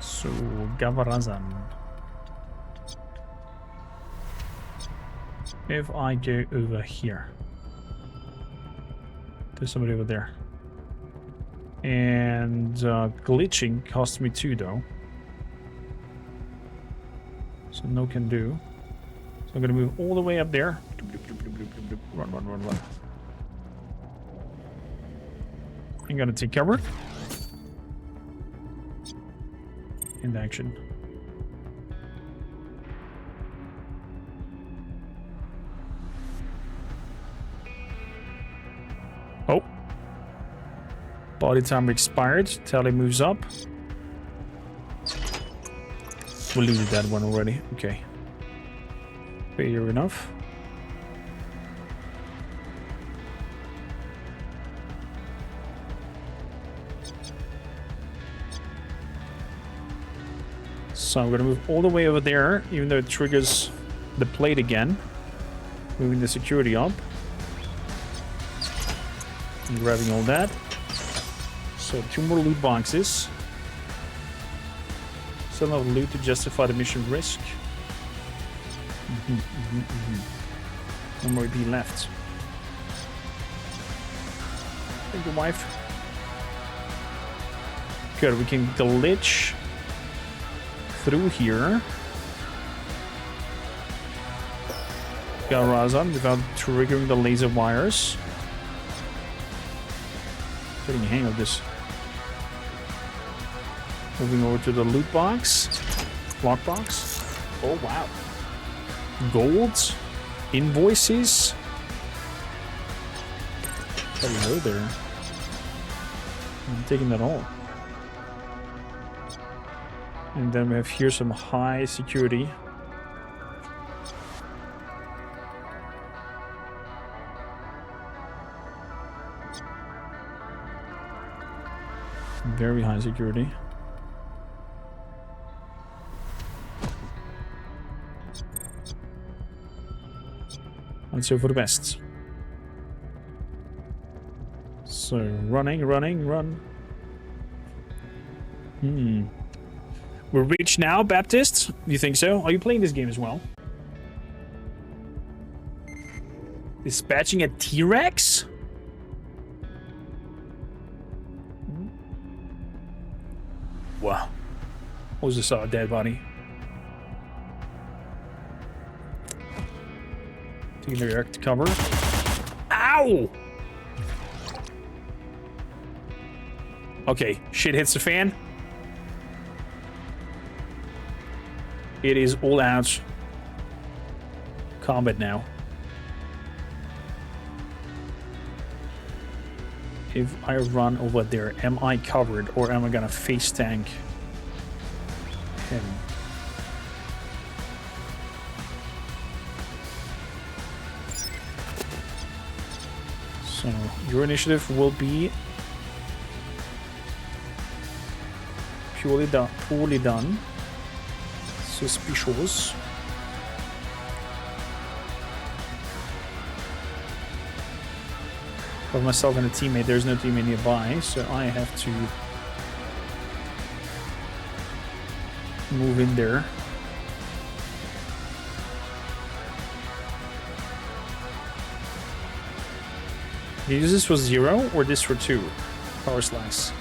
So, Gavarazan. If I go over here, there's somebody over there. And glitching cost me 2 though. So no can do. So I'm gonna move all the way up there. Run, run, run, run. I'm gonna take cover. In action. Oh. Body time expired. Tally moves up. We looted that one already. Okay. Fair enough. So I'm gonna move all the way over there, even though it triggers the plate again. Moving the security up. And grabbing all that. So 2 more loot boxes. Still enough loot to justify the mission risk. One more be left. Thank you, wife. Good, we can glitch through here. Got Razan without triggering the laser wires. Getting a hang of this. Moving over to the loot box. Lock box. Oh wow. Gold. Invoices. Hello there. I'm taking that all. And then we have here some high security. Very high security. Let's hope for the best. So, running, run. We're rich now, Baptist? You think so? Are you playing this game as well? Dispatching a T-Rex? Wow. What was this? A dead body? Taking the direct cover. Ow! Okay, shit hits the fan. It is all out combat now. If I run over there, am I covered or am I gonna face tank him? So your initiative will be poorly done. Suspicious. For myself and a teammate, there's no teammate nearby, so I have to move in there. Did you use this for 0 or this for 2? Power slice.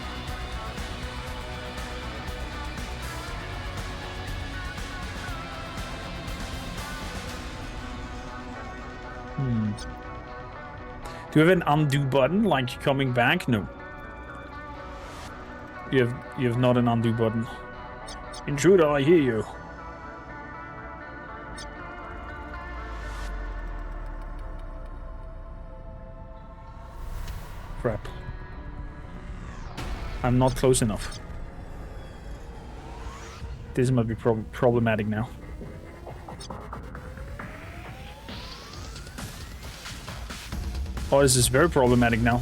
Do you have an undo button, like coming back? No. You have not an undo button. Intruder, I hear you. Crap. I'm not close enough. This might be problematic now. Oh, this is very problematic now.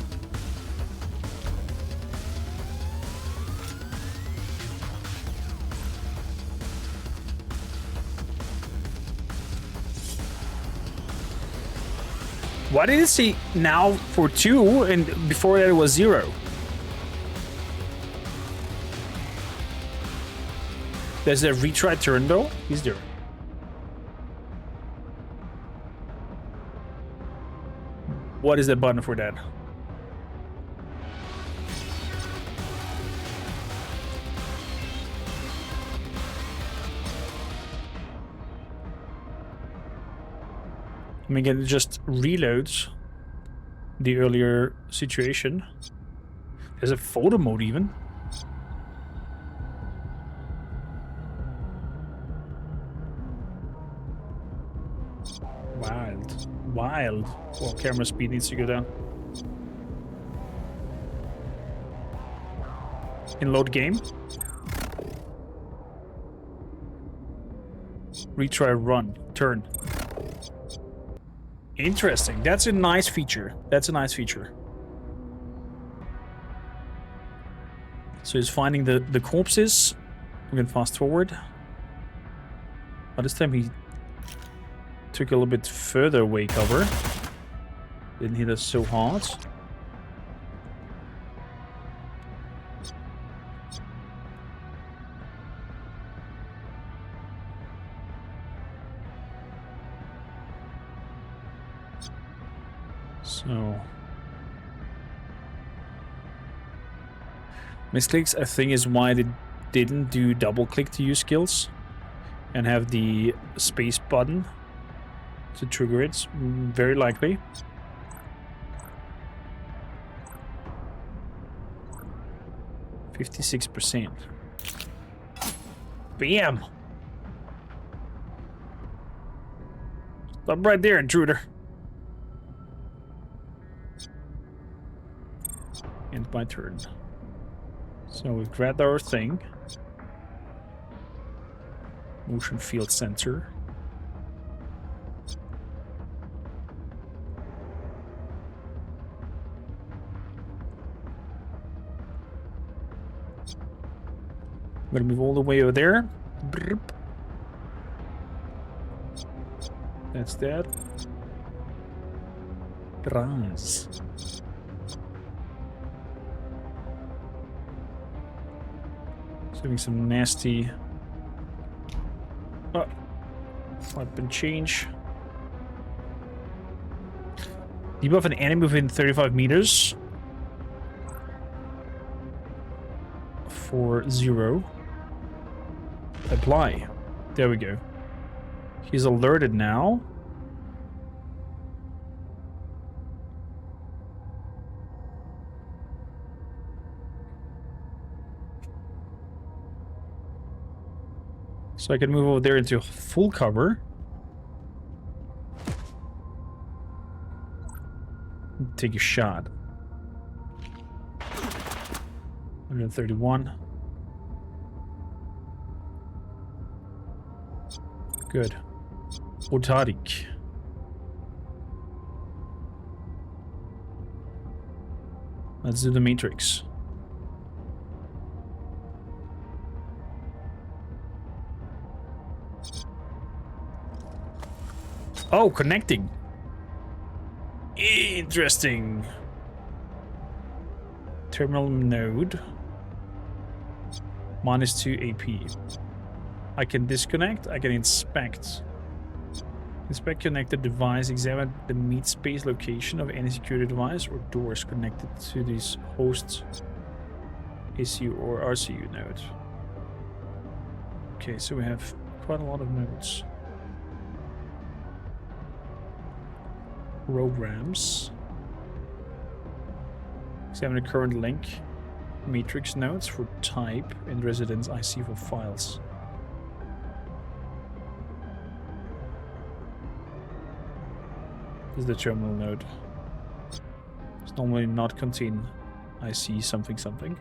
Why did it say now for 2 and before that it was 0? There's a retry turn though? Is there? What is the button for that? I mean, it just reloads the earlier situation. There's a photo mode even. Wild. Well, camera speed needs to go down. In load game. Retry run. Turn. Interesting. That's a nice feature. That's a nice feature. So he's finding the corpses. We can fast forward. But this time he took a little bit further away cover. Didn't hit us so hard. So misclicks, I think, is why they didn't do double click to use skills and have the space button to trigger it. Very likely. %56%. Bam! Stop right there, intruder. End my turn. So we've grabbed our thing. Motion field sensor. I'm gonna move all the way over there. Brrp. That's that. Runs. Doing some nasty weapon change. Debuff an enemy within 35 meters for 0. Apply. There we go. He's alerted now. So I can move over there into full cover. Take a shot. 131. Good. Otarik. Let's do the matrix. Oh, connecting. Interesting. Terminal node. -2 AP. I can disconnect. I can inspect. Inspect connected device. Examine the meet space location of any security device or doors connected to this host ACU or RCU node. Okay, so we have quite a lot of nodes. Programs. Examine the current link. Matrix nodes for type and residence IC for files. This is the terminal node. It's normally not contain IC something something.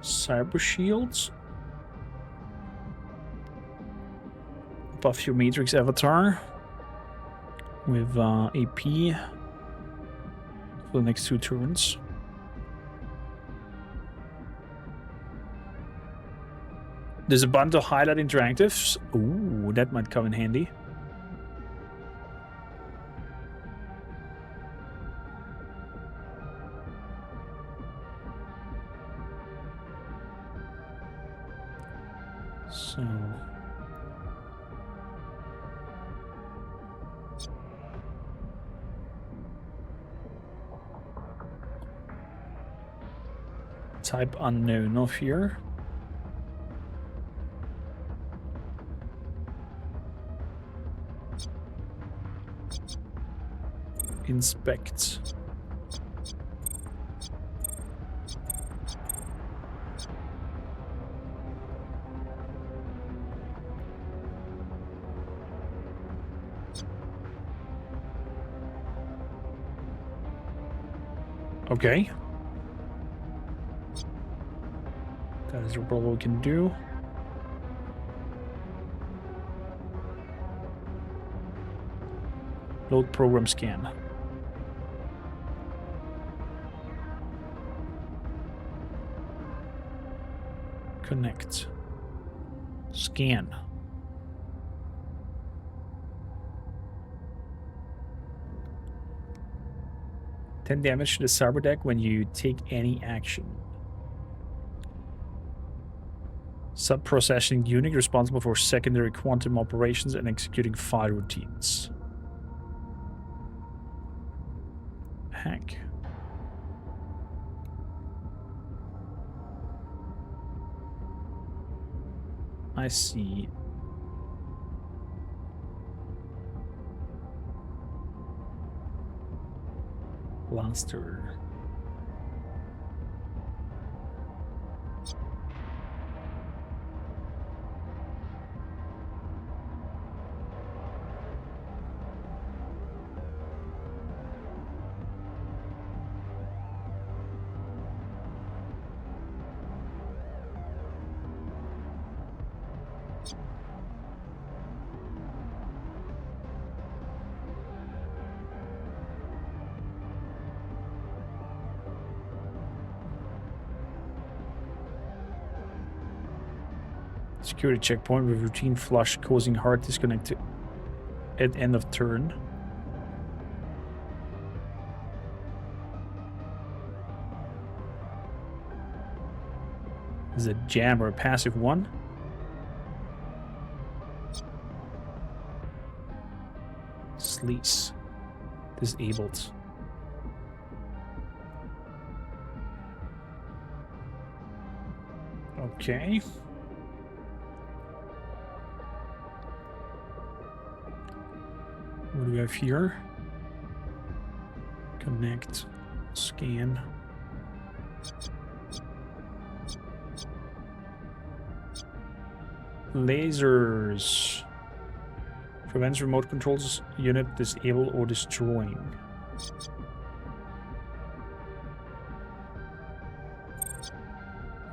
Cyber shields. Buff your matrix avatar with AP for the next 2 turns. There's a button to highlight interactives. Ooh, that might come in handy. So type unknown off here. Inspect. Okay. That is what we can do. Load program scan. Connect. Scan. Ten damage to the cyber deck when you take any action. Sub-processing unit responsible for secondary quantum operations and executing file routines. Hack. I see. Blaster. Security checkpoint with routine flush causing hard disconnect at end of turn. Is a jam or a passive one? Sleaze. Disabled. Okay. What do we have here? Connect, scan. Lasers. Prevents remote controls unit disable or destroying.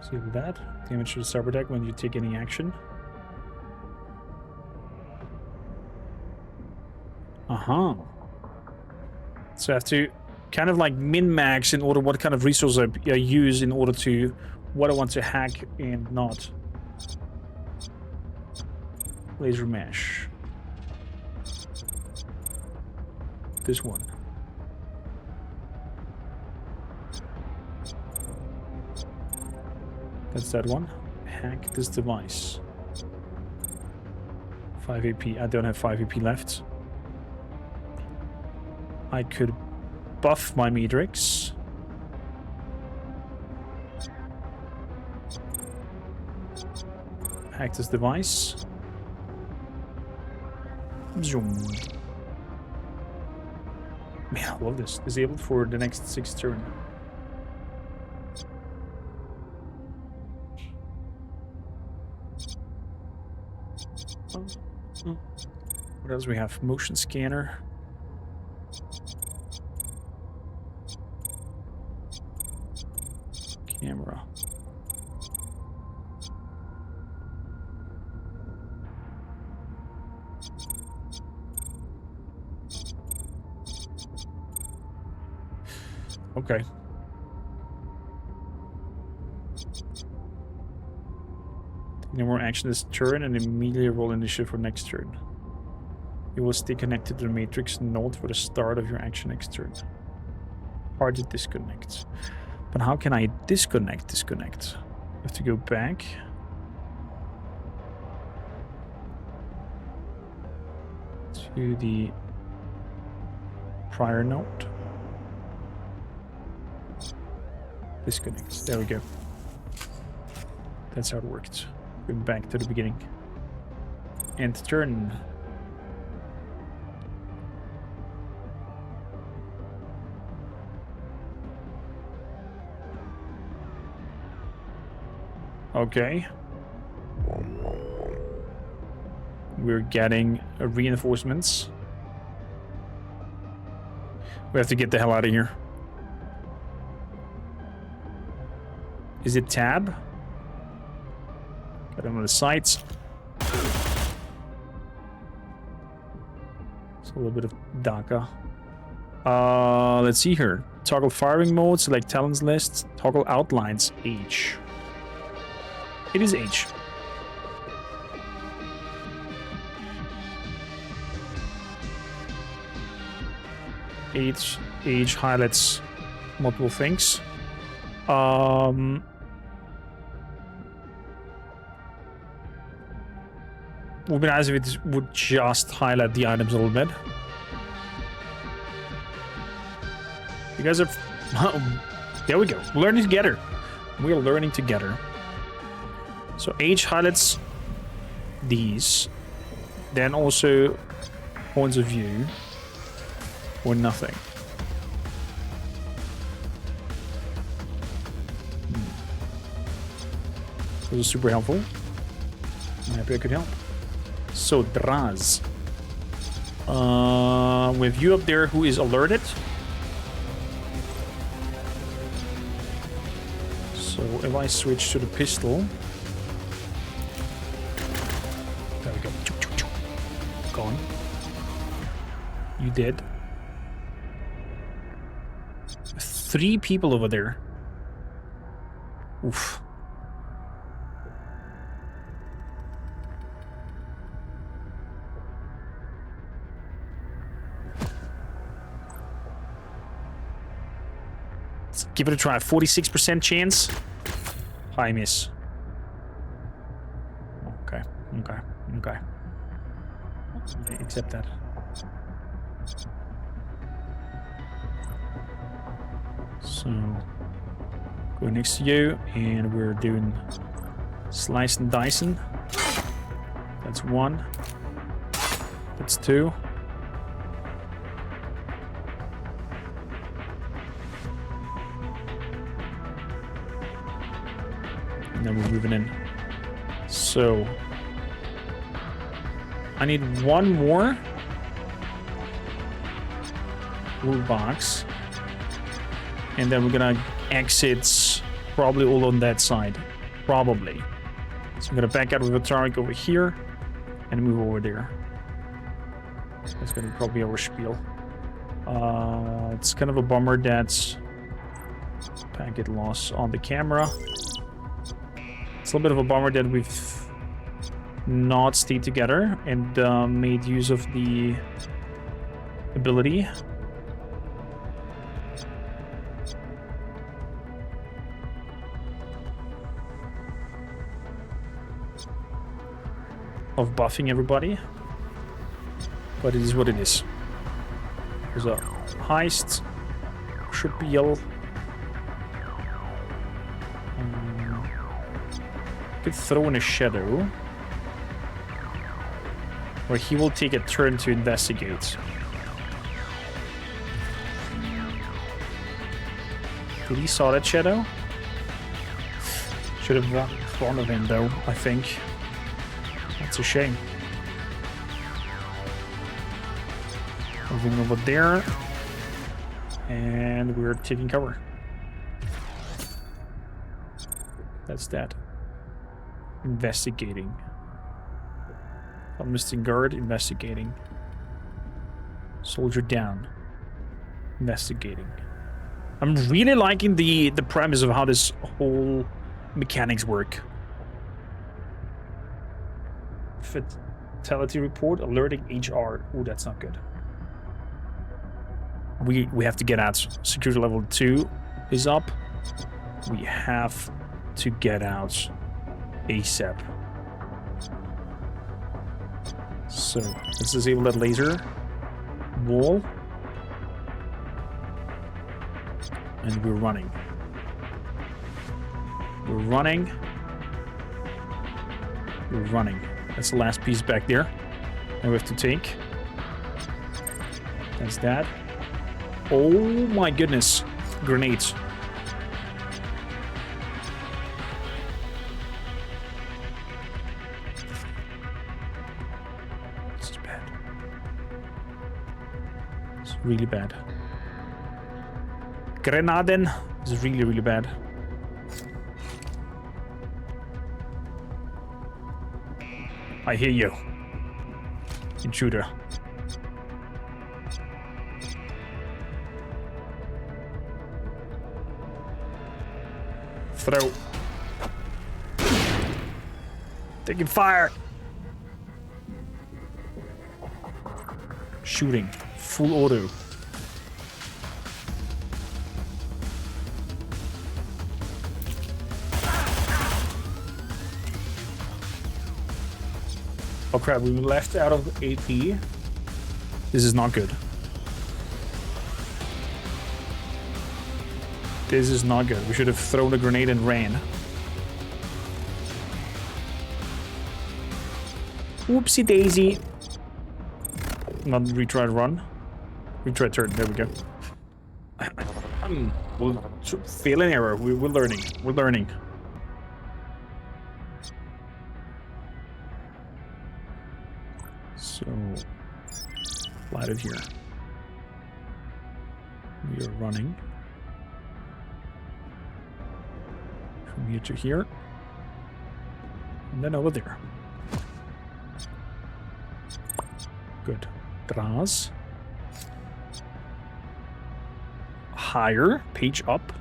See that? Damage to the cyber deck when you take any action. Uh-huh. So I have to kind of like min-max in order what kind of resources I use in order to what I want to hack and not. Laser mesh. This one. That's that one. Hack this device. 5 AP. I don't have 5 AP left. I could buff my matrix. Hack this device. Zoom. Man, I love this. Disabled for the next 6 turn. What else we have? Motion scanner. Camera. Okay. No more action this turn and immediately roll initiative for next turn. You will stay connected to the matrix node for the start of your action next turn. Hard to disconnect. But how can I disconnect? I have to go back. To the prior node. Disconnect. There we go. That's how it worked. Going back to the beginning. End turn. Okay. We're getting reinforcements. We have to get the hell out of here. Is it tab? Got him on the sights. It's a little bit of DACA. Let's see here. Toggle firing mode, select talents list, toggle outlines, H. It is H. H highlights multiple things. Would be nice if it would just highlight the items a little bit. You guys are... There we go. Learning together. We are learning together. So H highlights these. Then also points of view. Or nothing. This is super helpful. I'm happy I could help. So Draz. With you up there who is alerted. So if I switch to the pistol. There we go. Gone. You did. 3 people over there. Oof. Let's give it a try. 46% chance. High miss. Okay. I accept that. So, go next to you, and we're doing slice and dicing. That's 1. That's 2. And then we're moving in. So, I need 1 more blue box. And then we're gonna exit probably all on that side. Probably. So I'm gonna back out with a Tarek over here and move over there. That's gonna be probably our spiel. It's kind of a bummer that packet loss on the camera. It's a little bit of a bummer that we've not stayed together and made use of the ability. Of buffing everybody. But it is what it is. There's a heist. Should be yellow. Could throw in a shadow. Where he will take a turn to investigate. Did he saw that shadow? Should have run in front of him though, I think. That's a shame. Moving over there. And we're taking cover. That's that. Investigating. Missing guard, investigating. Soldier down. Investigating. I'm really liking the premise of how this whole mechanics work. Fatality report alerting HR. Oh, that's not good. We have to get out. Security level 2 is up. We have to get out ASAP. So let's disable that laser wall. And we're running. We're running. We're running. That's the last piece back there. And we have to take. That's that. Oh my goodness. Grenades. This is bad. It's really bad. Grenaden is really, really bad. I hear you. Intruder. Throw. Taking fire. Shooting. Full auto. Oh crap, we left out of AP. This is not good. This is not good. We should have thrown a grenade and ran. Whoopsie daisy. Not retry run. Retry turn. There we go. We'll fail and error. We're learning. We're learning. So, fly out of here. We are running. From here to here. And then over there. Good. Dras. Higher. Page up.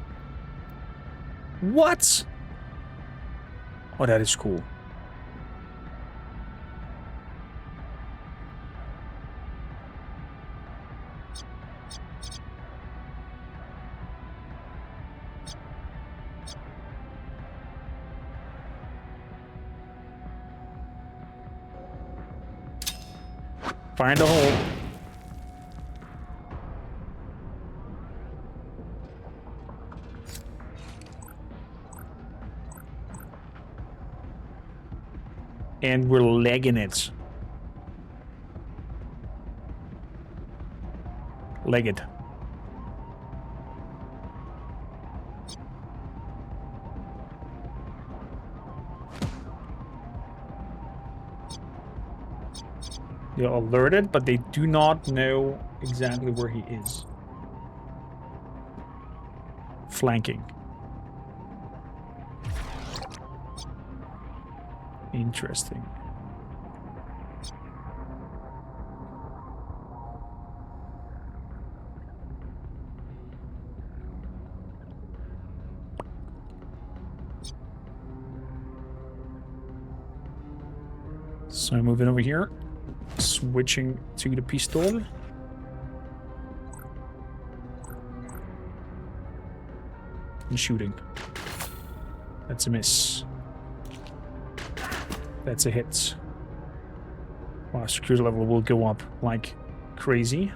What? Oh, that is cool. Find a hole. And we're legging it. Leg it. They're alerted, but they do not know exactly where he is. Flanking. Interesting. So moving over here, switching to the pistol. And shooting. That's a miss. That's a hit. Wow, security level will go up like crazy.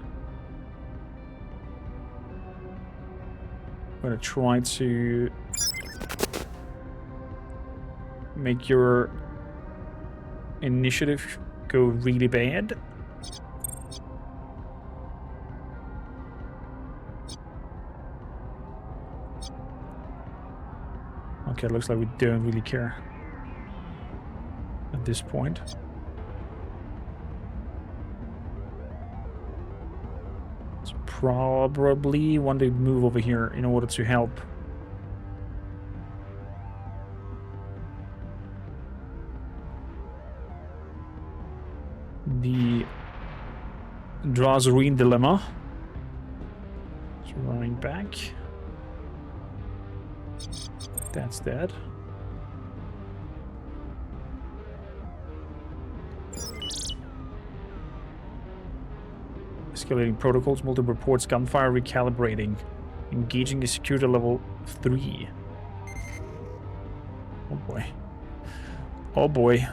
I'm gonna try to make your initiative go really bad. Okay, it looks like we don't really care at this point. So probably want to move over here in order to help. The Drazarine dilemma. So running back. That's dead. Escalating protocols, multiple reports, gunfire recalibrating. Engaging the security level 3. Oh boy. Oh boy.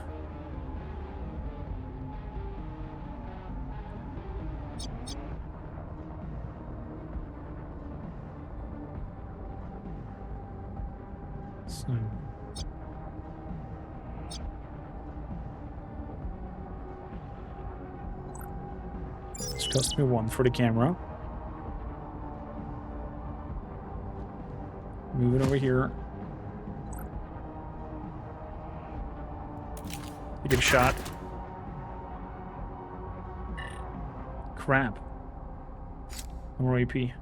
This cost me 1 for the camera. Moving over here. You get a shot. Crap. More AP.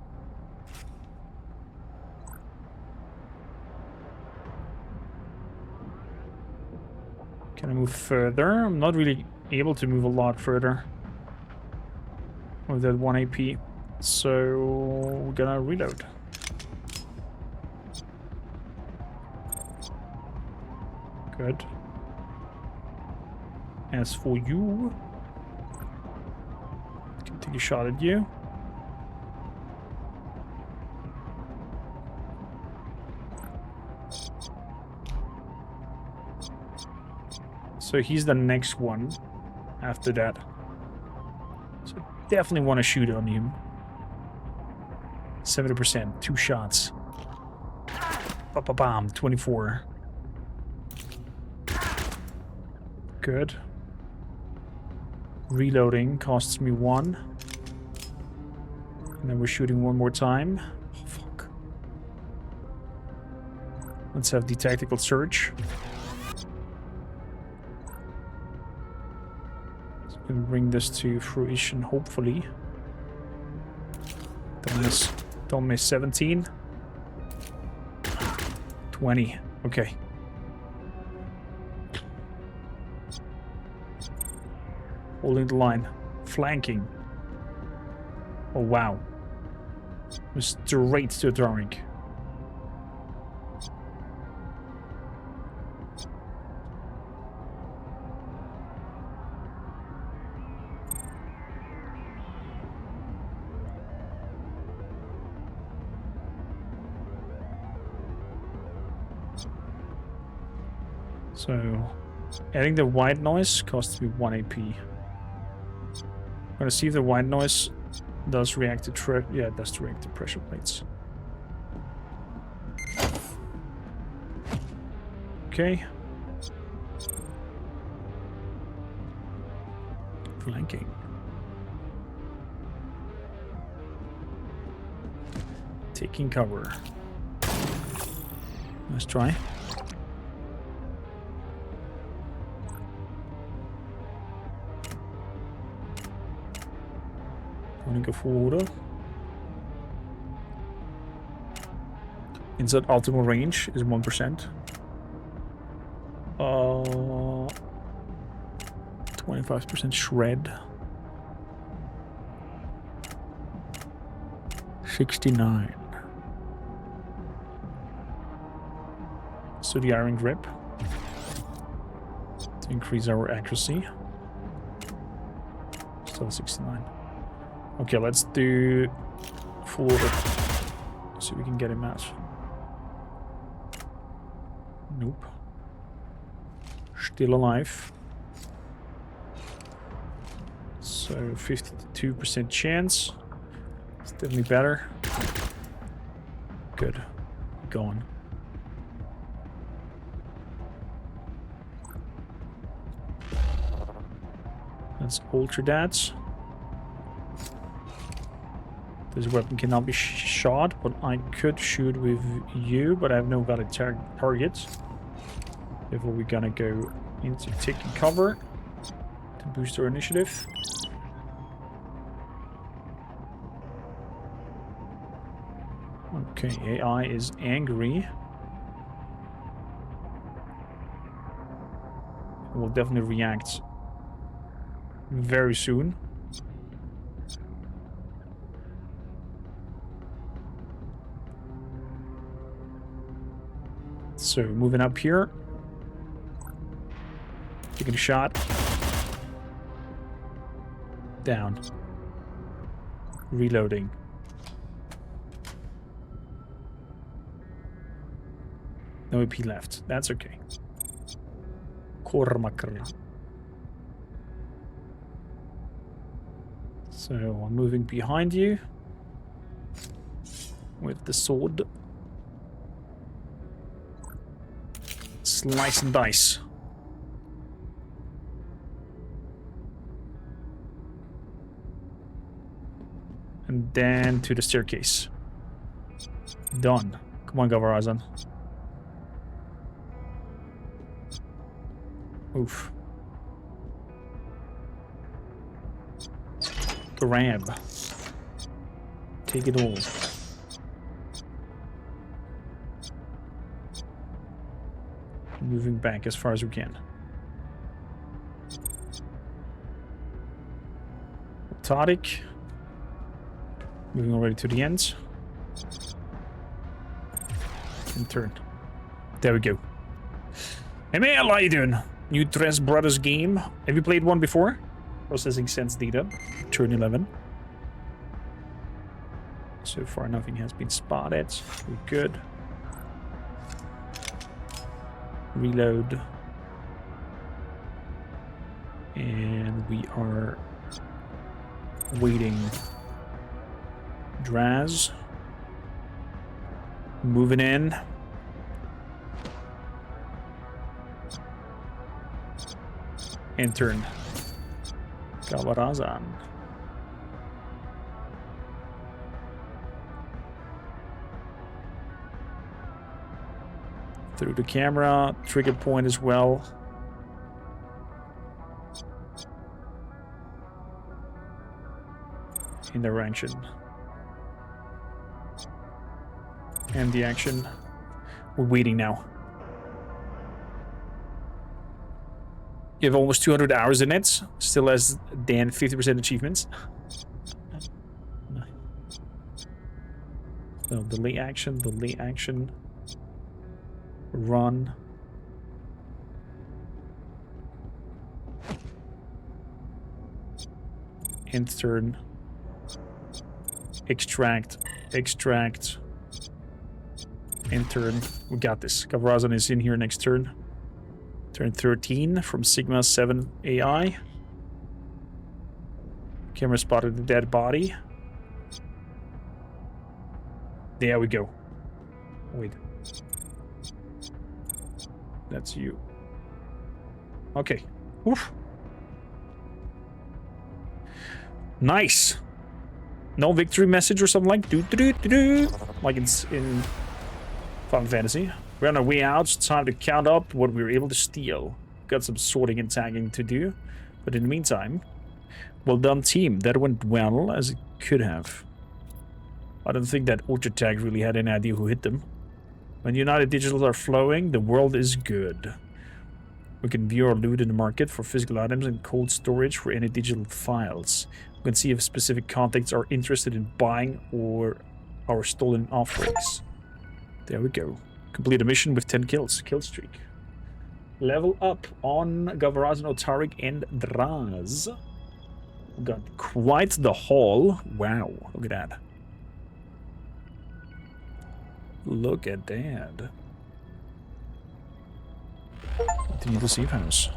Can I move further? I'm not really able to move a lot further with that 1 AP. So we're gonna reload. Good. As for you, I can take a shot at you. So he's the next one after that. So definitely want to shoot on him. 70%, 2 shots. Ba-ba-bam, 24. Good. Reloading costs me 1. And then we're shooting 1 more time. Oh, fuck. Let's have the tactical search. So we can bring this to fruition, hopefully. Don't miss 17. 20. Okay. Holding the line. Flanking. Oh, wow. Straight to the drowning. So, adding the white noise costs me 1 AP. I'm gonna see if the white noise does react to yeah, it does react to pressure plates. Okay. Flanking. Taking cover. Let's try. Go full auto. Inside optimal range is 1%. 25% shred. 69. So the iron grip. to increase our accuracy. Still 69. Okay, let's do full order. So we can get him out. Nope. Still alive. So 52% chance. It's definitely better. Good. Gone. Let's alter that. This weapon cannot be shot, but I could shoot with you, but I have no valid target. Therefore, we're gonna go into taking cover to boost our initiative. Okay, AI is angry. It will definitely react very soon. So, moving up here. Taking a shot. Down. Reloading. No AP left. That's okay. Kormakrtv. So I'm moving behind you with the sword. Slice and dice. And then to the staircase. Done. Come on, Gavarazan. Oof. Grab. Take it all. Moving back as far as we can. Tadic. Moving already to the end. And turn. There we go. Hey man, how you doing? New Tres Brothers game. Have you played one before? Processing sense data. Turn 11. So far nothing has been spotted. We're good. Reload. And we are waiting. Draz. Moving in. And turn. Gavarazan. Through the camera, trigger point as well. Interaction. And the action. We're waiting now. You have almost 200 hours in it. Still has than 50% achievements. So delay action. Run. End turn. Extract. End turn. We got this. Gavarazan is in here next turn. Turn 13 from Sigma 7 AI. Camera spotted the dead body. There we go. Wait. That's you. Okay. Oof. Nice. No victory message or something like like it's in Final Fantasy. We're on our way out. It's time to count up what we were able to steal. Got some sorting and tagging to do. But in the meantime, well done, team. That went well as it could have. I don't think that Ultra Tag really had any idea who hit them. When United Digitals are flowing, the world is good. We can view our loot in the market for physical items and cold storage for any digital files. We can see if specific contacts are interested in buying or our stolen offerings. There we go. Complete a mission with 10 kills. Kill streak. Level up on Gavarazan, Otarik, and Draz. We got quite the haul. Wow, look at that. Look at that. Continue the safe house.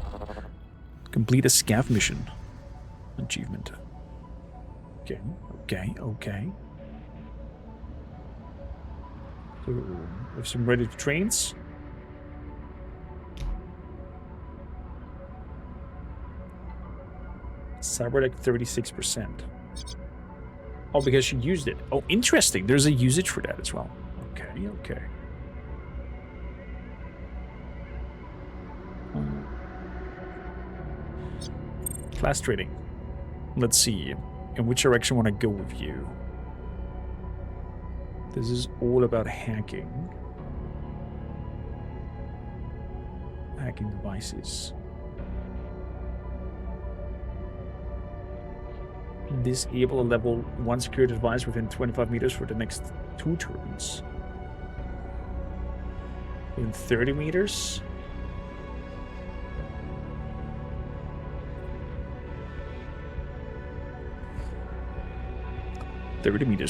Complete a scav mission. Achievement. Okay, okay, okay. So, we have some ready trains. Cyberdeck 36%. Oh, because she used it. Oh, interesting. There's a usage for that as well. Okay, okay. Class trading. Let's see. In which direction I want to go with you? This is all about hacking. Hacking devices. Disable a level 1 security device within 25 meters for the next 2 turns. Within 30 meters?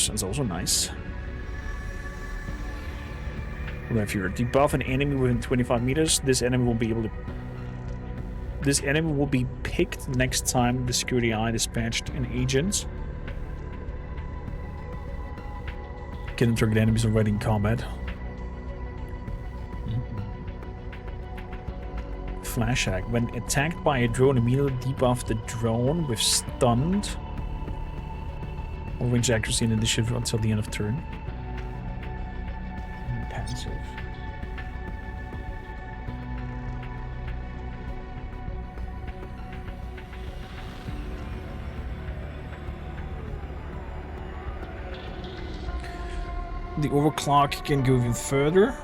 That's also nice. Well, if you debuff an enemy within 25 meters, this enemy will be able to. This enemy will be picked next time the security eye dispatched an agent. Can target enemies already in combat. Flash hack. When attacked by a drone, immediately debuff the drone with stunned or range accuracy and initiative until the end of turn. Passive. The overclock can go even further.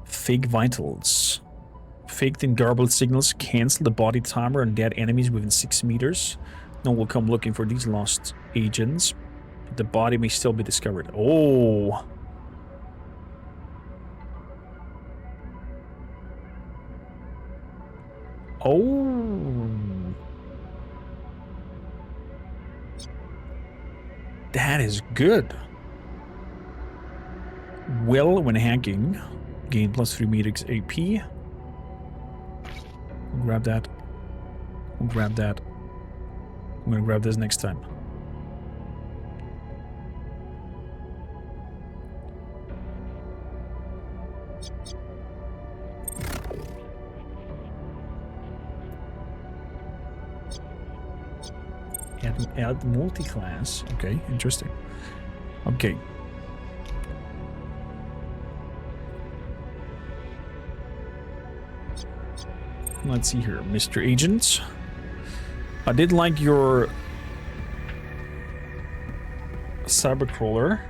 Fake vitals. Faked and garbled signals cancel the body timer on dead enemies within 6 meters. No one will come looking for these lost agents. But the body may still be discovered. Oh! Oh! That is good. Well, when hacking, gain plus 3 meters AP. Grab that. Grab that. I'm gonna grab this next time. Add multi-class. Okay, interesting. Okay. Let's see here, Mr. Agent. I did like your cybercrawler.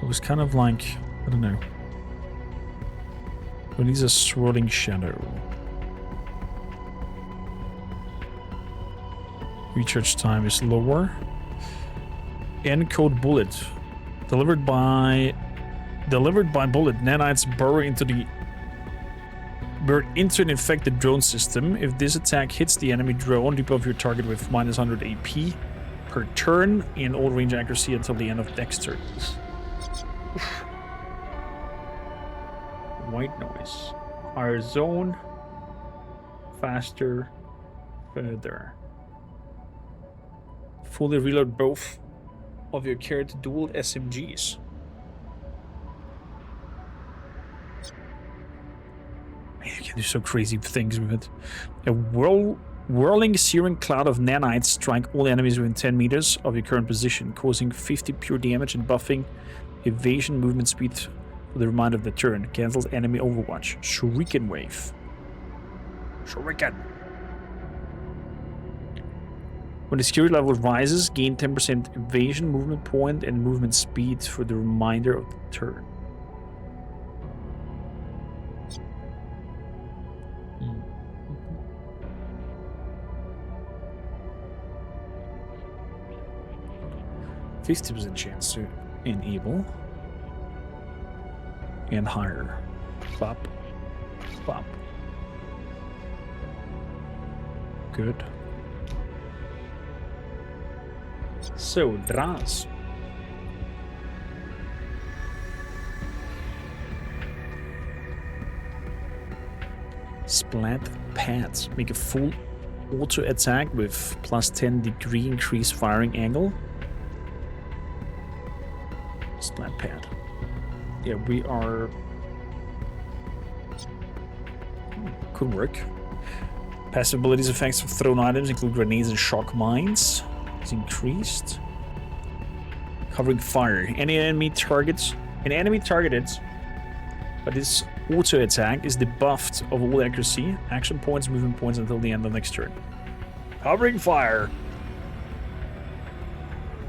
It was kind of like, I don't know. But he's a swirling shadow. Recharge time is lower. Encode bullet. Delivered by bullet. Nanites burrow into an infected drone system. If this attack hits the enemy drone, debuff your target with minus 100 AP per turn in all range accuracy until the end of next turn. White noise. Higher zone. Faster. Further. Fully reload both of your carried dual SMGs. Man, you can do so crazy things with it. A whirling searing cloud of nanites strike all enemies within 10 meters of your current position, causing 50 pure damage and buffing evasion movement speed for the remainder of the turn. Cancels enemy overwatch. Shuriken wave. Shuriken. When the security level rises, gain 10% evasion movement point and movement speed for the remainder of the turn. 50% chance to enable. And higher. Plop. Plop. Good. So, Dras. Splat pads. Make a full auto attack with plus 10° increased firing angle. Splat pad. Yeah, we are... Could work. Passive abilities effects of thrown items include grenades and shock mines. It's increased. Covering fire. Any enemy targets... An enemy targeted by this auto attack is debuffed of all accuracy, action points, movement points until the end of next turn. Covering fire.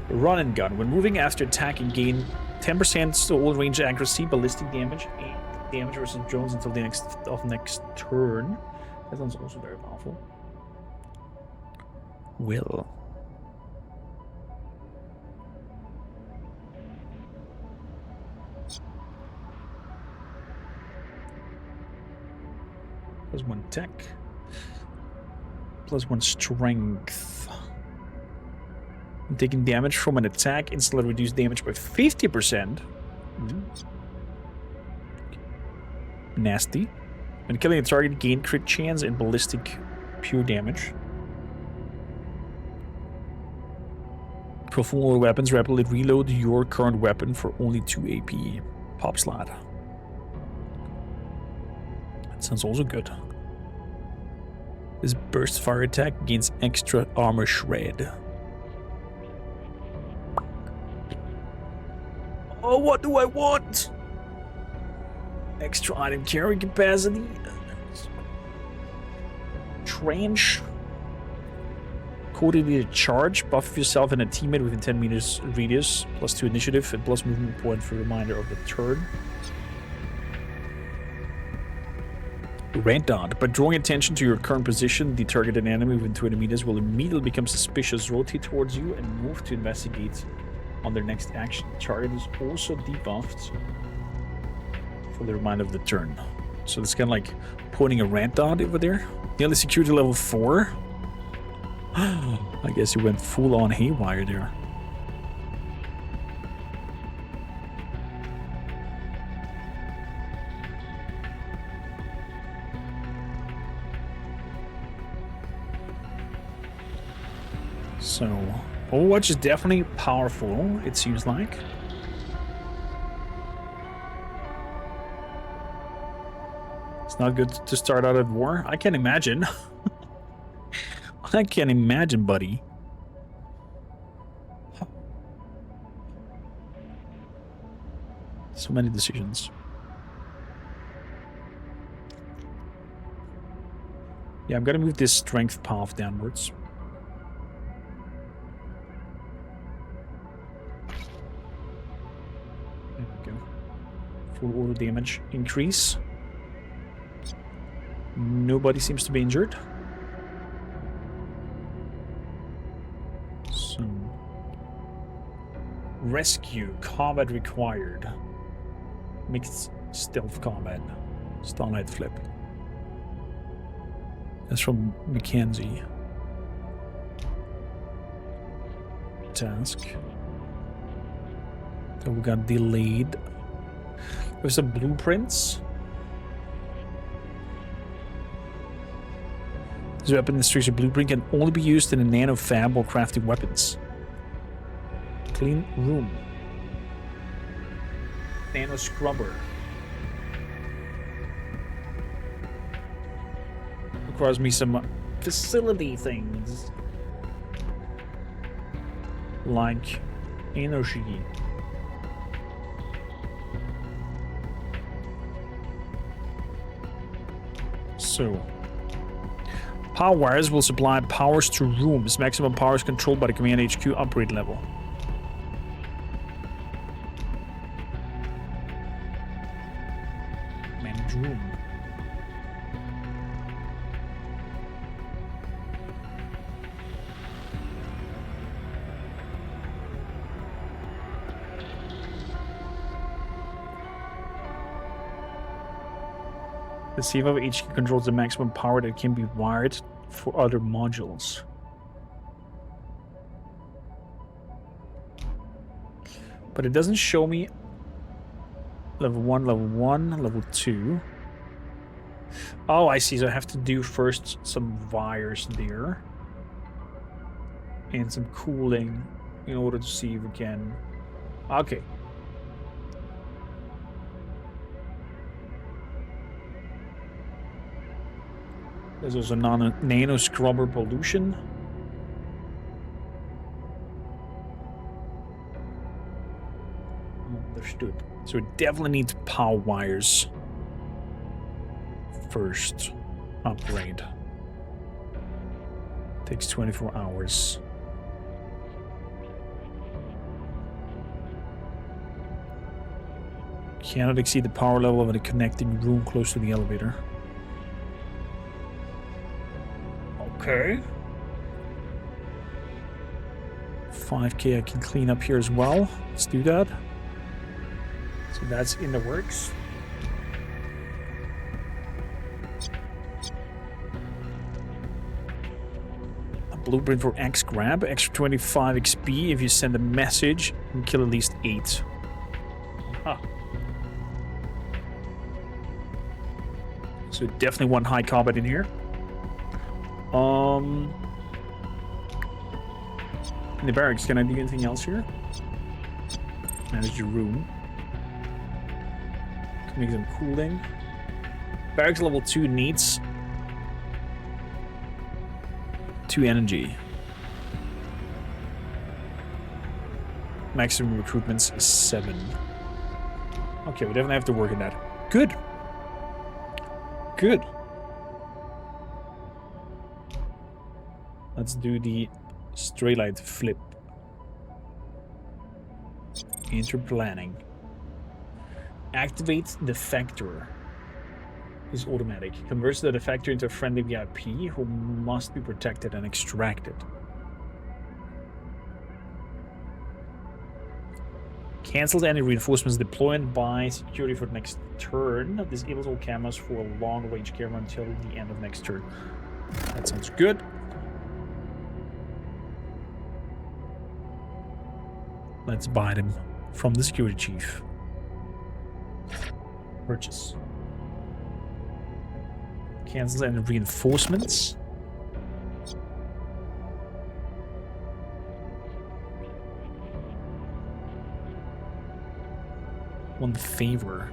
Run and gun. When moving after attacking, gain 10% to all range accuracy, ballistic damage, and damage versus drones until the next turn. That sounds also very powerful. Will. Plus 1 tech. Plus 1 strength. When taking damage from an attack, instantly reduce damage by 50%. Nasty. When killing a target, gain crit chance and ballistic pure damage. For full weapons, rapidly reload your current weapon for only 2 AP. Pop slot. That sounds also good. This burst fire attack gains extra armor shred. Oh, what do I want? Extra item carry capacity. Trench. Coordinated charge. Buff yourself and a teammate within 10 meters radius. Plus 2 initiative and plus movement point for reminder of the turn. Rant Dart. By drawing attention to your current position, the targeted enemy within 20 meters will immediately become suspicious, rotate towards you, and move to investigate on their next action. Target is also debuffed for the remainder of the turn. So it's kind of like pointing a Rant Dart over there. Nearly security level 4. I guess you went full on haywire there. So, Overwatch is definitely powerful, it seems like. It's not good to start out at war. I can imagine. I can imagine, buddy. So many decisions. Yeah, I'm gonna move this strength path downwards. There we go. Full auto damage increase. Nobody seems to be injured. So, rescue combat required. Mixed stealth combat. Starlight flip. That's from Mackenzie. Task. So we got delayed. There's some blueprints. This weapon demonstration blueprint can only be used in a nano fab or crafting weapons. Clean room. Nano scrubber. Requires me some facility things. Like energy. So, power wires will supply powers to rooms. Maximum power is controlled by the Command HQ upgrade level. Manage room. The CFO HQ controls the maximum power that can be wired for other modules. But it doesn't show me level 1, level 2. Oh, I see. So I have to do first some wires there. And some cooling in order to see if we can... Okay. There's also nano scrubber pollution. Understood. So we definitely need power wires first. Upgrade. Takes 24 hours. Cannot exceed the power level of a connecting room close to the elevator. Okay. 5K I can clean up here as well. Let's do that. So that's in the works. A blueprint for X grab. Extra 25 XP if you send a message and kill at least 8. Huh. So definitely one high combat in here. In the barracks, can I do anything else here? Manage your room. Can make some cooling. Barracks level 2 needs 2 energy. Maximum recruitments is 7. Okay, we definitely have to work on that. Good. Good. Let's do the straight light flip. Enter planning. Activate the defector. Is automatic. Converts the defector into a friendly VIP who must be protected and extracted. Cancels any reinforcements deployed by security for the next turn. Disables all cameras for a long range camera until the end of next turn. That sounds good. Let's buy them from the security chief. Purchase. Cancels any reinforcements. One favor.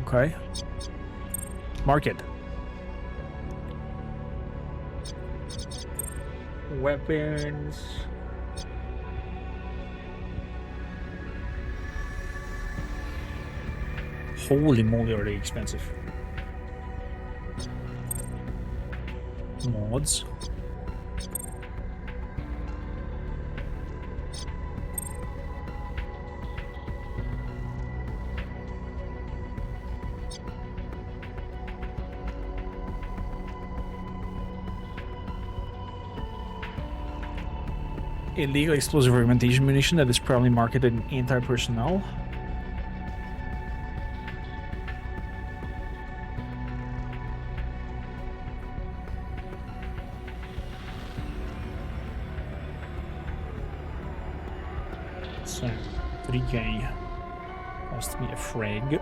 Okay. Market. Weapons. Holy moly, are they expensive. Mods. Illegal explosive augmentation munition that is probably marketed in anti-personnel. So, 3K cost me a frag.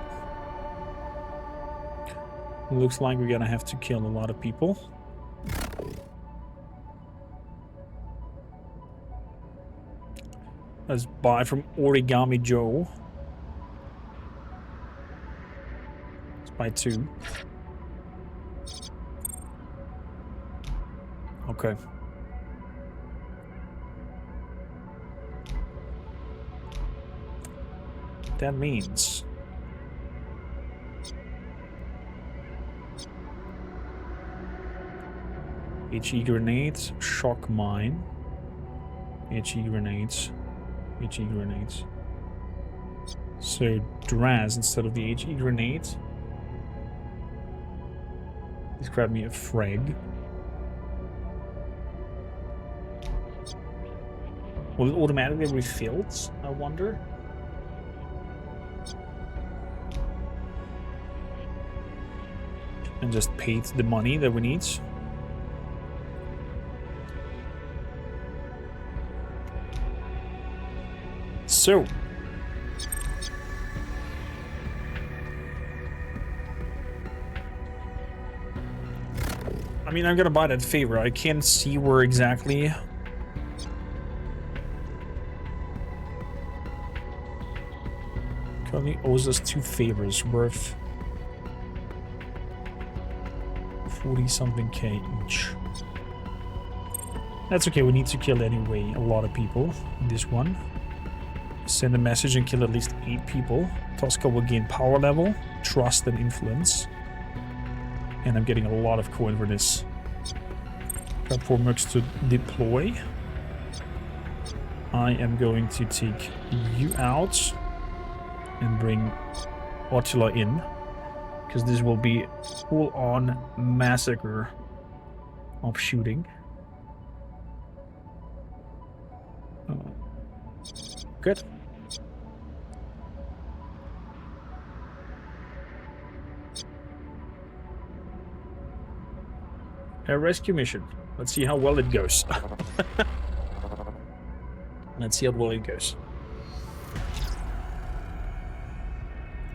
Looks like we're gonna have to kill a lot of people. Let's buy from Origami Joe. Let's buy 2. Okay. That means HE grenades, shock mine, HE grenades, HE grenades. So Draz instead of the HE grenades. Please grab me a frag. Will it automatically refill? I wonder. and just paid the money that we need. So, I mean, I'm gonna buy that favor. I can't see where exactly. Currently owes us 2 favors worth 40-something K each. That's okay, we need to kill anyway a lot of people in this one. Send a message and kill at least 8 people. Tosca will gain power level, trust, and influence. And I'm getting a lot of coin for this. Got 4 mercs to deploy. I am going to take you out and bring Ottila in, because this will be full-on massacre of shooting. Good. A rescue mission. Let's see how well it goes. Let's see how well it goes.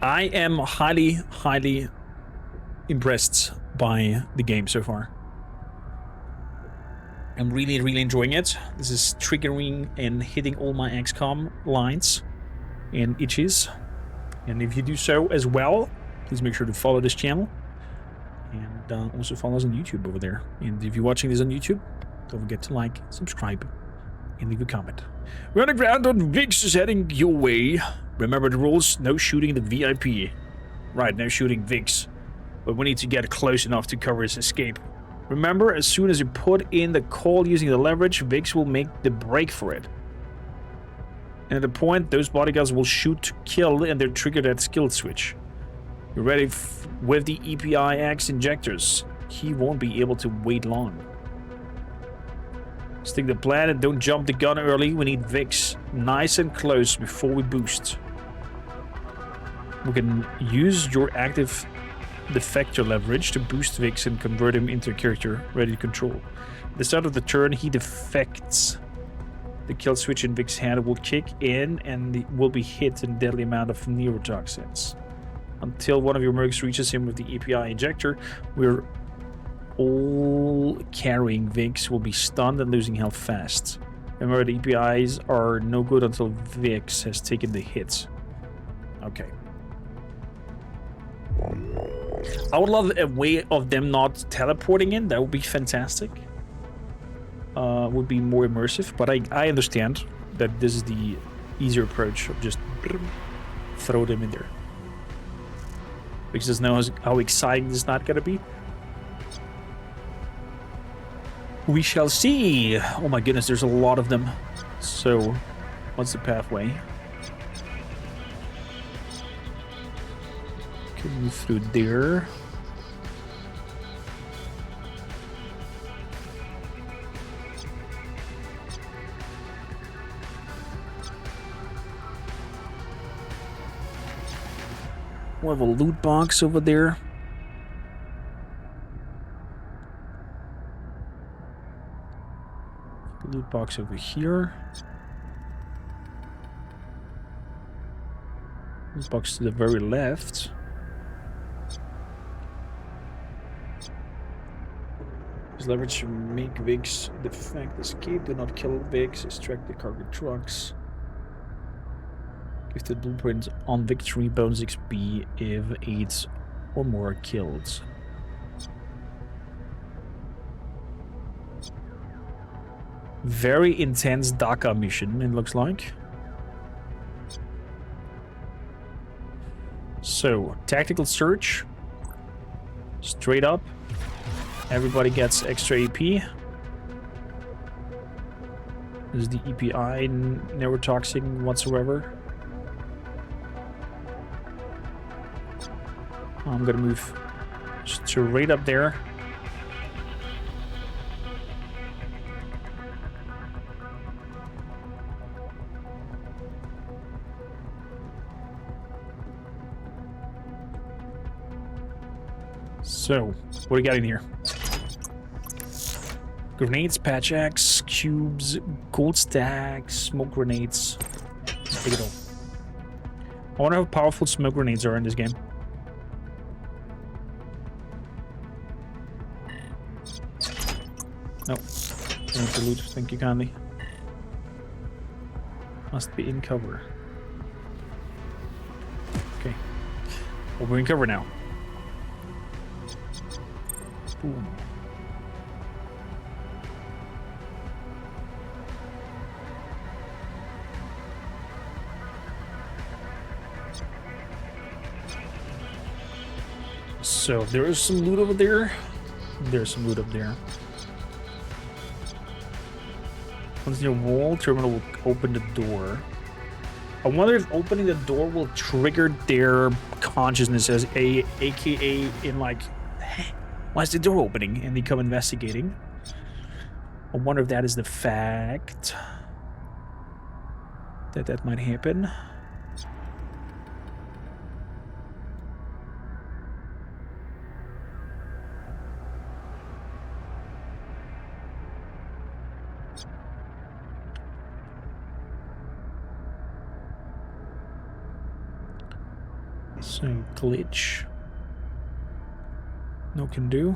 I am highly, highly impressed by the game so far. I'm really, really enjoying it. This is triggering and hitting all my XCOM lines and itches. And if you do so as well, please make sure to follow this channel. And also follow us on YouTube over there. And if you're watching this on YouTube, don't forget to like, subscribe, and leave a comment. We're on the ground on Vix is heading your way. Remember the rules, no shooting the VIP. Right, no shooting Vix. But we need to get close enough to cover his escape. Remember, as soon as you put in the call using the leverage, Vix will make the break for it. And at the point, those bodyguards will shoot to kill and they'll trigger that skill switch. You're ready with the EPIX injectors. He won't be able to wait long. Stick the plan and don't jump the gun early. We need Vix nice and close before we boost. We can use your active defector leverage to boost Vix and convert him into a character ready to control. At the start of the turn, he defects. The kill switch in Vix's hand will kick in and will be hit in a deadly amount of neurotoxins. Until one of your mercs reaches him with the EPI injector, we're all carrying Vix will be stunned and losing health fast. Remember, the EPIs are no good until Vix has taken the hit. Okay. I would love a way of them not teleporting in. That would be fantastic. Would be more immersive, but I understand that this is the easier approach of just throw them in there. Because doesn't know how exciting this is not gonna be. We shall see. Oh my goodness, there's a lot of them. So, what's the pathway? Can move through there. We have a loot box over there. Loot box over here. Loot box to the very left. Use leverage to make Vix defect, escape, do not kill Vix, extract the cargo trucks. Give the blueprint on victory bonus XP if 8 or more are killed. Very intense DACA mission, it looks like. So, tactical search. Straight up. Everybody gets extra AP. This is the EPI, neurotoxin whatsoever. I'm gonna move straight up there. So, what do we got in here? Grenades, patch axe, cubes, gold stacks, smoke grenades. Take it all. I wonder how powerful smoke grenades are in this game. No. Don't want to loot. Thank you kindly. Must be in cover. Okay. Well, we're in cover now. Boom. So there is some loot over there. There's some loot up there. Once near wall, terminal will open the door. I wonder if opening the door will trigger their consciousness as aka in like, why is the door opening? And they come investigating. I wonder if that is the fact that might happen. So, glitch. No can do.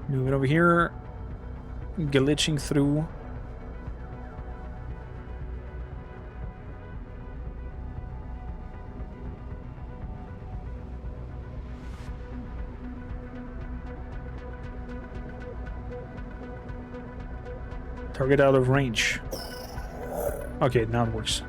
Move it over here. Glitching through. Target out of range. Okay, now it works.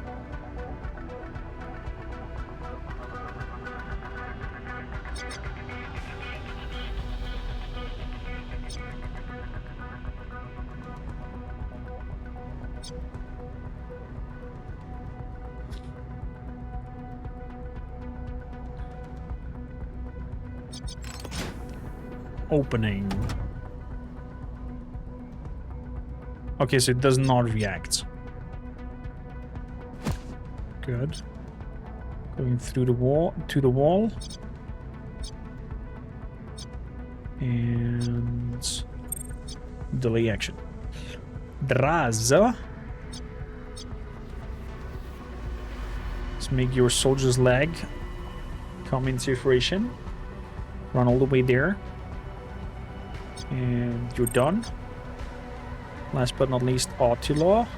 Opening. Okay, so it does not react. Good. Going through the wall to the wall. And delay action. Draza. Let's make your soldier's leg come into fruition. Run all the way there. And you're done. Last but not least, Attila.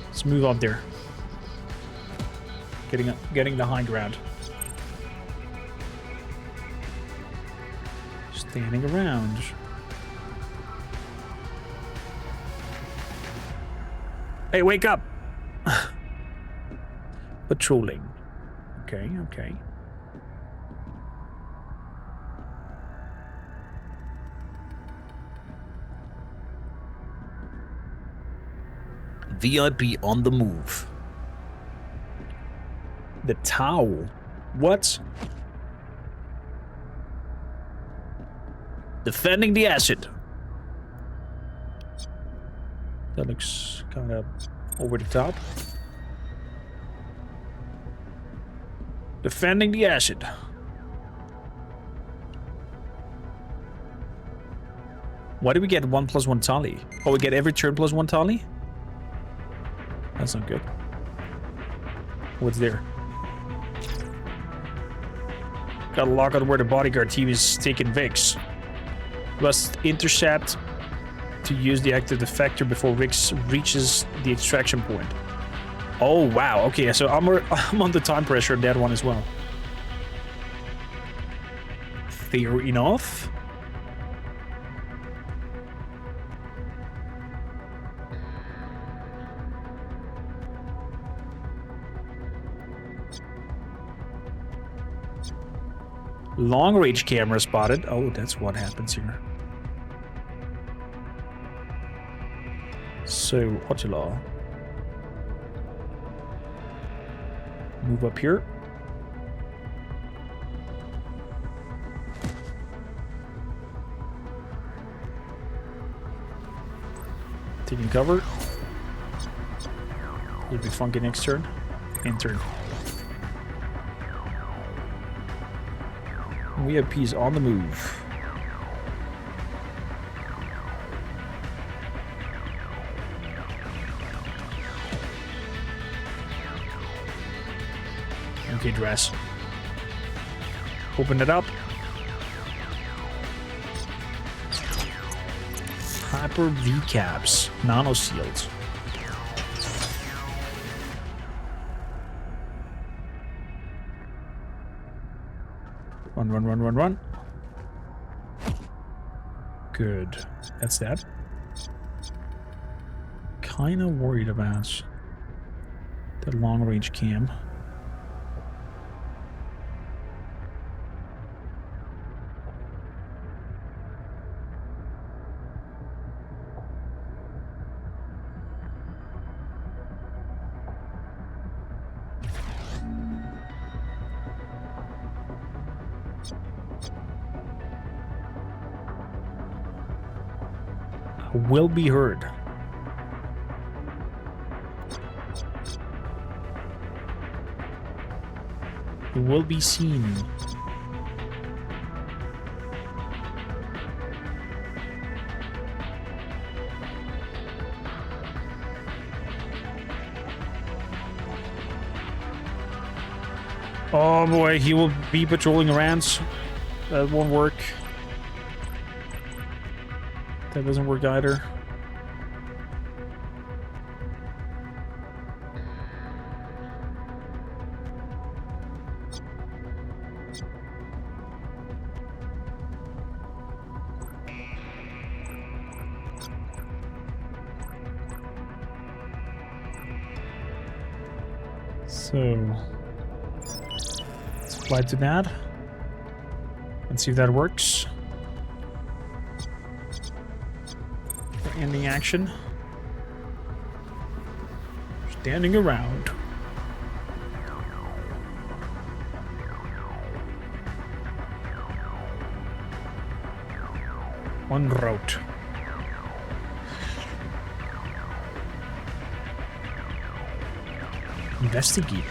Let's move up there. Getting the high ground. Standing around. Hey, wake up! Patrolling. Okay, okay. VIP on the move. The towel. What? Defending the acid. That looks kind of over the top. Defending the acid. Why do we get 1+1 tally? Oh, we get every turn +1 tally? That's not good. What's there? Got a lock on where the bodyguard team is taking Vix. Must intercept to use the active defector before Vix reaches the extraction point. Oh, wow. Okay, so I'm under time pressure on that one as well. Fair enough. Long range camera spotted. Oh, that's what happens here. So, Attila. Move up here. Taking cover. It'll be funky next turn. End turn. We have peas on the move. Okay, dress. Open it up. Hyper V caps. Nano seals. Run, run, run, run, run. Good. That's that. Kinda worried about the long range cam. Will be heard. Will be seen. Oh boy, he will be patrolling around. That won't work. That doesn't work either. So, let's apply to that and see if that works. Ending action. Standing around. One route. Investigate.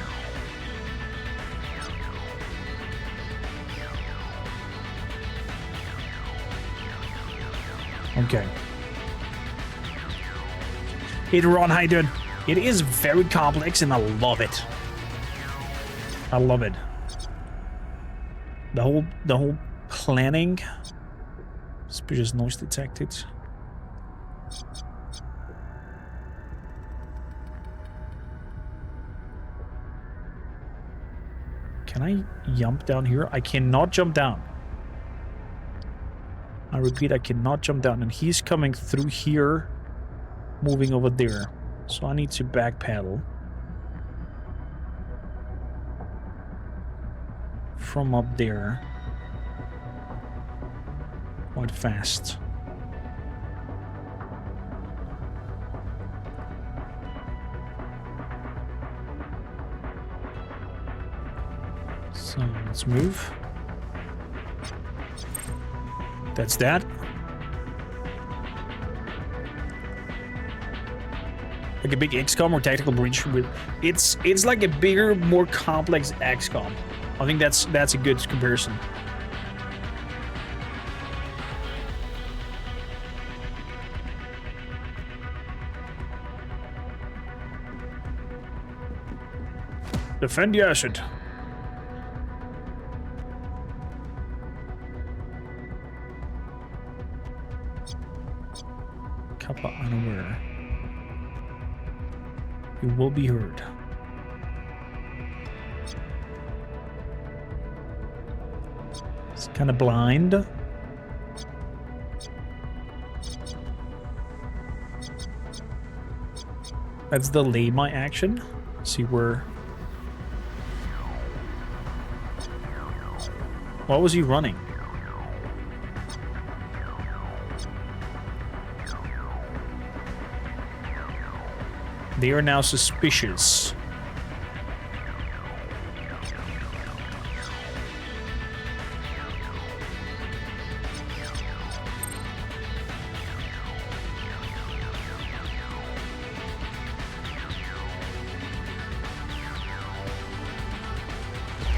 Okay. Hey Ron, how you doing? It is very complex and I love it. I love it. The whole planning. Suspicious noise detected. Can I jump down here? I cannot jump down. I repeat, I cannot jump down. And he's coming through here, moving over there. So I need to backpedal from up there quite fast. So let's move. That's that. Like a big XCOM or tactical breach with it's like a bigger, more complex XCOM. I think that's a good comparison. Defend the asset. Kappa unaware. You will be heard. It's kind of blind. Let's delay my action. See where. What was he running? They are now suspicious.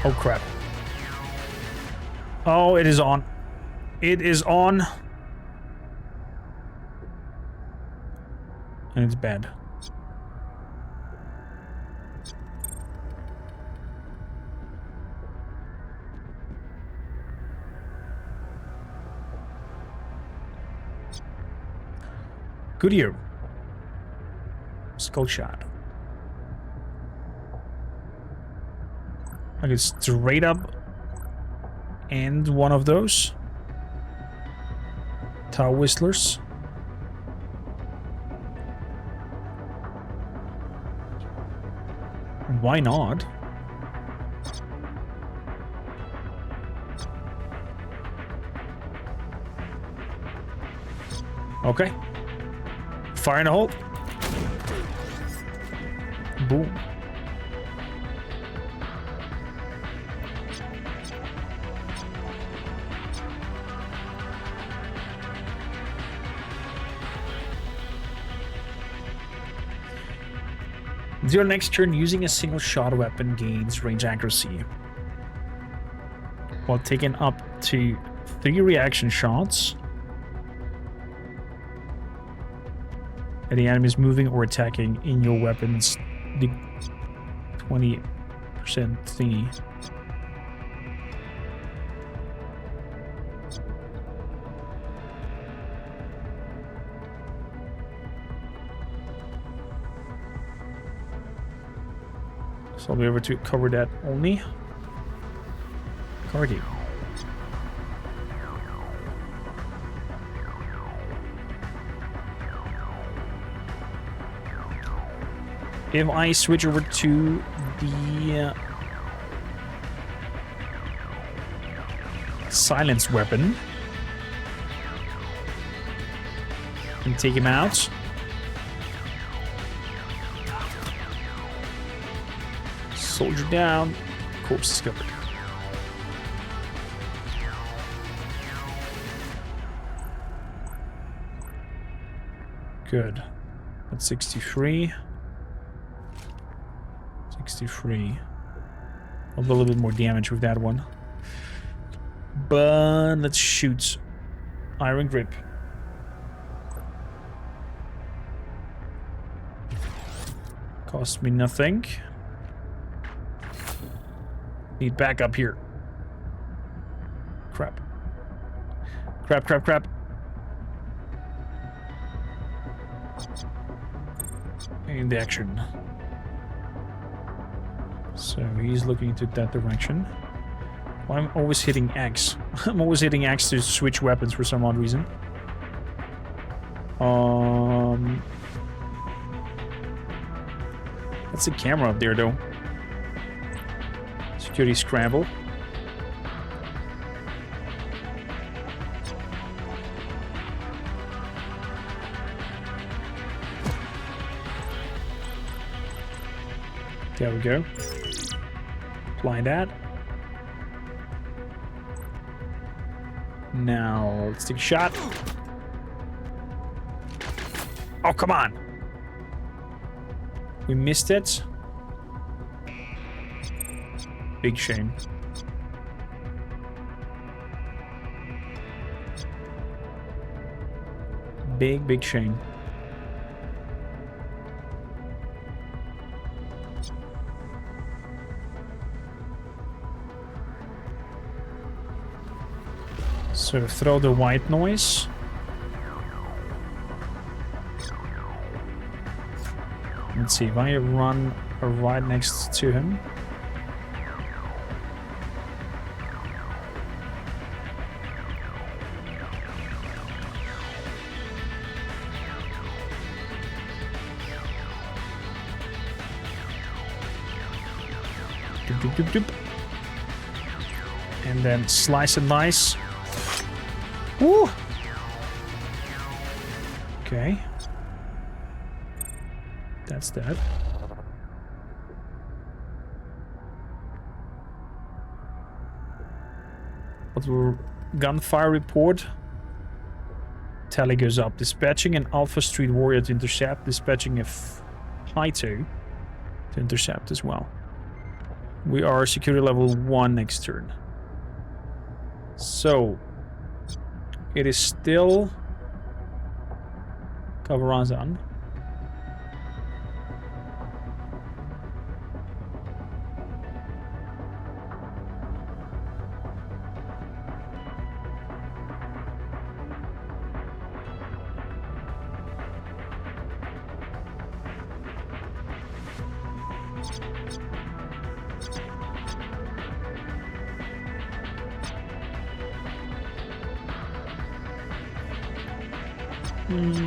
Oh, crap. Oh, it is on. It is on. And it's bad. Good you. Skull shot. I can straight up end one of those. Tower whistlers. Why not? Okay. Fire in the hole. Boom. Your next turn, using a single shot weapon gains range accuracy, while taking up to 3 reaction shots. And the enemy is moving or attacking in your weapon's the 20% thingy. So I'll be able to cover that only. Cargy. If I switch over to the silence weapon and take him out. Soldier down, corpse discovered. Good. That's 63. 63. I'll do a little bit more damage with that one. But let's shoot. Iron grip. Cost me nothing. Need backup here. Crap. Crap, crap, crap. And action. So he's looking into that direction. Well, I'm always hitting X. I'm always hitting X to switch weapons for some odd reason. That's a camera up there, though. Security scramble. There we go. Apply that. Now, let's take a shot. Oh, come on. We missed it. Big shame. Big, big shame. So throw the white noise. Let's see if I run right next to him. Doop, doop, doop, doop. And then slice and dice. Woo! Okay. That's that. But we're gunfire report. Tally goes up. Dispatching an Alpha Street Warrior to intercept. Dispatching a Hito to intercept as well. We are security level 1 next turn. So, it is still Kavarazan.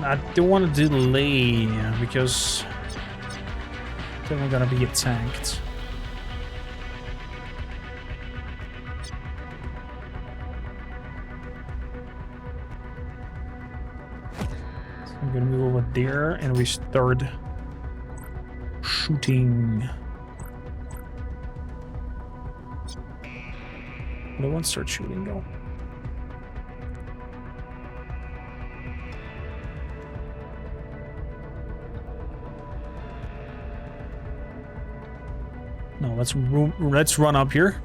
I don't want to delay because then we're gonna be attacked. So I'm gonna move over there and we start shooting. No one start shooting though. No, let's run up here.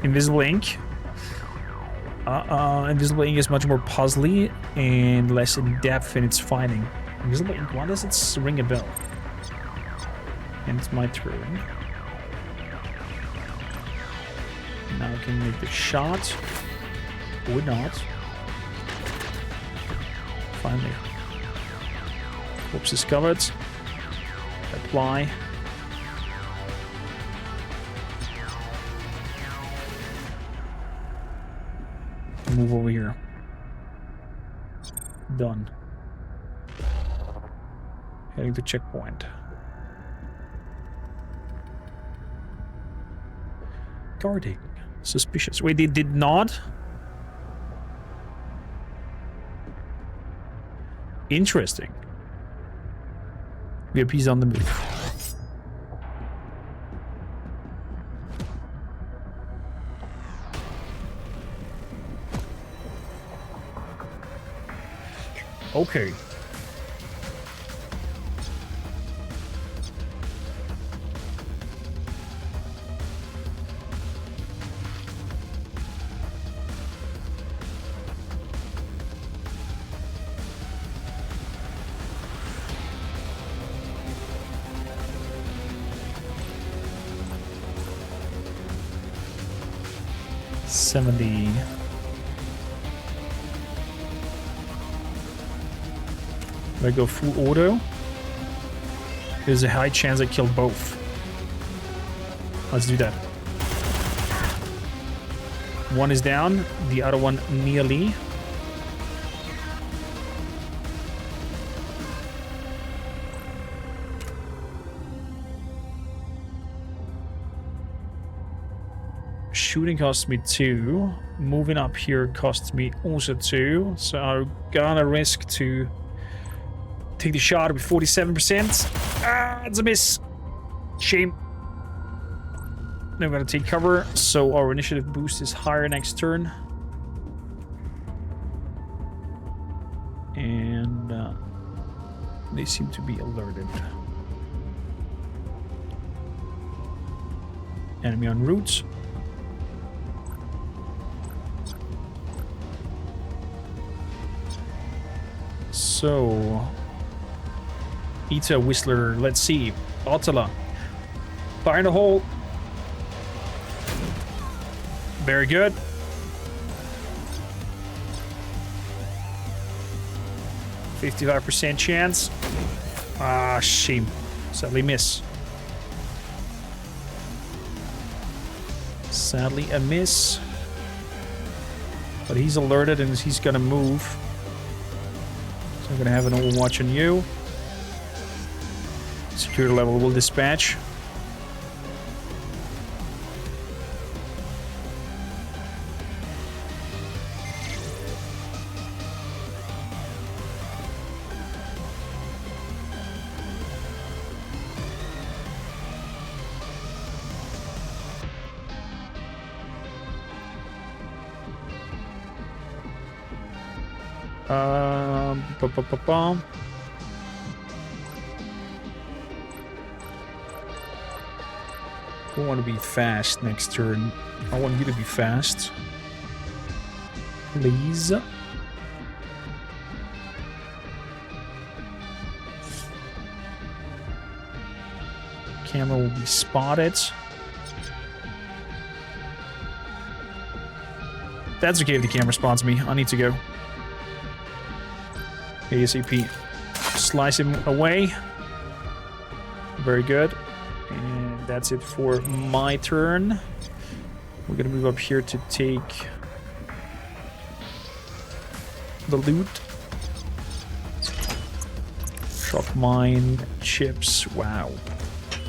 Invisible ink. Invisible ink is much more puzzly and less in depth in its fighting. Invisible ink, why does it ring a bell? And it's my turn. Now I can make the shot. Or not. Finally. Corpse is covered. Apply. Move over here. Done. Heading to checkpoint. Guarding. Suspicious. Wait, they did not? Interesting. VIP's on the move. Okay. $70. If I go full auto, there's a high chance I kill both. Let's do that. One is down, the other one nearly. Shooting costs me 2. Moving up here costs me also 2. So I'm gonna risk to take the shot with 47%. Ah, it's a miss. Shame. Now I'm gonna take cover, so our initiative boost is higher next turn. And they seem to be alerted. Enemy en route. So, Ita, Whistler, let's see. Ottala. Fire in the hole. Very good. %55% chance. Ah, shame. Sadly miss. Sadly a miss. But he's alerted and he's gonna move. So I'm gonna have an overwatch on you. Security level will dispatch. Ba-ba-ba-bum. I want to be fast next turn. I want you to be fast. Please. Camera will be spotted. That's okay if the camera spots me. I need to go. ASAP. Slice him away. Very good. And that's it for my turn. We're gonna move up here to take the loot. Shock mine, chips. Wow.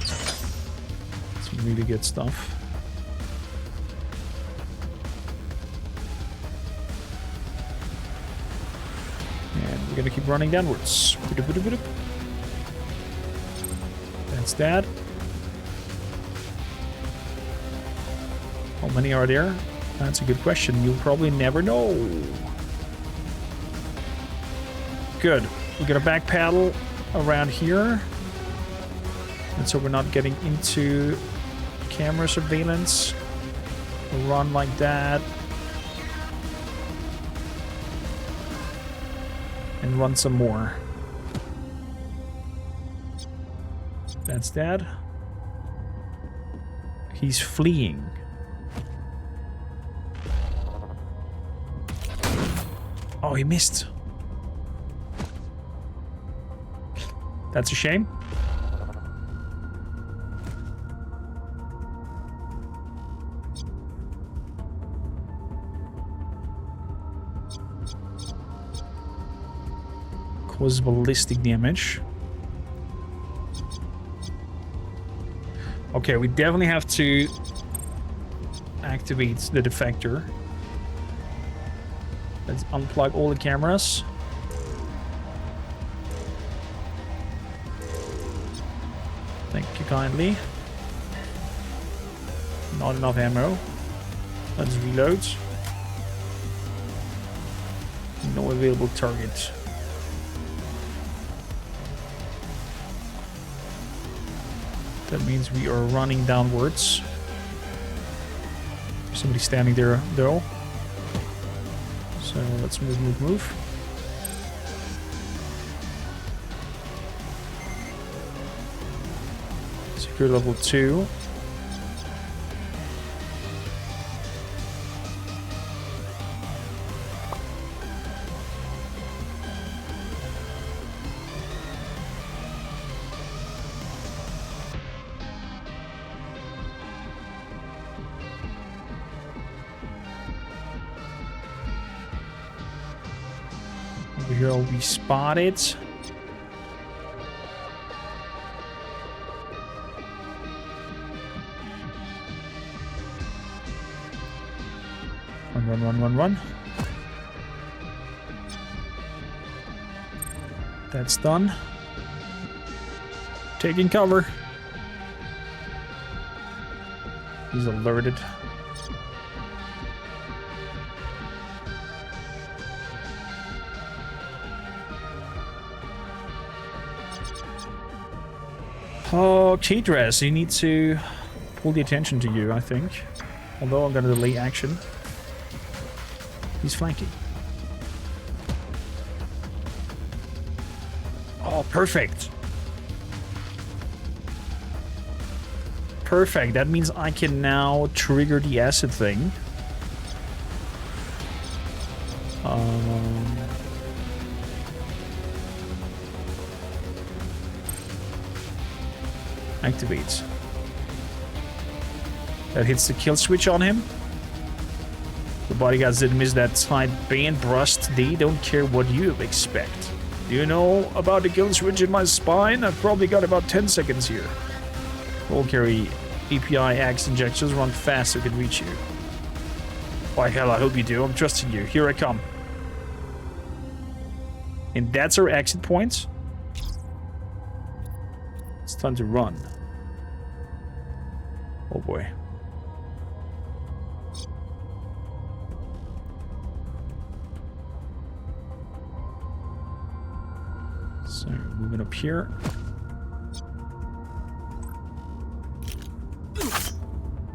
Some really good stuff. And we're gonna keep running downwards. That's that. How many are there? That's a good question. You'll probably never know. Good. We're gonna back paddle around here. And so we're not getting into camera surveillance. We'll run like that. And run some more. That's that. He's fleeing. Oh, he missed. That's a shame. Cause ballistic damage. Okay, we definitely have to activate the defector. Let's unplug all the cameras. Thank you kindly. Not enough ammo. Let's reload. No available target. That means we are running downwards. Somebody standing there though. So let's move. Secure level 2. Over here will be spotted. Run. That's done. Taking cover. He's alerted. Oh, Cheatress, you need to pull the attention to you, I think. Although I'm gonna delay action. He's flanking. Oh, perfect. Perfect. That means I can now trigger the acid thing. Activates. That hits the kill switch on him. The bodyguards didn't miss that side band burst. They don't care what you expect. Do you know about the kill switch in my spine? I've probably got about 10 seconds here. We'll carry API axe injections, run fast so I can reach you. Why hell, I hope you do. I'm trusting you. Here I come. And that's our exit point. It's time to run. Oh boy. So moving up here.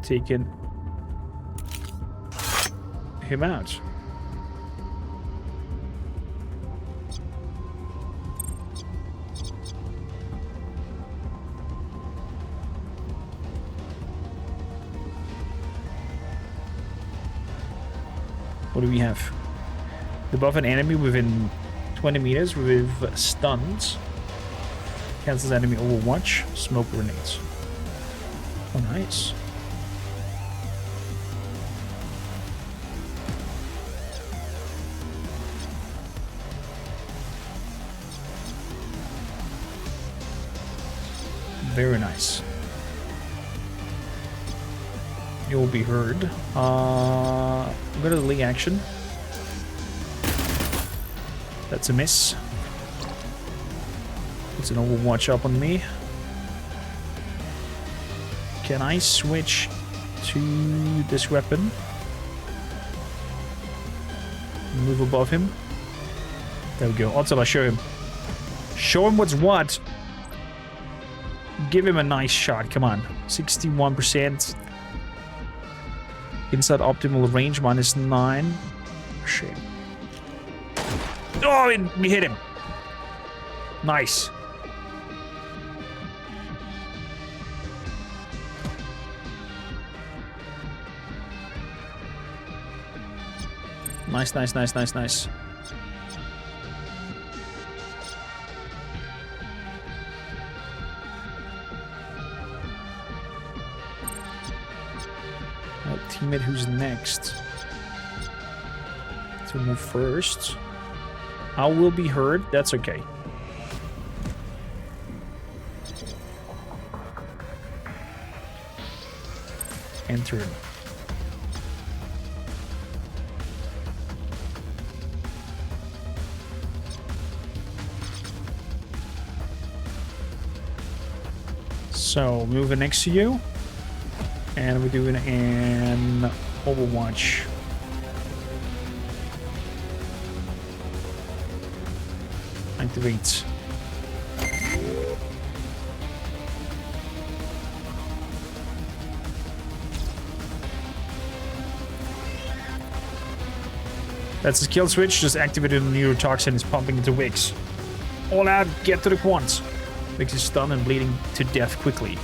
Taking him out. What do we have? Debuff an enemy within 20 meters with stuns. Cancels enemy overwatch. Smoke grenades. Oh, nice. Very nice. You'll be heard. Go to the Lee action. That's a miss. It's an overwatch up on me. Can I switch to this weapon? Move above him. There we go. Also, I'll show him. Show him what's what. Give him a nice shot. Come on. 61%. Inside optimal range, -9. Shame. Oh, we hit him. Nice. Nice, nice, nice, nice, nice. Teammate, who's next? To move first. I will be heard. That's okay. Enter. So moving next to you. And we're doing an Overwatch. Activate. That's the kill switch. Just activated the neurotoxin is pumping into Wix. All out, get to the quants. Wix is stunned and bleeding to death quickly.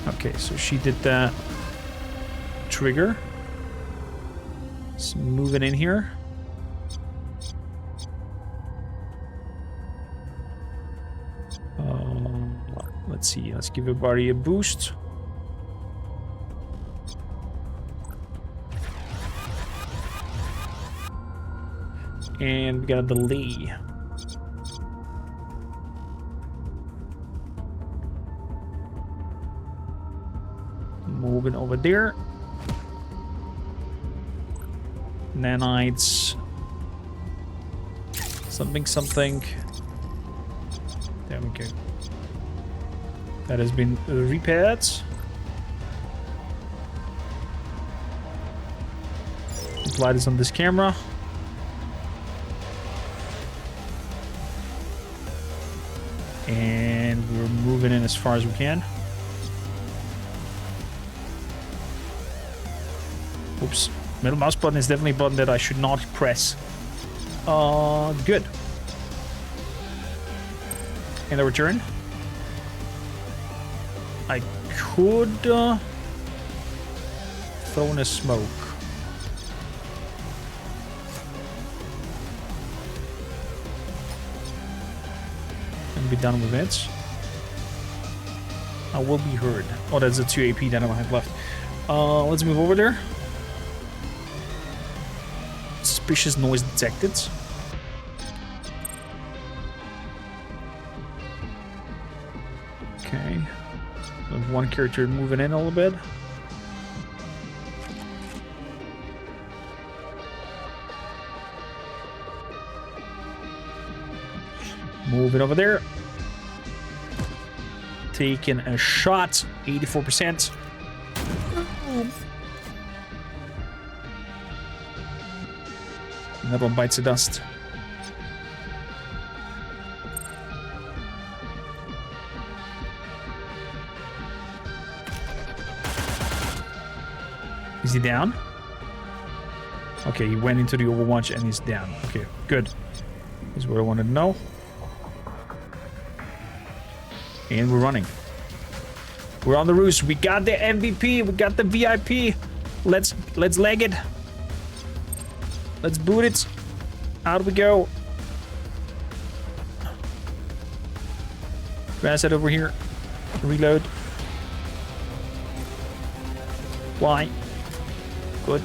Okay, so she did that trigger. So moving in here. Let's see, let's give everybody a boost. And we got a delay. Moving over there. Nanites. Something, something. There we go. That has been repaired. Apply this on this camera. And we're moving in as far as we can. Oops. Middle mouse button is definitely a button that I should not press. Good. And the return. I could throw in a smoke. And be done with it. I will be heard. Oh, that's a 2 AP that I have left. Let's move over there. Suspicious noise detected. Okay. We have one character moving in a little bit. Moving over there. Taking a shot. 84%. Another one bites the dust. Is he down? Okay, he went into the Overwatch and he's down. Okay, good. Is what I wanted to know. And we're running. We're on the roost. We got the MVP. We got the VIP. Let's leg it. Let's boot it. Out we go. Grass head over here. Reload. Why? Good.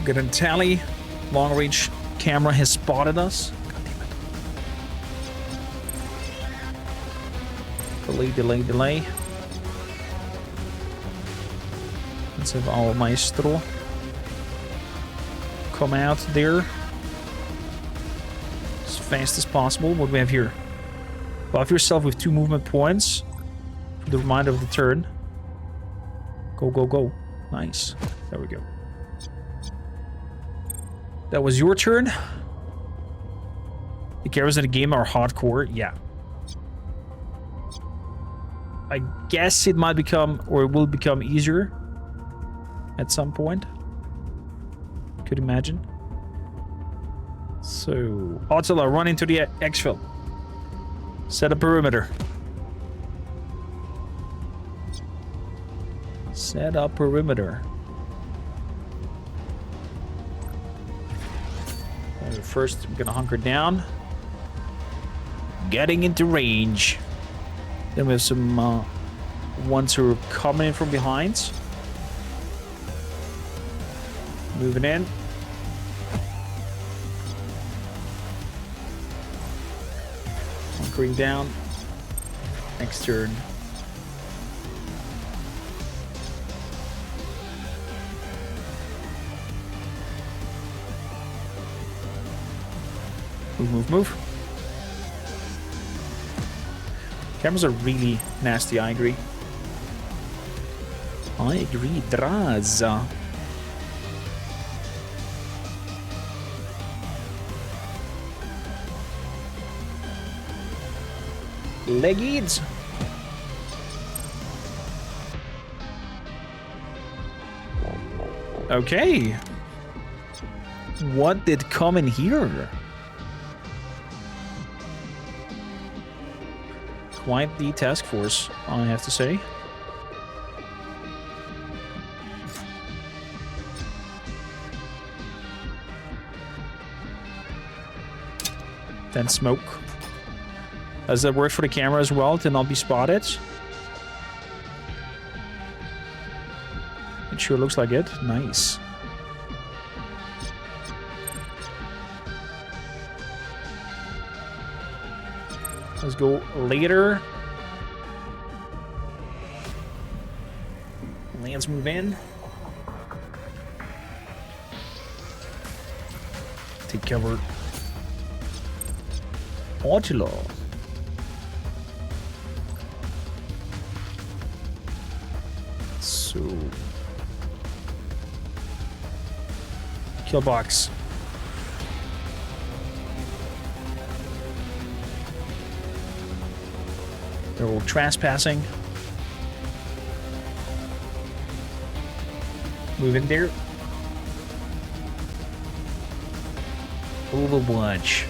Good and tally. Long range camera has spotted us. God damn it. Delay. Let's have our maestro come out there as fast as possible. What do we have here? Buff yourself with 2 movement points for the remainder of the turn. Go. Nice. There we go. That was your turn. The characters in the game are hardcore. Yeah. I guess it might become, or it will become easier at some point. Could imagine. So, Attila, run into the exfil. Set a perimeter. Set up perimeter. First, I'm gonna hunker down. Getting into range. Then we have some ones who are coming in from behind. Moving in. Hunkering down. Next turn. Move. Cameras are really nasty, I agree. Draz. Leggies. Okay. What did come in here? Quite the task force, I have to say. Then smoke. Does that work for the camera as well to not be spotted? It sure looks like it. Nice. Let's go later. Let's move in. Take cover. Attila. So. Kill box. They're all trespassing. Move in there. Overwatch.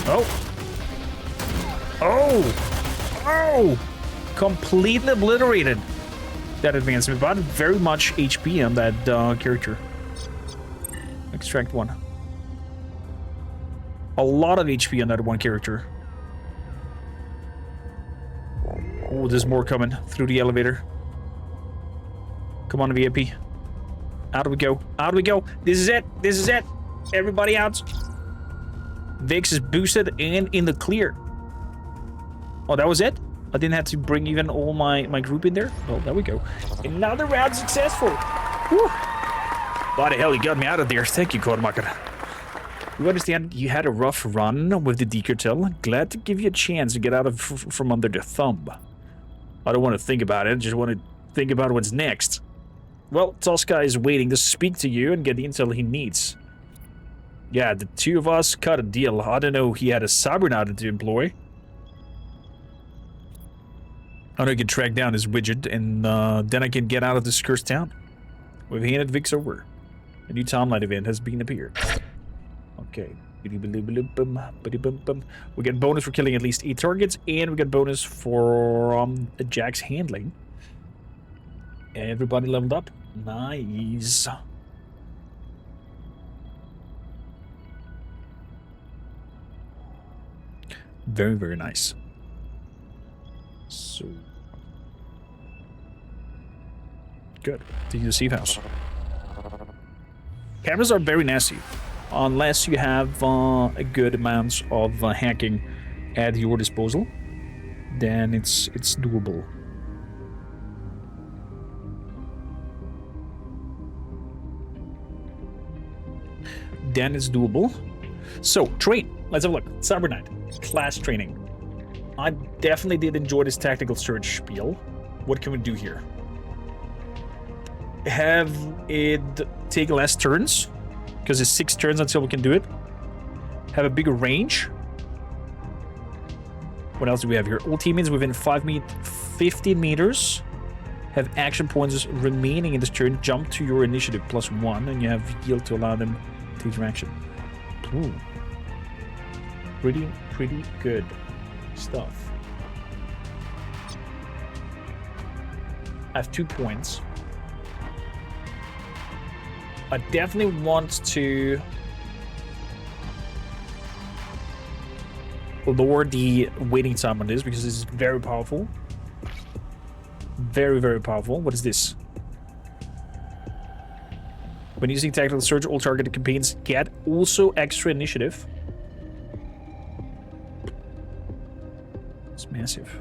Oh! Completely obliterated that advancement, but very much HP on that character. Extract one. A lot of HP on that one character. Oh, there's more coming through the elevator. Come on, VIP. Out we go. Out we go. This is it. This is it. Everybody out. Vix is boosted and in the clear. Oh, that was it? I didn't have to bring even all my group in there? Well, there we go. Another round successful. Whew. Why the hell you got me out of there? Thank you, Kormakrtv. You understand you had a rough run with the decartel. Glad to give you a chance to get out of from under the thumb. I don't want to think about it, just want to think about what's next. Well, Tosca is waiting to speak to you and get the intel he needs. Yeah, the two of us cut a deal. I don't know, he had a cyberknight to employ. I know I can track down his widget, and then I can get out of this cursed town. We've handed Vix over. A new timeline event has been appeared. Okay. We get bonus for killing at least 8 targets, and we get bonus for Jack's handling. Everybody leveled up. Nice. Very, very nice. So good. To the safe house. Cameras are very nasty, unless you have a good amount of hacking at your disposal. Then it's doable. Then it's doable. So train. Let's have a look. Cyber Knight. Class training. I definitely did enjoy this tactical search spiel. What can we do here? Have it take less turns, because it's 6 turns until we can do it. Have a bigger range. What else do we have here? All teammates within 15 meters have action points remaining in this turn. Jump to your initiative +1, and you have yield to allow them to take their action. Ooh. Pretty good stuff. I have 2 points. I definitely want to lower the waiting time on this, because this is very powerful. Very, very powerful. What is this? When using tactical search, all targeted campaigns get also extra initiative. It's massive.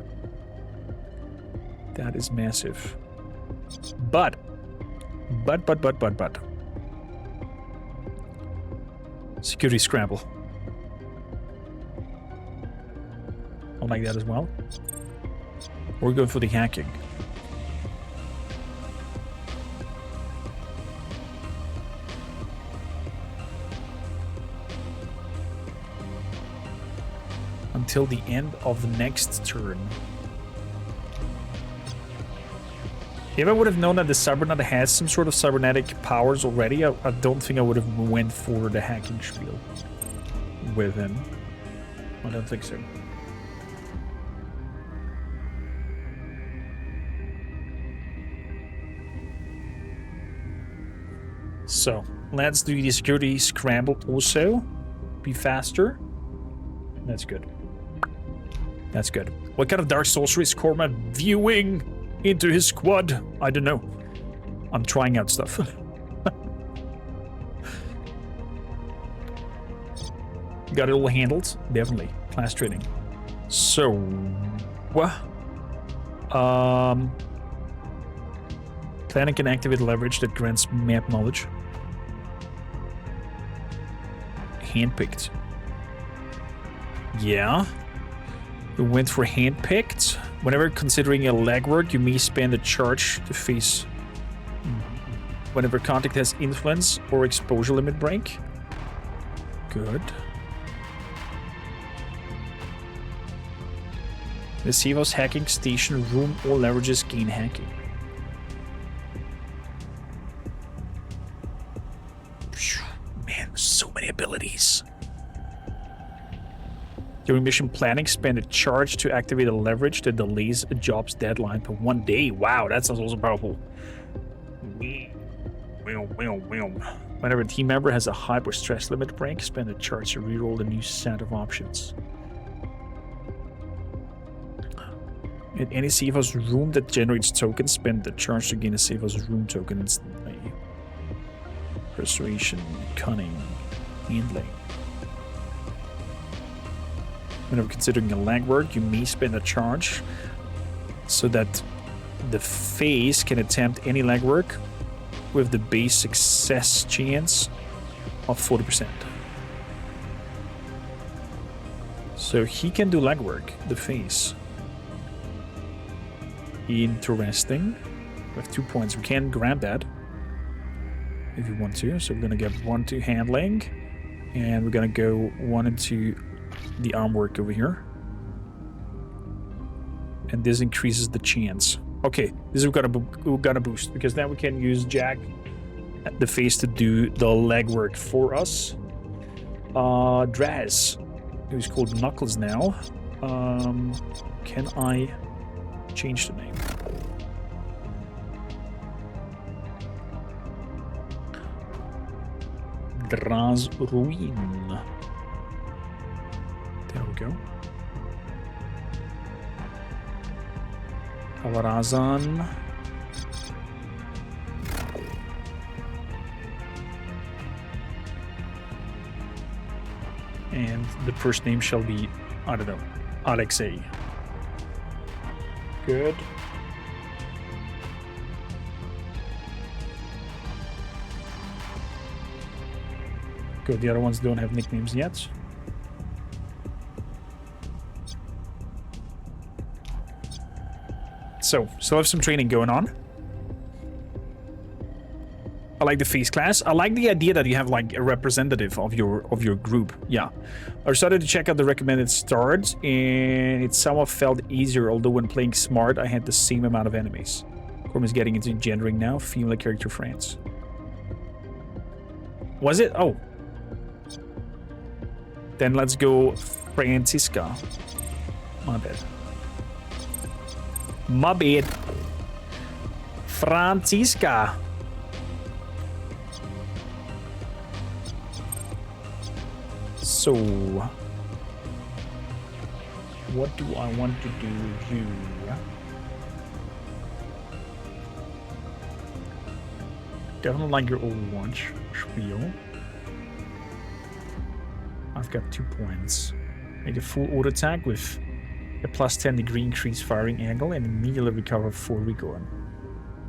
That is massive. But. Security scramble. I like that as well. We're going for the hacking. Until the end of the next turn. If I would have known that the cyberknight has some sort of cybernetic powers already, I don't think I would have went for the hacking spiel with him. I don't think so. So, let's do the security scramble also. Be faster. That's good. That's good. What kind of dark sorcery is Korma viewing into his squad? I don't know. I'm trying out stuff. Got it all handled? Definitely. Class training. So, planning can activate leverage that grants map knowledge. Handpicked. Yeah. We went for handpicked. Whenever considering a legwork, you may spend a charge to face. Whenever contact has influence or exposure limit break. Good. The Seahouse hacking station room all leverages gain hacking. Man, so many abilities. During mission planning, spend a charge to activate a leverage that delays a job's deadline for 1 day. Wow, that sounds also powerful. Whenever a team member has a hyper stress limit break, spend a charge to reroll a new set of options. In any safe house room that generates tokens, spend the charge to gain a safe house room token instantly. Persuasion, cunning, handling. Whenever considering a legwork, you may spend a charge so that the face can attempt any legwork with the base success chance of 40%. So he can do legwork, the face. Interesting. We have 2 points. We can grab that if you want to. So we're gonna get 1 to handling And we're gonna go 1 into the arm work over here. And this increases the chance. Okay, this is we're gonna boost, because then we can use Jack at the face to do the legwork for us. Draz, who's called Knuckles now. Can I change the name? Draz Ruin. There we go. Avarazan. And the first name shall be, I don't know, Alexei. Good. Good, the other ones don't have nicknames yet. So, still have some training going on. I like the face class. I like the idea that you have like a representative of your group. Yeah. I started to check out the recommended starts, and it somewhat felt easier, although when playing smart, I had the same amount of enemies. Corm is getting into gendering now. Female character France. Was it? Oh. Then let's go Francisca. My bad. My bad. Francisca. So, what do I want to do with you? Definitely like your Overwatch spiel. I've got 2 points. Make a full auto attack with a plus 10 degree increased firing angle and immediately recover 4 recoil.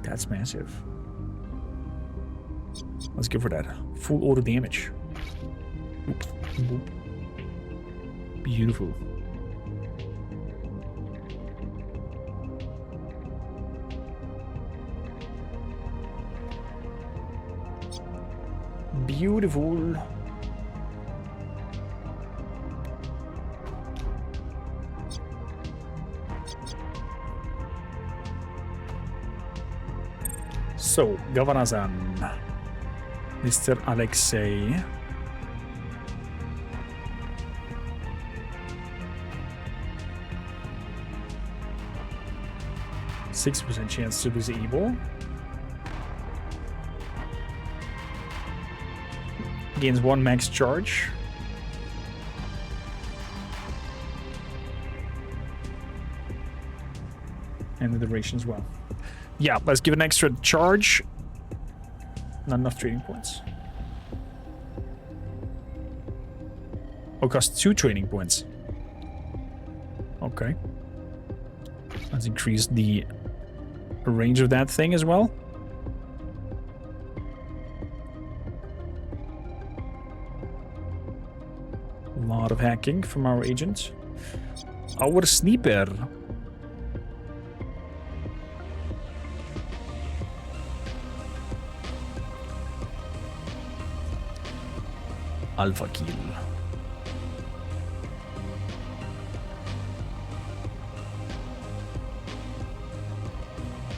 That's massive. Let's go for that. Full auto damage. Oops. Beautiful. Beautiful. So, Governor-san, Mr. Alexei. 6% chance to disable. Gains 1 max charge. And the duration as well. Yeah, let's give an extra charge. Not enough training points. Oh, costs 2 training points. Okay. Let's increase the range of that thing as well. A lot of hacking from our agent. Our sniper. Alpha kill.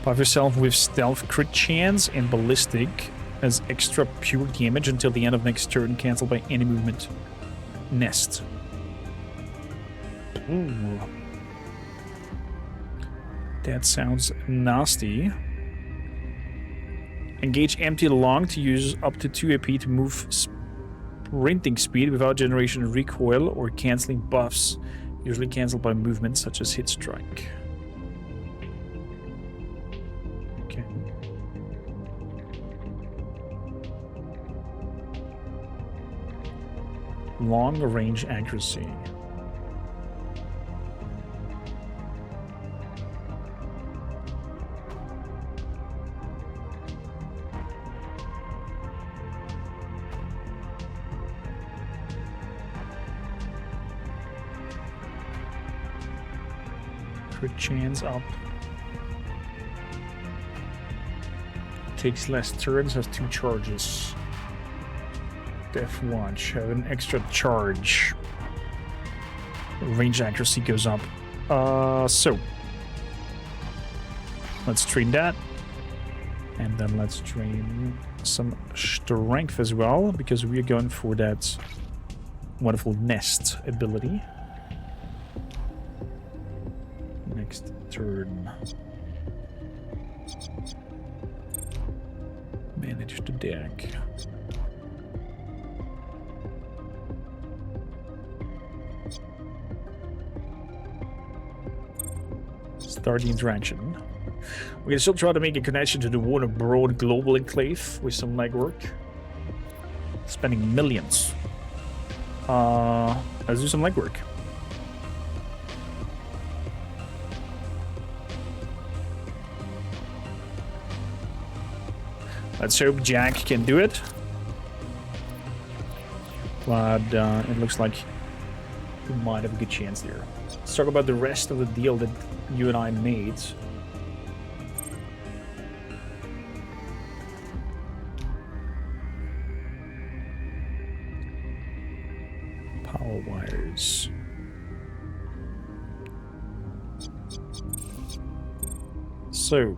Buff yourself with stealth crit chance and ballistic as extra pure damage until the end of next turn, cancelled by any movement. Nest. Ooh. That sounds nasty. Engage empty long to use up to 2 AP to move sprinting speed without generation of recoil or cancelling buffs, usually cancelled by movement such as hit strike. Okay. Long range accuracy. Crit chance up. Takes less turns, has 2 charges. F-Watch have an extra charge. Range accuracy goes up. So let's train that. And then let's train some strength as well, because we are going for that wonderful nest ability. Next turn. Manage the deck. Start the interaction. We can still try to make a connection to the Warner Broad global enclave with some legwork. Spending millions. Let's do some legwork. Let's hope Jack can do it. But it looks like we might have a good chance there. Let's talk about the rest of the deal that you and I made. Power wires. So,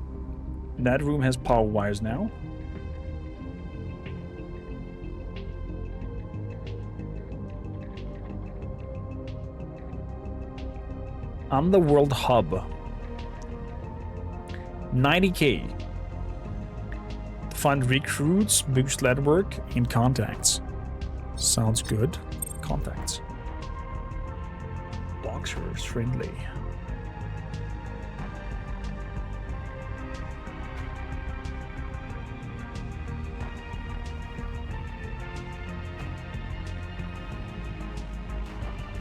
that room has power wires now. Underworld Hub. 90k. Find recruits, boost network, and contacts. Sounds good. Contacts. Boxers friendly.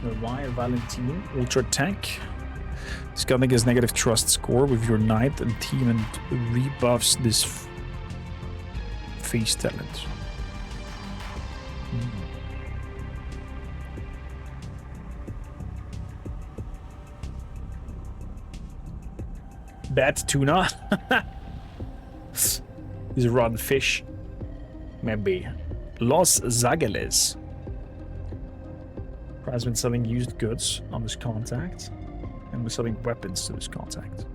Rewire Valentine, Ultra Attack. This guy gets negative trust score with your knight and team and rebuffs this face talent. Bad tuna. He's a rotten fish. Maybe. Los Zagales. Has been selling used goods on this contact, and we're selling weapons to this contact.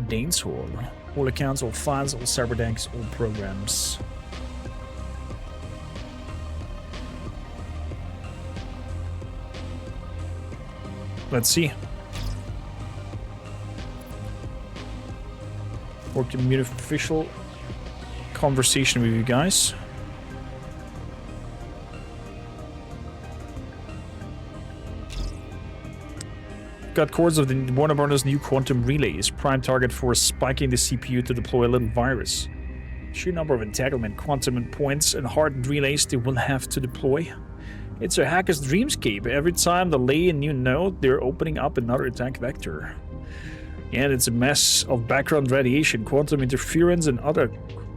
Dane's Hall. All accounts, all files, all cyberdecks, all programs. Let's see. Or community official conversation with you guys. Got cores of the Warner Bros. New quantum relays. Prime target for spiking the CPU to deploy a little virus. Sheer number of entanglement, quantum points, and hardened relays they will have to deploy. It's a hacker's dreamscape. Every time they lay a new node, they're opening up another attack vector. And it's a mess of background radiation, quantum interference, and other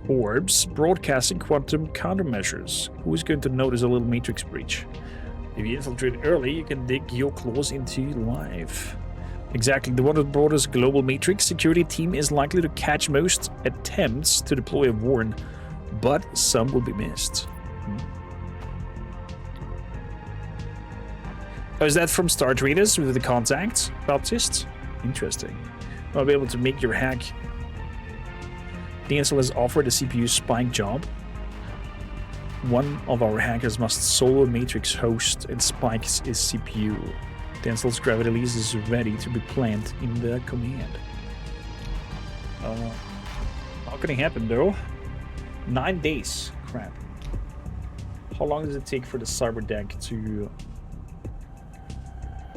orbs broadcasting quantum countermeasures. Who is going to notice a little matrix breach? If you infiltrate early, you can dig your claws into life. Exactly, the Warner Bros. Global Matrix security team is likely to catch most attempts to deploy a warn, but some will be missed. Oh, is that from Star Traders with the contact, Baptist? Interesting. I'll be able to make your hack. DSL has offered a CPU spike job. One of our hackers must solo matrix host and spikes his CPU. DSL's gravity release is ready to be planned in the command. Not gonna happen though. 9 days. Crap. How long does it take for the cyber deck to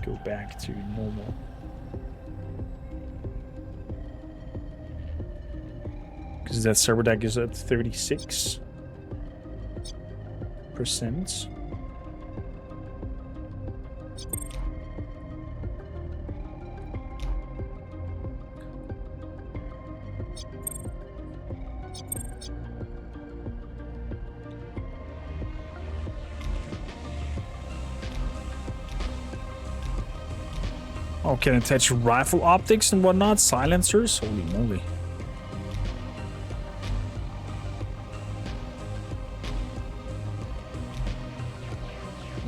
go back to normal? Because that server deck is at 36%. Oh, can attach rifle optics and whatnot, silencers. Holy moly!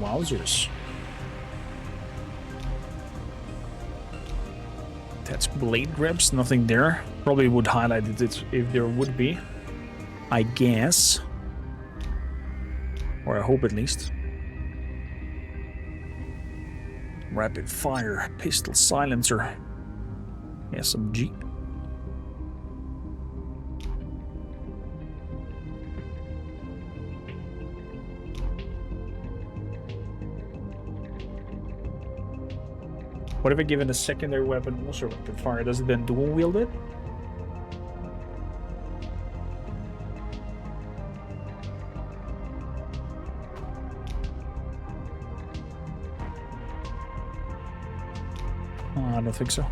Wowzers! Attach blade grips. Nothing there. Probably would highlight it if there would be. I guess. Or I hope at least. Rapid fire, pistol silencer, SMG. What if I give it a secondary weapon, also rapid fire? Does it then dual wield it? I don't think so.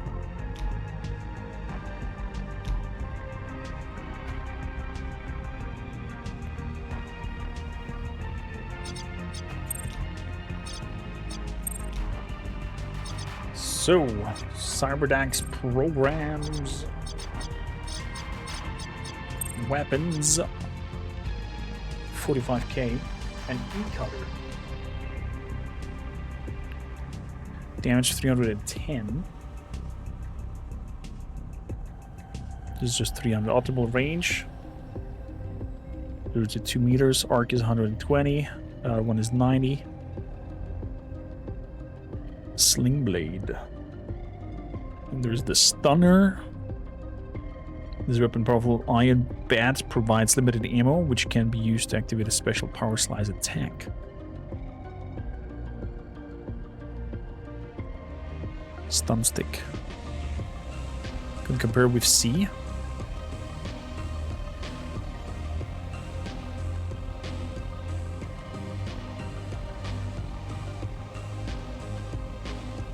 So, Cyberdax programs, weapons, 45k, and E-cutter. Damage 310. This is just 300. Optimal range 0 to 2 meters. Arc is 120. One is 90. Sling blade. And there's the stunner. This weapon powerful iron bat provides limited ammo, which can be used to activate a special power slice attack. Stun stick. Can compare with C.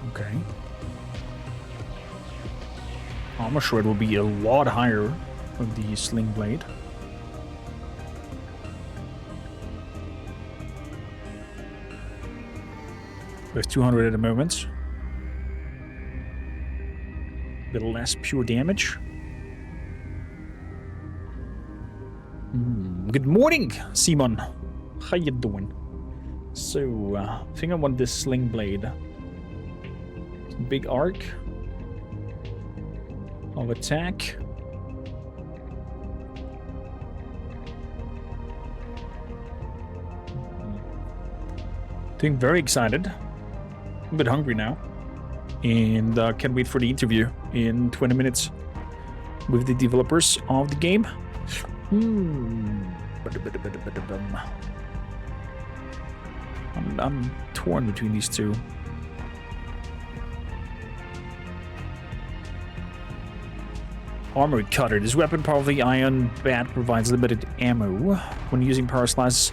Okay. I'm sure it will be a lot higher with the sling blade. With 200 at the moment. A bit less pure damage. Good morning, Simon. How you doing? So, I think I want this sling blade. Big arc of attack. Doing very excited. A bit hungry now. And can't wait for the interview in 20 minutes with the developers of the game. I'm torn between these two. Armored cutter. This weapon, powerful iron bat, provides limited ammo. When using power slice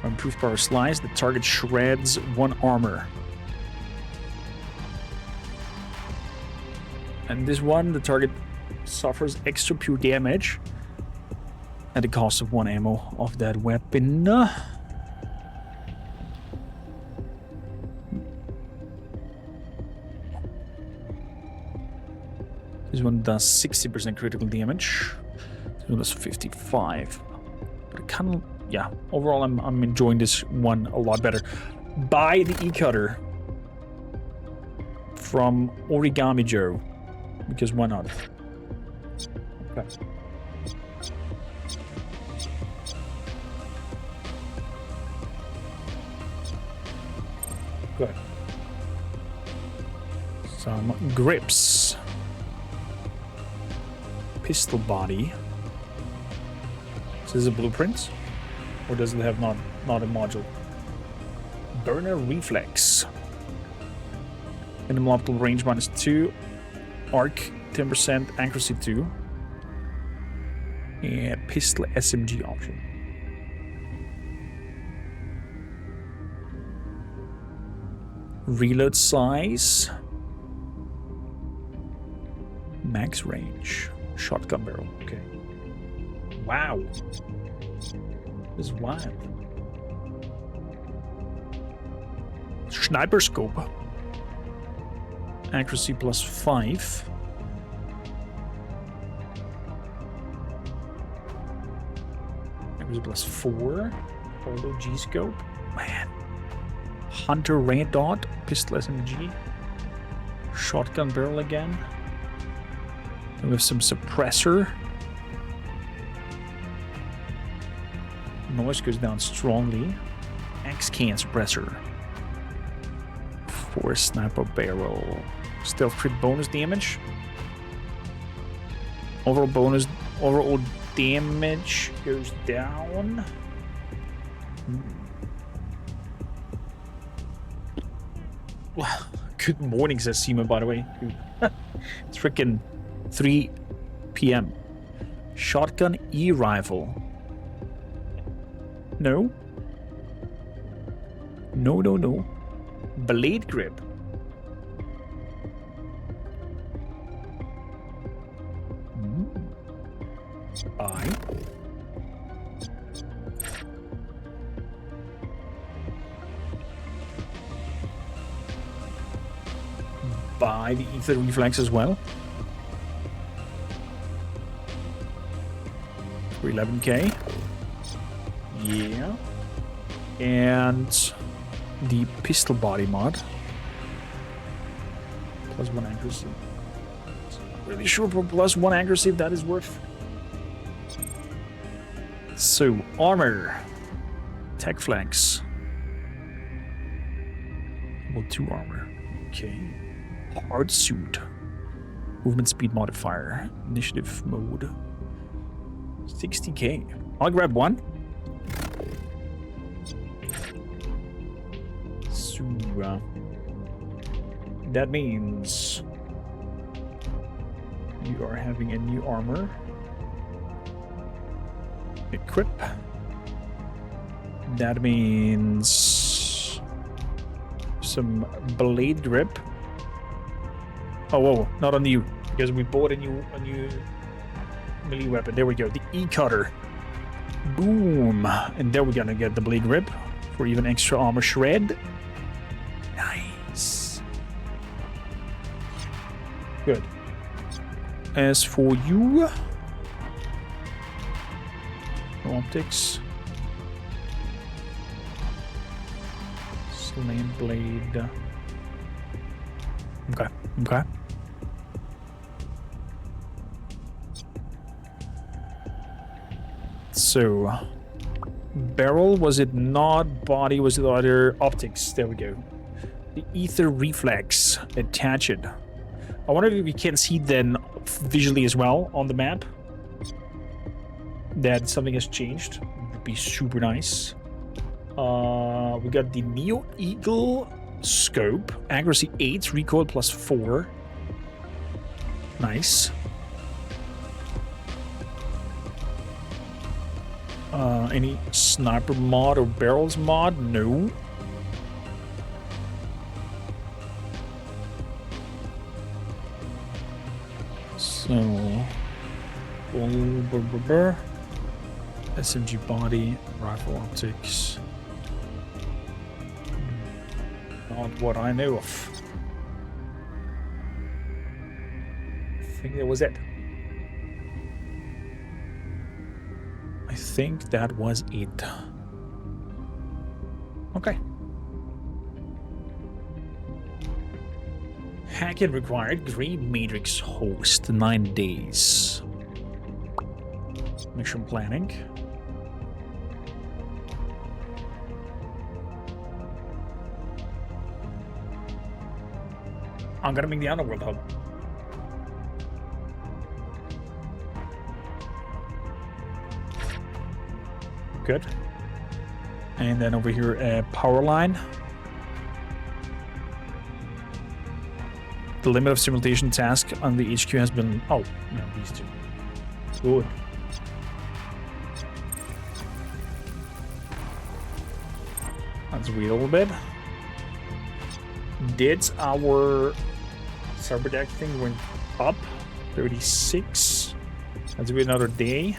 or improved power slice, the target shreds one armor. And this one, the target suffers extra pure damage at the cost of 1 ammo of that weapon. This one does 60% critical damage. This one does 55. But it kind of, yeah, overall I'm enjoying this one a lot better. Buy the E-cutter from Origami Joe. Because why not? Okay. Good. Some grips. Pistol body. Is this a blueprint? Or does it have not a module? Burner reflex. Minimum optimal range -2. Arc 10%, accuracy 2. And pistol SMG option. Reload size. Max range. Shotgun barrel. Okay. Wow. This is wild. Sniper scope. Accuracy +5. Accuracy +4. Although G-scope. Man. Hunter red dot. Pistol SMG. Shotgun barrel again. And with some suppressor. Noise goes down strongly. XCOM suppressor. 4 sniper barrel. Stealth crit bonus damage. Overall damage goes down. Good morning, says Seema, by the way. It's freaking 3 p.m. Shotgun E-rifle. No. No. Blade grip. Buy the ether reflex as well. For 11k. Yeah. And the pistol body mod. +1 accuracy. Really sure for +1 accuracy if that is worth. So, armor. Tech flex. Well, 2 armor. Okay. Hard suit. Movement speed modifier. Initiative mode. 60k. I'll grab 1. So, that means you are having a new armor. Equip. That means some blade grip. Oh, whoa, not on you, because we bought a new melee weapon. There we go, the E-cutter. Boom, and there we're gonna get the blade grip for even extra armor shred. Nice. Good. As for you, optics, slant blade. Okay. So, barrel, was it not? Body, was it other? Optics, there we go. The ether reflex, attach it. I wonder if we can see then visually as well on the map that something has changed. Would be super nice. We got the Neo Eagle scope, accuracy 8, recoil +4. Nice. Any sniper mod or barrels mod? No. So, SMG body, rifle optics. Not what I know of. I think that was it. I think that was it. Okay. Hack-in required. Grey Matrix host. 9 days. Mission planning. I'm gonna make the Underworld hub. Good. And then over here, a power line. The limit of simulation task on the HQ has been... Oh, no, these two. Good. Let's wait a little bit. Did our cyber deck thing went up? 36. Let's wait another day.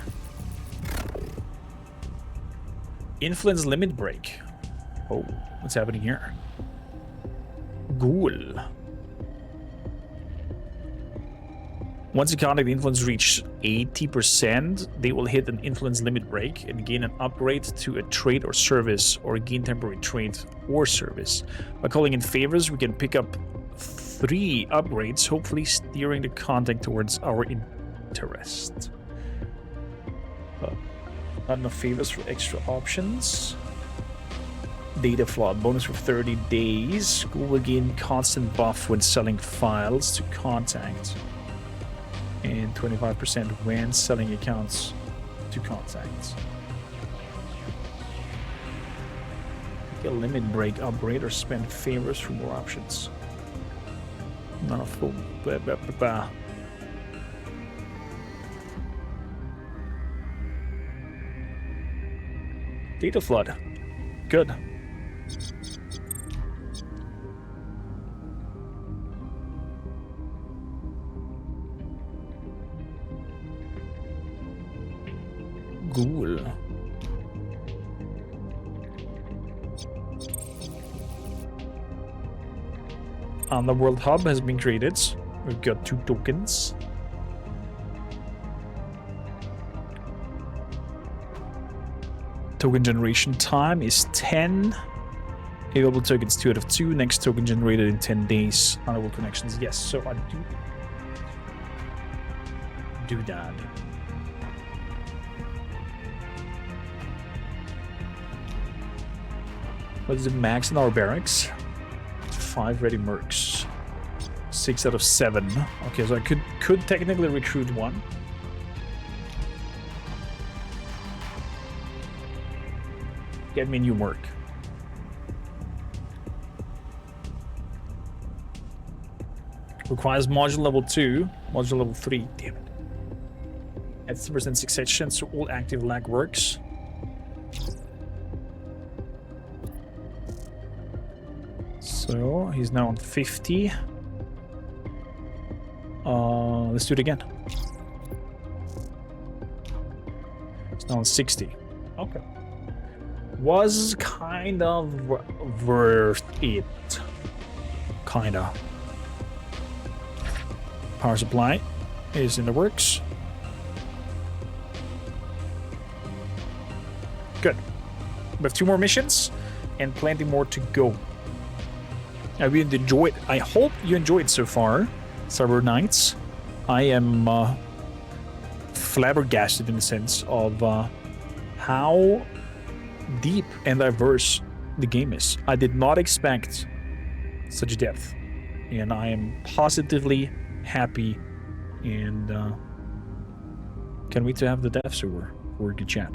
Influence limit break. Oh, what's happening here? Ghoul. Once a contact influence reach 80%, they will hit an influence limit break and gain an upgrade to a trait or service, or gain temporary trait or service. By calling in favors, we can pick up 3 upgrades, hopefully steering the contact towards our interest. Not enough favors for extra options. Data flood, bonus for 30 days. School will gain constant buff when selling files to contact. And 25% when selling accounts to contacts. A limit break upgrade or spend favors for more options. None of them. Blah, blah, blah, blah. Data flood. Good. Ghoul. Underworld Hub has been created. We've got 2 tokens. Token generation time is 10. Available tokens 2 out of 2. Next token generated in 10 days. Underworld connections. Yes, so I do that. What is the max in our barracks? 5 ready mercs. 6 out of 7. Okay, so I could technically recruit 1. Get me a new merc. Requires module level 2, module level 3. Damn it. At 3% success chance, so all active lag works. So he's now on 50. Let's do it again. He's now on 60. Okay. Was kind of worth it. Kinda. Power supply is in the works. Good. We have 2 more missions and plenty more to go. I really enjoyed. I hope you enjoyed so far, Cyberknights. I am flabbergasted in the sense of how deep and diverse the game is. I did not expect such depth, and I am positively happy and can't wait to have the dev server for good chat.